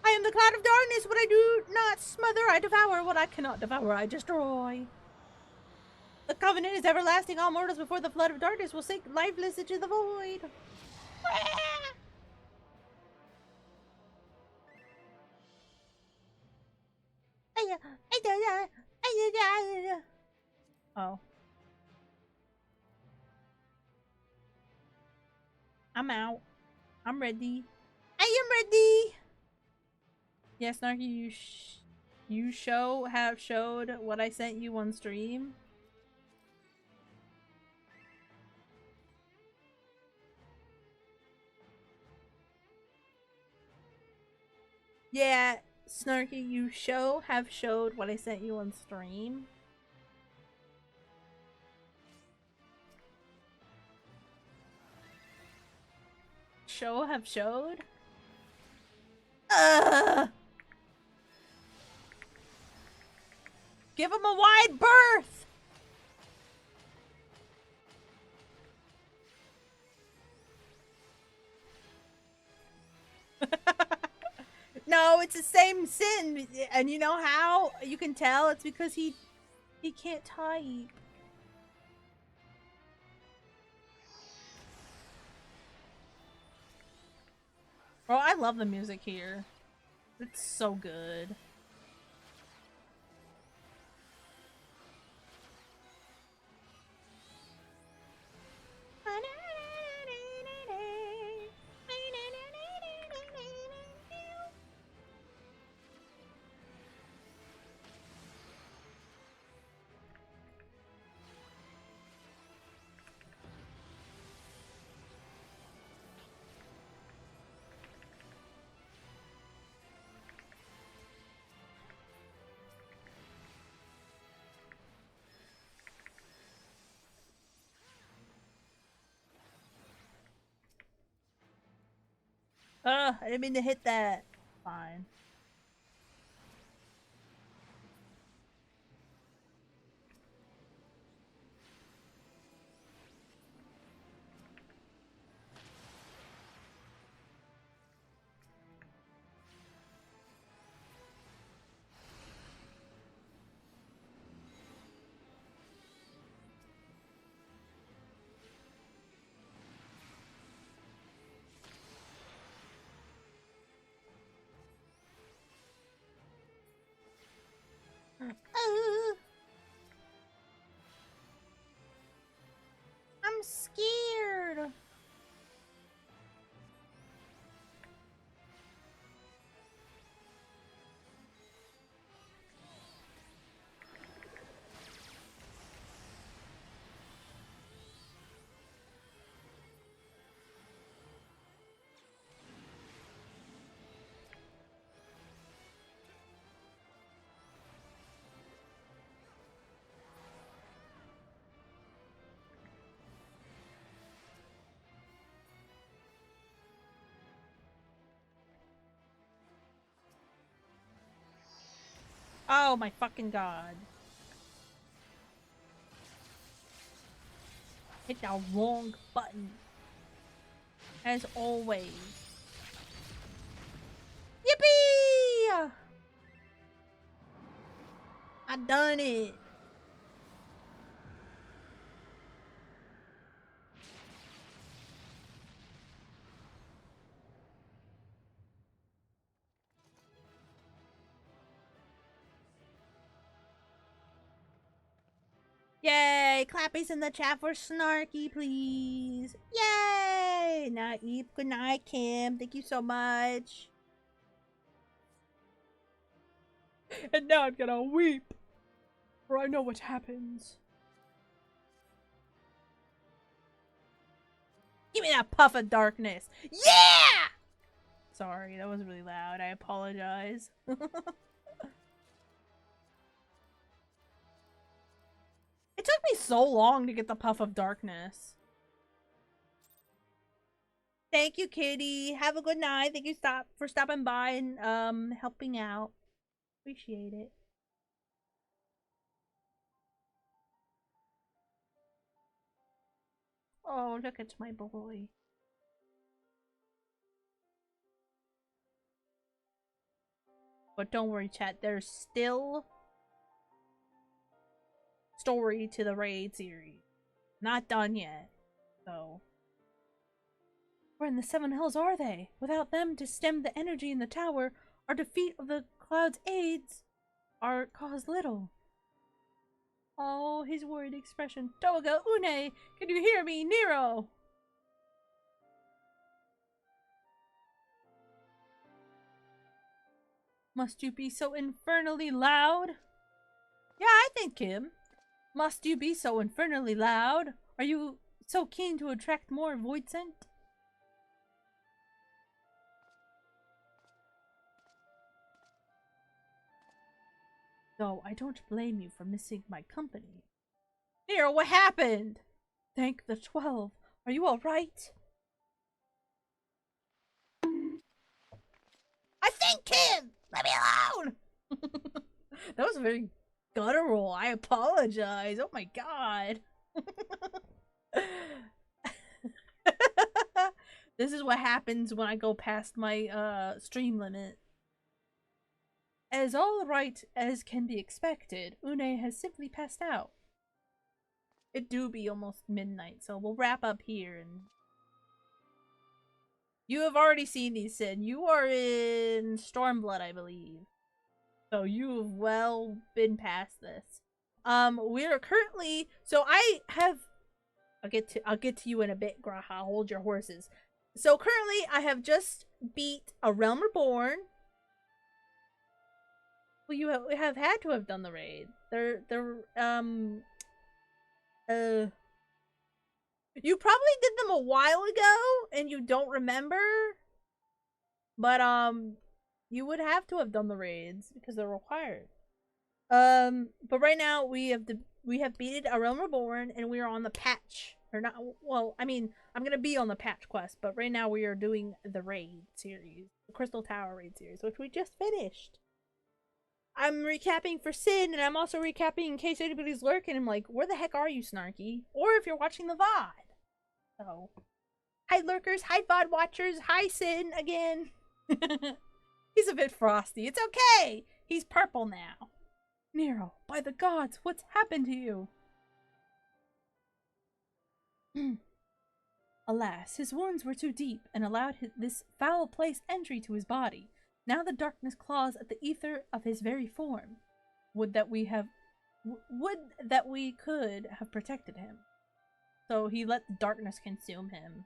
I am the cloud of darkness. What I do not smother, I devour. What I cannot devour, I destroy. The covenant is everlasting. All mortals before the flood of darkness will sink lifeless into the void. Oh. I'm out. I'm ready. I am ready. Yes, Snarky, you have showed what I sent you on stream. Yeah, Snarky, you have showed what I sent you on stream. Have showed? Give him a wide berth! No, it's the same Sin, and you know how you can tell? It's because he can't type. Bro, I love the music here. It's so good. I didn't mean to hit that. Fine. I'm scared. Oh my fucking god. Hit the wrong button. As always. Yippee! I done it. Yay! Clappies in the chat for Snarky, please. Yay! Night, good night, Kim. Thank you so much. And now I'm gonna weep, for I know what happens. Give me that puff of darkness. Yeah! Sorry, that was really loud. I apologize. It took me so long to get the puff of darkness. Thank you, Kitty. Have a good night. Thank you for stopping by and helping out. Appreciate it. Oh, look at my boy. But don't worry, chat. There's still story to the raid series. Not done yet. So, where in the Seven Hills are they? Without them to stem the energy in the tower, our defeat of the Cloud's aids are cause little. Oh, his worried expression. Toga, Une, can you hear me? Nero! Must you be so infernally loud? Yeah, I think Kim. Must you be so infernally loud? Are you so keen to attract more void scent? Though I don't blame you for missing my company. Nero, what happened? Thank the 12. Are you alright? I think Kim! Let me alone! That was very guttural. I apologize. Oh my god. This is what happens when I go past my stream limit. As all right as can be expected, Une has simply passed out. It do be almost midnight, so we'll wrap up here. And you have already seen these, Sin. You are in Stormblood, I believe. So you've well been past this. We are currently. So I have. I'll get to you in a bit, Graha. Hold your horses. So currently, I have just beat A Realm Reborn. Well, you have had to have done the raid. You probably did them a while ago and you don't remember. But you would have to have done the raids because they're required. But right now we have beaten A Realm Reborn and we are on the patch. Or not, well, I mean, I'm gonna be on the patch quest, but right now we are doing the raid series, the Crystal Tower raid series, which we just finished. I'm recapping for Sin, and I'm also recapping in case anybody's lurking. I'm like, where the heck are you, Snarky? Or if you're watching the VOD. So, hi lurkers, hi VOD watchers, hi Sin again. He's a bit frosty. It's okay. He's purple now. Nero, by the gods, what's happened to you? Alas, his wounds were too deep and allowed this foul place entry to his body. Now the darkness claws at the ether of his very form. Would that we could have protected him. So he let the darkness consume him.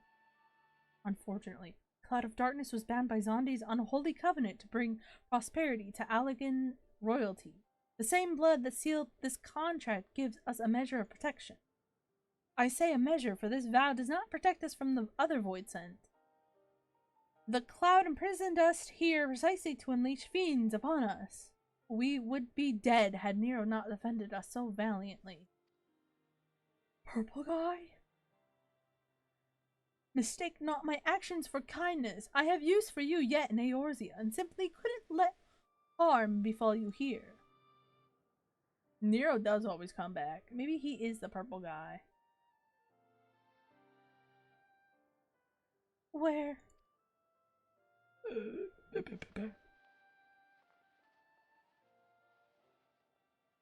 Unfortunately, Cloud of Darkness was bound by Zondi's unholy covenant to bring prosperity to Allagan royalty. The same blood that sealed this contract gives us a measure of protection. I say a measure, for this vow does not protect us from the other void scent. The Cloud imprisoned us here precisely to unleash fiends upon us. We would be dead had Nero not defended us so valiantly. Purple guy? Mistake not my actions for kindness. I have use for you yet in Eorzea, and simply couldn't let harm befall you here. Nero does always come back. Maybe he is the purple guy. Where?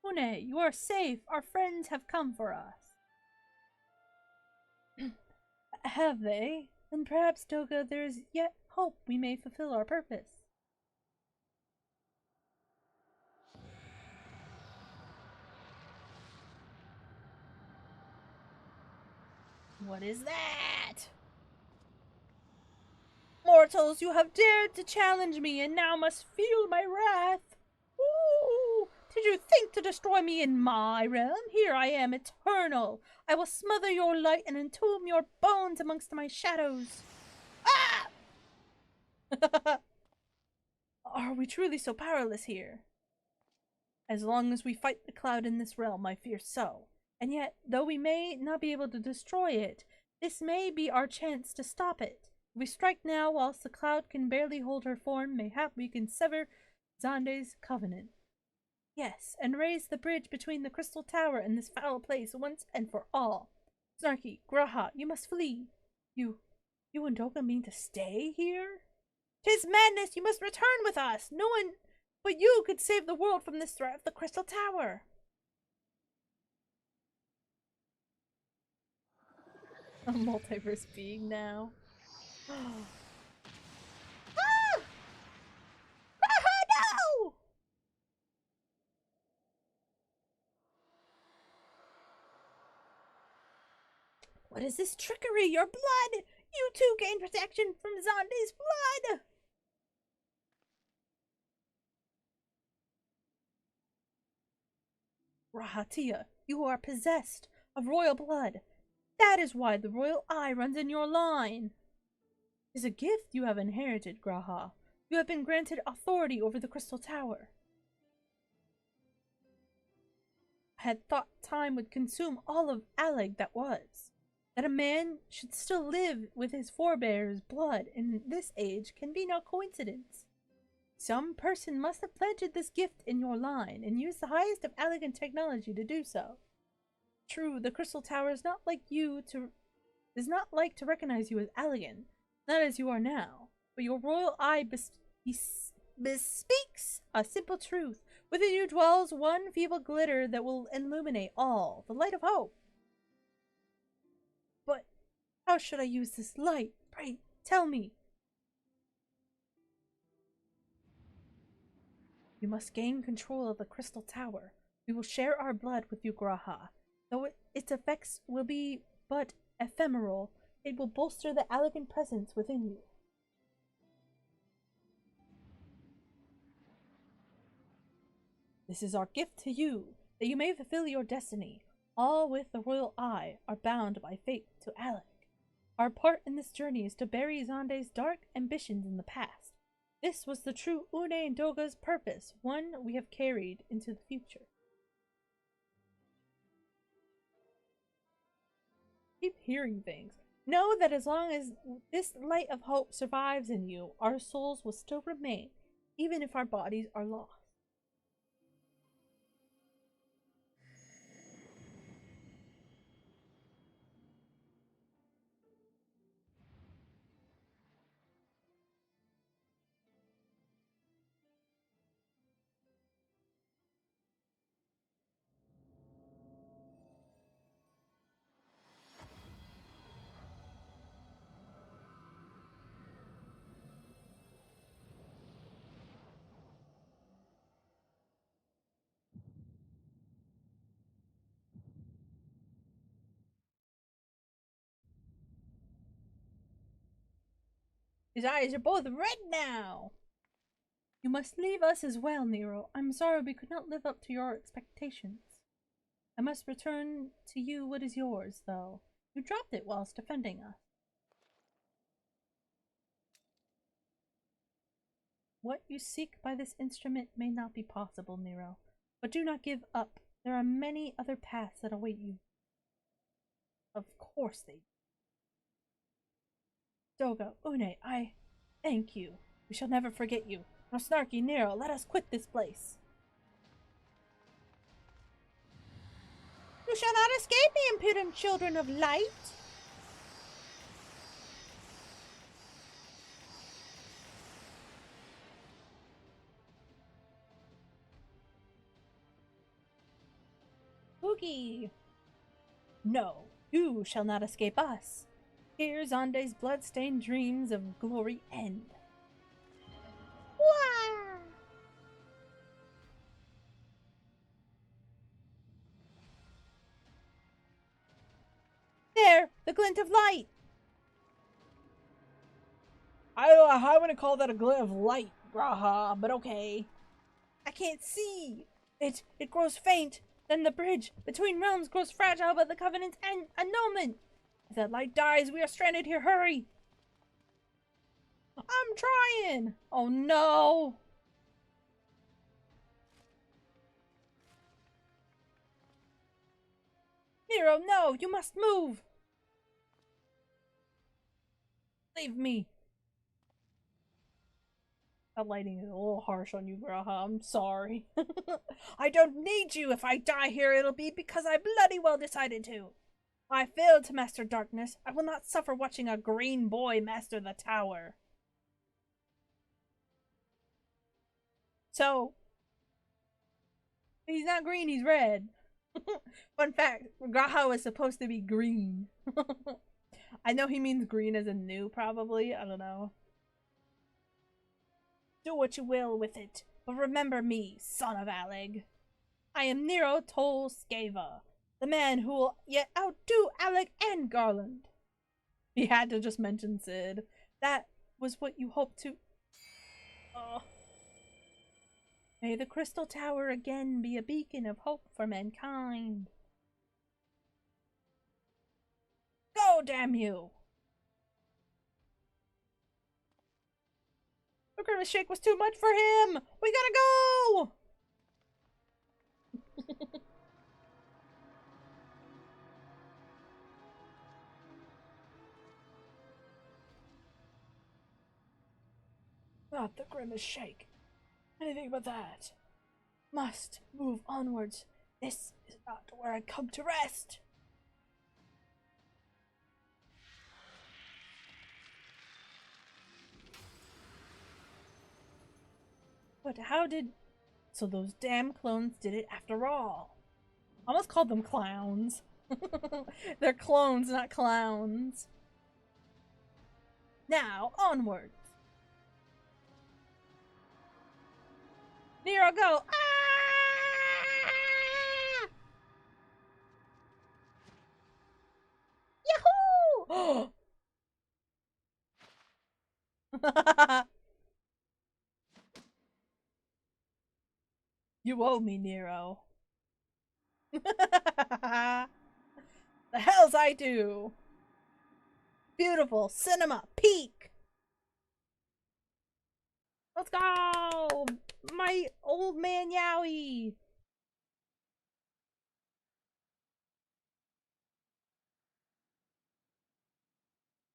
Une, you are safe. Our friends have come for us. Have they? Then perhaps, Toga, there is yet hope we may fulfill our purpose. What is that? Mortals, you have dared to challenge me and now must feel my wrath. Did you think to destroy me in my realm? Here I am, eternal. I will smother your light and entomb your bones amongst my shadows. Ah! Are we truly so powerless here? As long as we fight the cloud in this realm, I fear so. And yet, though we may not be able to destroy it, this may be our chance to stop it. If we strike now whilst the cloud can barely hold her form, mayhap we can sever Xande's covenant. Yes, and raise the bridge between the Crystal Tower and this foul place once and for all. Snarky, Graha, you must flee. You and Doga mean to stay here? 'Tis madness! You must return with us! No one but you could save the world from this threat of the Crystal Tower! A multiverse being now. Ah! No! What is this trickery? Your blood! You too gain protection from Xande's blood! Rahatia, you are possessed of royal blood. That is why the royal eye runs in your line. It is a gift you have inherited, Graha. You have been granted authority over the Crystal Tower. I had thought time would consume all of Allag that was. That a man should still live with his forebears' blood in this age can be no coincidence. Some person must have planted this gift in your line and used the highest of Allagan technology to do so. True, the Crystal Tower is not like to recognize you as Allagan, not as you are now, but your royal eye bespeaks a simple truth. Within you dwells one feeble glitter that will illuminate all, the light of hope. But how should I use this light? Pray, tell me. You must gain control of the Crystal Tower. We will share our blood with you, Graha. Though its effects will be but ephemeral, it will bolster the Allagan presence within you. This is our gift to you, that you may fulfill your destiny. All with the royal eye are bound by fate to Allag. Our part in this journey is to bury Xande's dark ambitions in the past. This was the true Une and Doga's purpose, one we have carried into the future. Keep hearing things. Know that as long as this light of hope survives in you, our souls will still remain, even if our bodies are lost. His eyes are both red now. You must leave us as well, Nero. I'm sorry we could not live up to your expectations. I must return to you what is yours, though. You dropped it whilst defending us. What you seek by this instrument may not be possible, Nero. But do not give up. There are many other paths that await you. Of course they do. Doga, Une, I thank you. We shall never forget you. Now, Snarky, Nero, let us quit this place. You shall not escape me, impudent children of light. Boogie. No, you shall not escape us. Here Xande's blood-stained dreams of glory end. Wow! There, the glint of light. I wouldn't call that a glint of light, Graha, but okay. I can't see. It grows faint. Then the bridge between realms grows fragile by the Covenant's annulment. If that light dies, we are stranded here. Hurry! I'm trying! Oh no! Nero, no! You must move! Leave me! That lighting is a little harsh on you, Graha. I'm sorry. I don't need you. If I die here, it'll be because I bloody well decided to. I failed to master darkness. I will not suffer watching a green boy master the tower. So, he's not green, he's red. Fun fact, Graha was supposed to be green. I know he means green as in new, probably. I don't know. Do what you will with it, but remember me, son of Allag. I am Nero Tolskeva, the man who will yet outdo Allag and Garland. He had to just mention Sid. That was what you hoped to... Oh. May the Crystal Tower again be a beacon of hope for mankind. Go, damn you! The Grimace Shake was too much for him! We gotta go! Not the Grimace Shake. Anything but that. Must move onwards. This is not where I come to rest. But how did... So those damn clones did it after all. I almost called them clowns. They're clones, not clowns. Now, onwards. Nero, go! Ah! Yahoo! You owe me, Nero. The hells I do! Beautiful cinema peak! Let's go! My old man Yowie!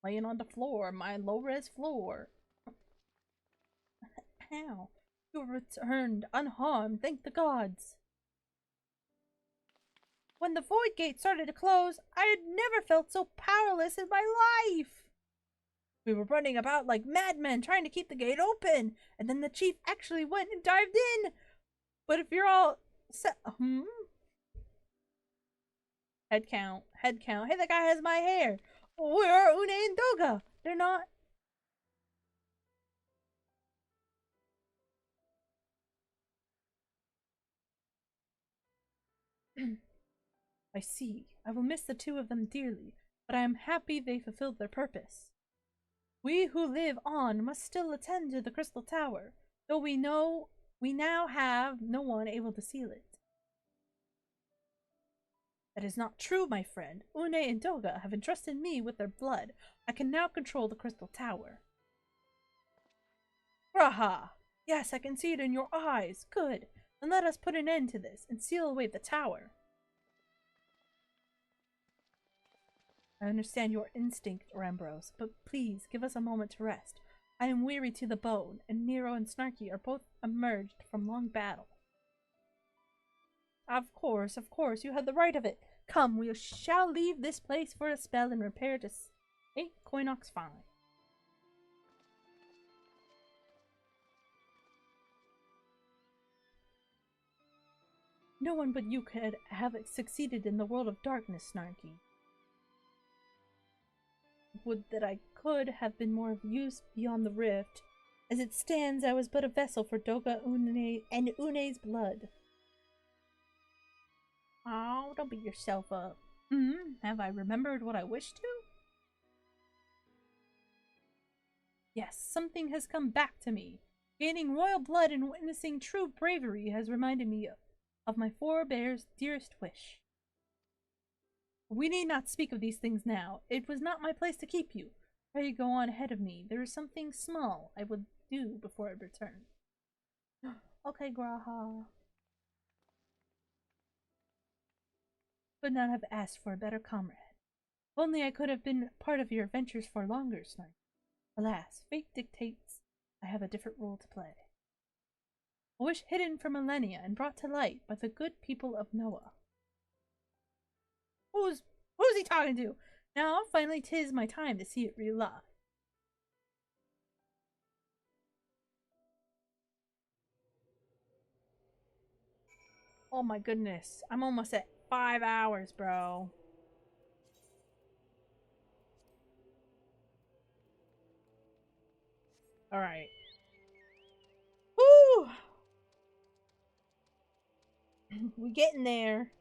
Laying on the floor, my low-res floor. How? You returned unharmed, thank the gods. When the Void Gate started to close, I had never felt so powerless in my life. We were running about like madmen trying to keep the gate open, and then the chief actually went and dived in. But if you're all set, head count, head count. Hey, that guy has my hair. Where are Une and Doga? They're not. I see. I will miss the two of them dearly, but I am happy they fulfilled their purpose. We who live on must still attend to the Crystal Tower, though we know we now have no one able to seal it. That is not true, my friend. Une and Doga have entrusted me with their blood. I can now control the Crystal Tower. Raha! Yes, I can see it in your eyes. Good. Then let us put an end to this and seal away the tower. I understand your instinct, Rambros, but please give us a moment to rest. I am weary to the bone, and Nero and Snarky are both emerged from long battle. Of course, you had the right of it. Come, we shall leave this place for a spell and repair to St. Coinox 5. No one but you could have succeeded in the world of darkness, Snarky. Would that I could have been more of use beyond the rift. As it stands, I was but a vessel for Doga and Une's blood. Oh, don't beat yourself up. Have I remembered what I wished to? Yes, something has come back to me. Gaining royal blood and witnessing true bravery has reminded me of my forebear's dearest wish. We need not speak of these things now. It was not my place to keep you. Pray go on ahead of me. There is something small I would do before I return. Okay, Graha. Could not have asked for a better comrade. If only I could have been part of your adventures for longer, Snark. Alas, fate dictates I have a different role to play. A wish hidden for millennia and brought to light by the good people of Noah. Who's he talking to? Now, finally, 'tis my time to see it real life. Oh my goodness. I'm almost at 5 hours, bro. Alright. Woo! We getting there.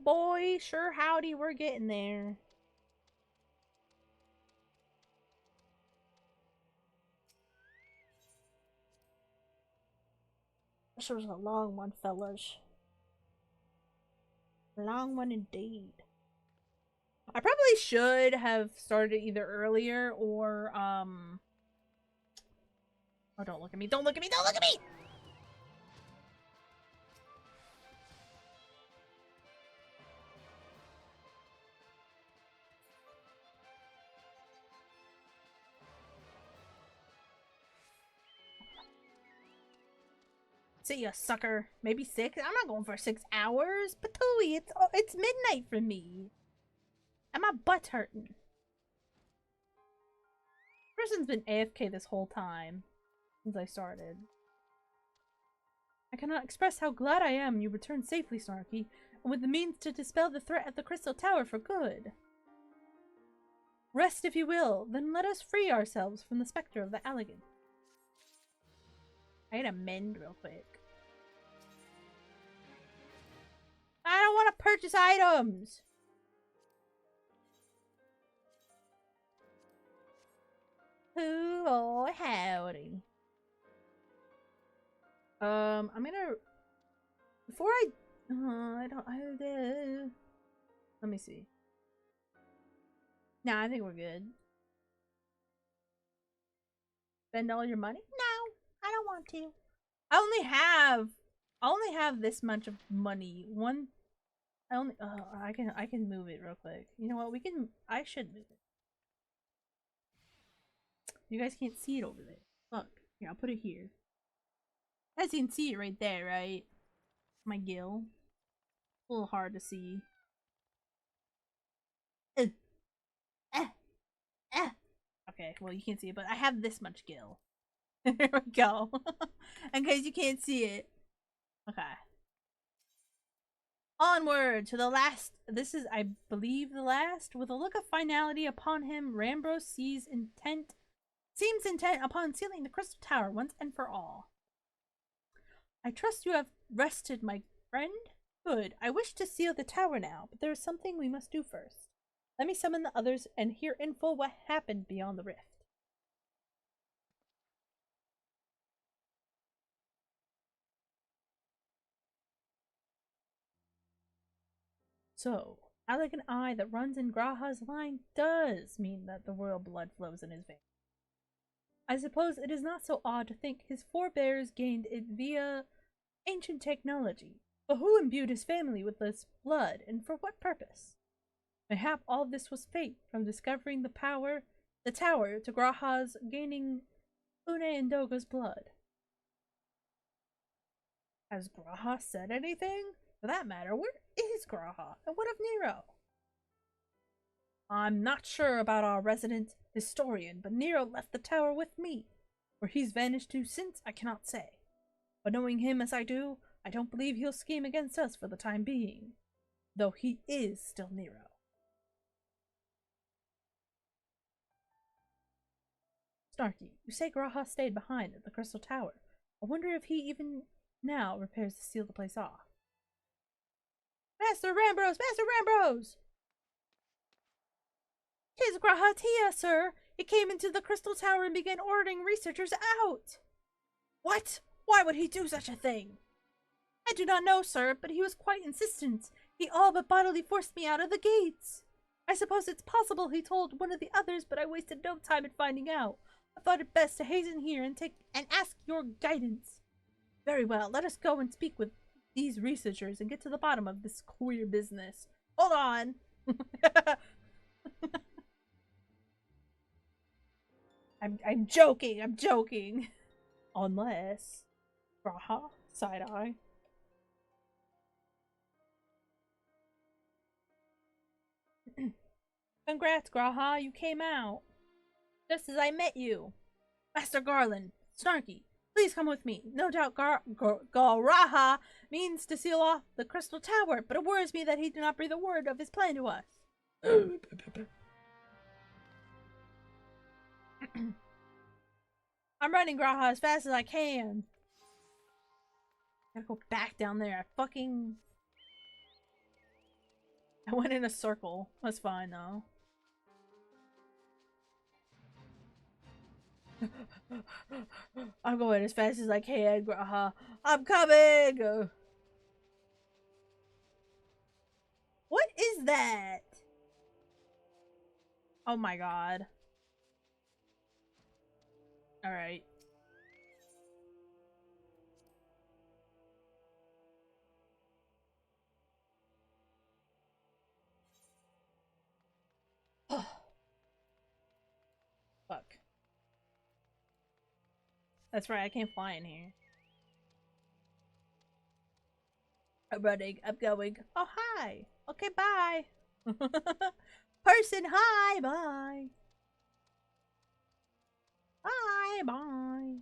Boy, sure howdy, we're getting there. This was a long one, fellas. A long one indeed. I probably should have started either earlier or, Oh, don't look at me, don't look at me, don't look at me! See ya, sucker. Maybe 6? I'm not going for 6 hours. Patooey, it's midnight for me. And my butt's hurting. Person's been AFK this whole time. Since I started. I cannot express how glad I am you returned safely, Snarky. And with the means to dispel the threat at the Crystal Tower for good. Rest if you will, then let us free ourselves from the specter of the Allagan. I gotta mend real quick. I don't want to purchase items! Oh, howdy. I'm gonna... Before let me see. Nah, I think we're good. Spend all your money? No, I don't want to. I only have this much of money. I can move it real quick. You know what? I should move it. You guys can't see it over there. Look, here, I'll put it here. You guys can see it right there, right? My gill. A little hard to see. Okay, well you can't see it, but I have this much gill. There we go. In case you can't see it. Okay. Onward to the last. This is, I believe, the last. With a look of finality upon him, Rambros seems intent upon sealing the Crystal Tower once and for all. I trust you have rested, my friend. Good. I wish to seal the tower now, but there is something we must do first. Let me summon the others and hear in full what happened beyond the rift. So, Allagan eye that runs in Graha's line does mean that the royal blood flows in his veins. I suppose it is not so odd to think his forebears gained it via ancient technology, but who imbued his family with this blood, and for what purpose? Mayhap all this was fate, from discovering the tower to Graha's gaining Une and Doga's blood. Has Graha said anything? For that matter, where is Graha, and what of Nero? I'm not sure about our resident historian, but Nero left the tower with me. Where he's vanished to since, I cannot say. But knowing him as I do, I don't believe he'll scheme against us for the time being. Though he is still Nero. Snarky, you say Graha stayed behind at the Crystal Tower. I wonder if he even now prepares to seal the place off. Master Rambros! Master Rambros! 'Tis Graha Tia, sir! He came into the Crystal Tower and began ordering researchers out. What? Why would he do such a thing? I do not know, sir, but he was quite insistent. He all but bodily forced me out of the gates. I suppose it's possible he told one of the others, but I wasted no time in finding out. I thought it best to hasten here and ask your guidance. Very well, let us go and speak with these researchers and get to the bottom of this queer business. Hold on. I'm joking, I'm joking. Unless Graha, side eye. Congrats, Graha, you came out. Just as I met you. Master Garland, Snarky, please come with me. No doubt Graha means to seal off the Crystal Tower, but it worries me that he did not breathe a word of his plan to us. I'm running, Graha, as fast as I can. Gotta go back down there. I went in a circle. That's fine, though. I'm going as fast as I can, Graha. I'm coming! What is that? Oh my god. Alright. Fuck. That's right, I can't fly in here. I'm running, I'm going. Oh, hi! Okay, bye! Person, hi, bye! Bye, bye!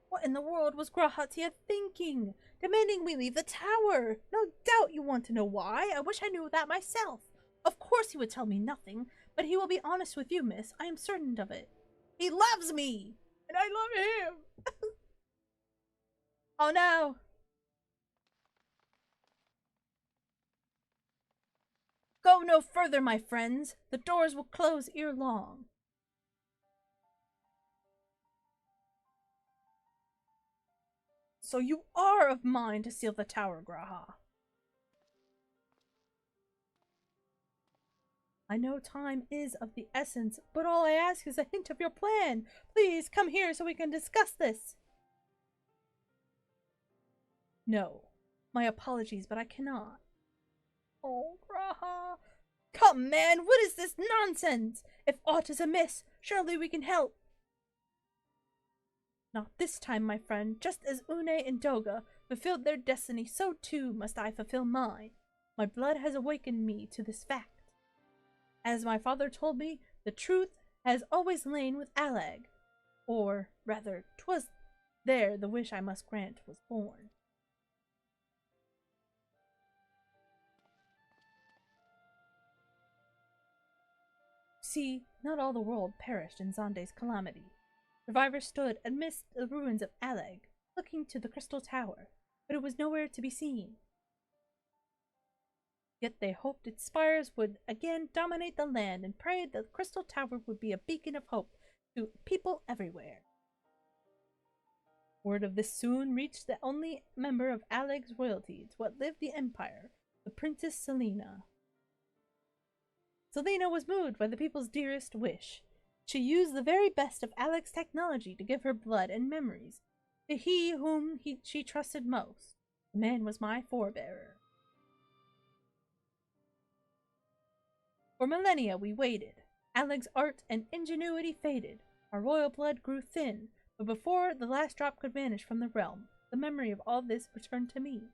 What in the world was Grahatia thinking? Demanding we leave the tower! No doubt you want to know why. I wish I knew that myself. Of course he would tell me nothing, but he will be honest with you, miss. I am certain of it. He loves me! And I love him! Oh no! Go no further, my friends. The doors will close ere long. So you are of mind to seal the tower, Graha. I know time is of the essence, but all I ask is a hint of your plan. Please come here so we can discuss this. No. My apologies, but I cannot. Oh, Graha. Come, man, what is this nonsense? If aught is amiss, surely we can help. Not this time, my friend. Just as Une and Doga fulfilled their destiny, so too must I fulfill mine. My blood has awakened me to this fact. As my father told me, the truth has always lain with Allag. Or, rather, 'twas there the wish I must grant was born. See, not all the world perished in Zonde's calamity. Survivors stood amidst the ruins of Allag, looking to the Crystal Tower, but it was nowhere to be seen. Yet they hoped its spires would again dominate the land and prayed that the Crystal Tower would be a beacon of hope to people everywhere. Word of this soon reached the only member of Allag's royalty to outlive the Empire, the Princess Selena. Selena was moved by the people's dearest wish. She used the very best of Allag's technology to give her blood and memories to he whom she trusted most. The man was my forebearer. For millennia we waited. Allag's art and ingenuity faded. Our royal blood grew thin, but before the last drop could vanish from the realm, the memory of all this returned to me.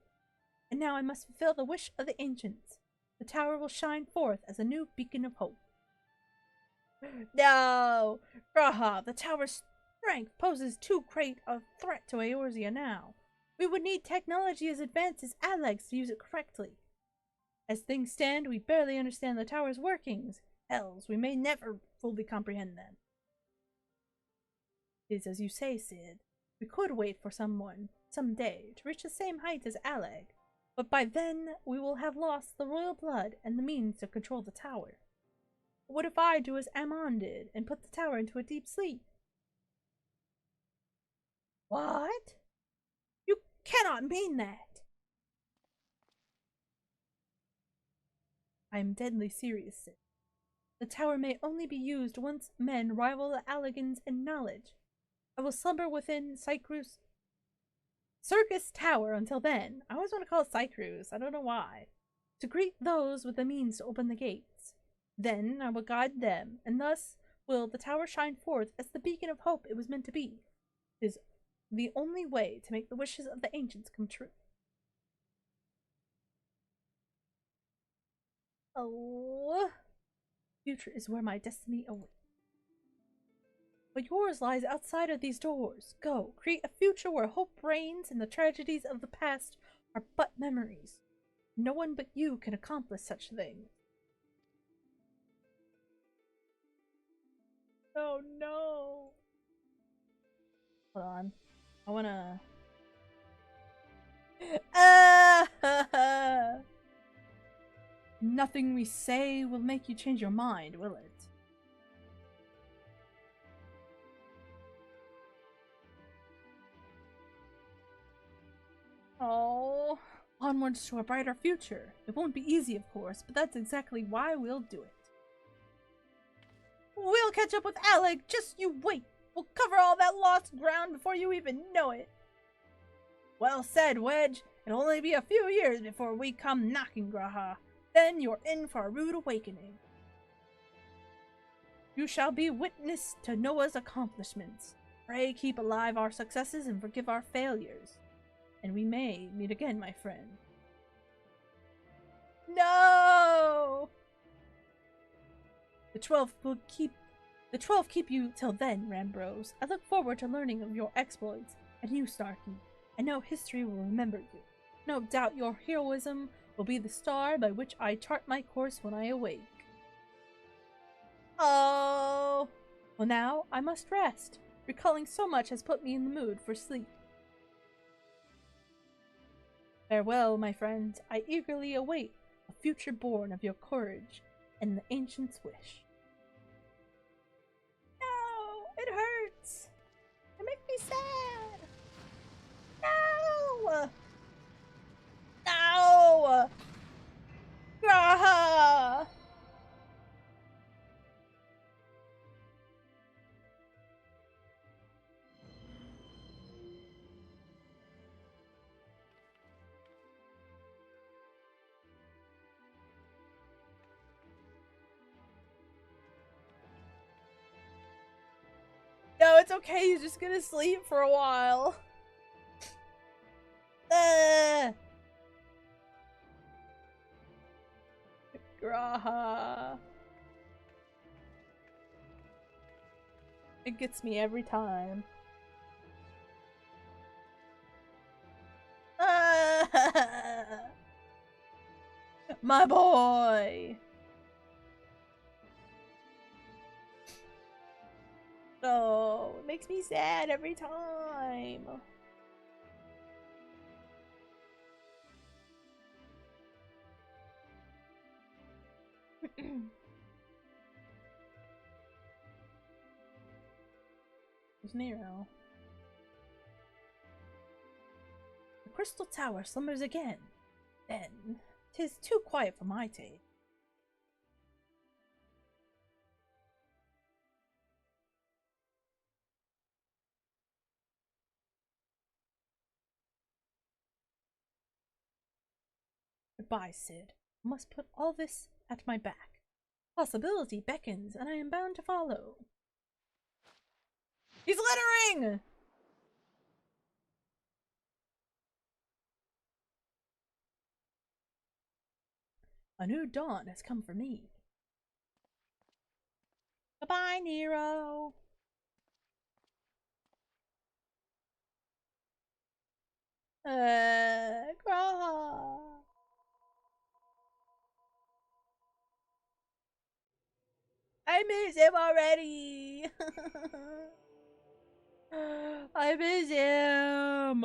And now I must fulfill the wish of the ancients. The tower will shine forth as a new beacon of hope. No! Graha, the tower's strength poses too great a threat to Eorzea now. We would need technology as advanced as Allag's to use it correctly. As things stand, we barely understand the tower's workings. Hells, we may never fully comprehend them. It is as you say, Sid. We could wait for someone, someday, to reach the same height as Allag. But by then, we will have lost the royal blood and the means to control the tower. What if I do as Amon did and put the tower into a deep sleep? What? You cannot mean that! I am deadly serious, Sid. The tower may only be used once men rival the Allagans in knowledge. I will slumber within Syrcus Tower until then. I always want to call it Syrcus. I don't know why. To greet those with the means to open the gates. Then I will guide them, and thus will the tower shine forth as the beacon of hope it was meant to be. It is the only way to make the wishes of the ancients come true. Oh, future is where my destiny awaits. But yours lies outside of these doors. Go, create a future where hope reigns and the tragedies of the past are but memories. No one but you can accomplish such things. Oh no. Hold on. I wanna... Nothing we say will make you change your mind, will it? Oh, onwards to a brighter future. It won't be easy, of course, but that's exactly why we'll do it. We'll catch up with Alec, just you wait. We'll cover all that lost ground before you even know it. Well said, Wedge. It'll only be a few years before we come knocking, Graha. Then you're in for a rude awakening. You shall be witness to Noah's accomplishments. Pray keep alive our successes and forgive our failures. And we may meet again, my friend. No! The 12 keep you till then, Rambros. I look forward to learning of your exploits, and you, Starkey. I know history will remember you. No doubt your heroism will be the star by which I chart my course when I awake. Oh! Well, now I must rest. Recalling so much has put me in the mood for sleep. Farewell, my friends. I eagerly await a future born of your courage and the ancient's wish. No! It hurts! It makes me sad! No! No! Graha! No, it's okay. He's just gonna sleep for a while. Graha. It gets me every time. My boy. Oh, it makes me sad every time. Where's Nero? The Crystal Tower slumbers again. Then, 'tis too quiet for my taste. Goodbye, Sid. I must put all this at my back. Possibility beckons, and I am bound to follow. He's littering! A new dawn has come for me. Goodbye, Nero. Graha. I miss him already. I miss him.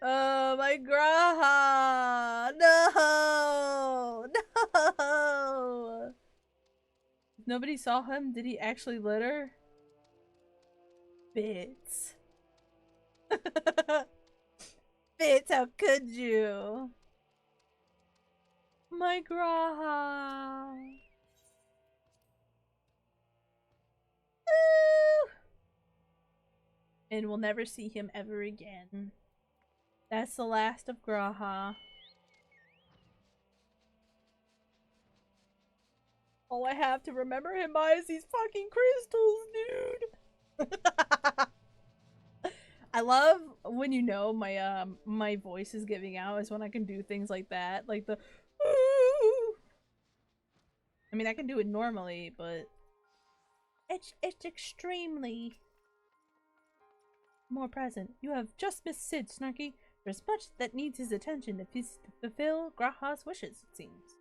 Oh, my Graha! No! No! Nobody saw him? Did he actually litter? Bits. Bits, how could you? My Graha! Woo! And we'll never see him ever again. That's the last of Graha. All I have to remember him by is these fucking crystals, dude. I love when you know my my voice is giving out is when I can do things like that, like the ooh. I mean, I can do it normally, but it's extremely more present. You have just missed Sid, Snarky. There's much that needs his attention if he's to fulfill Graha's wishes, it seems.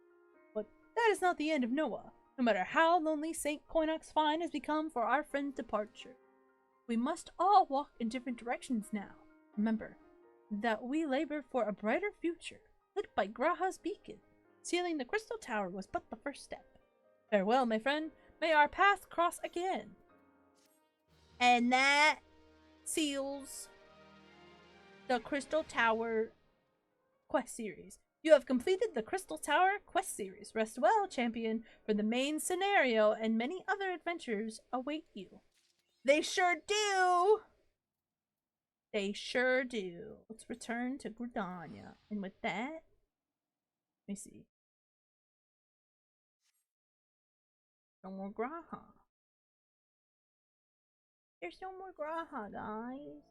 But that is not the end of Noah. No matter how lonely St. Koinox Fine has become for our friend's departure, we must all walk in different directions now. Remember that we labor for a brighter future, lit by Graha's beacon. Sealing the Crystal Tower was but the first step. Farewell, my friend. May our paths cross again. And that seals the Crystal Tower quest series. You have completed the Crystal Tower quest series. Rest well, champion, for the main scenario and many other adventures await you. They sure do! They sure do. Let's return to Gridania. And with that, let me see. No more Graha. There's no more Graha, guys.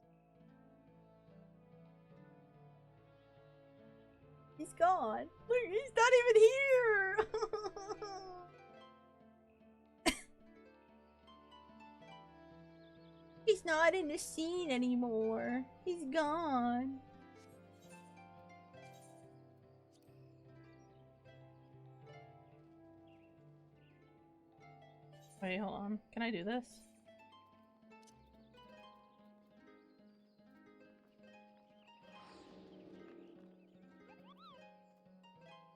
He's gone. Look, he's not even here. He's not in the scene anymore. He's gone. Wait, hold on. Can I do this?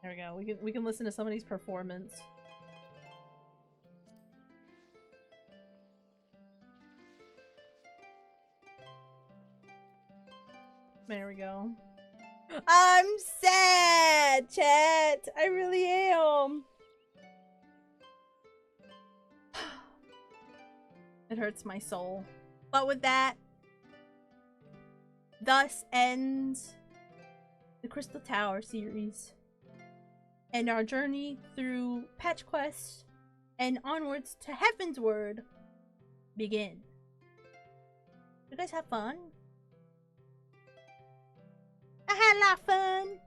There we go. We can listen to somebody's performance. There we go. I'm sad, chat. I really am. It hurts my soul. But with that, thus ends the Crystal Tower series. And our journey through Patch Quest and onwards to Heaven's Word begin. You guys have fun? I had a lot of fun.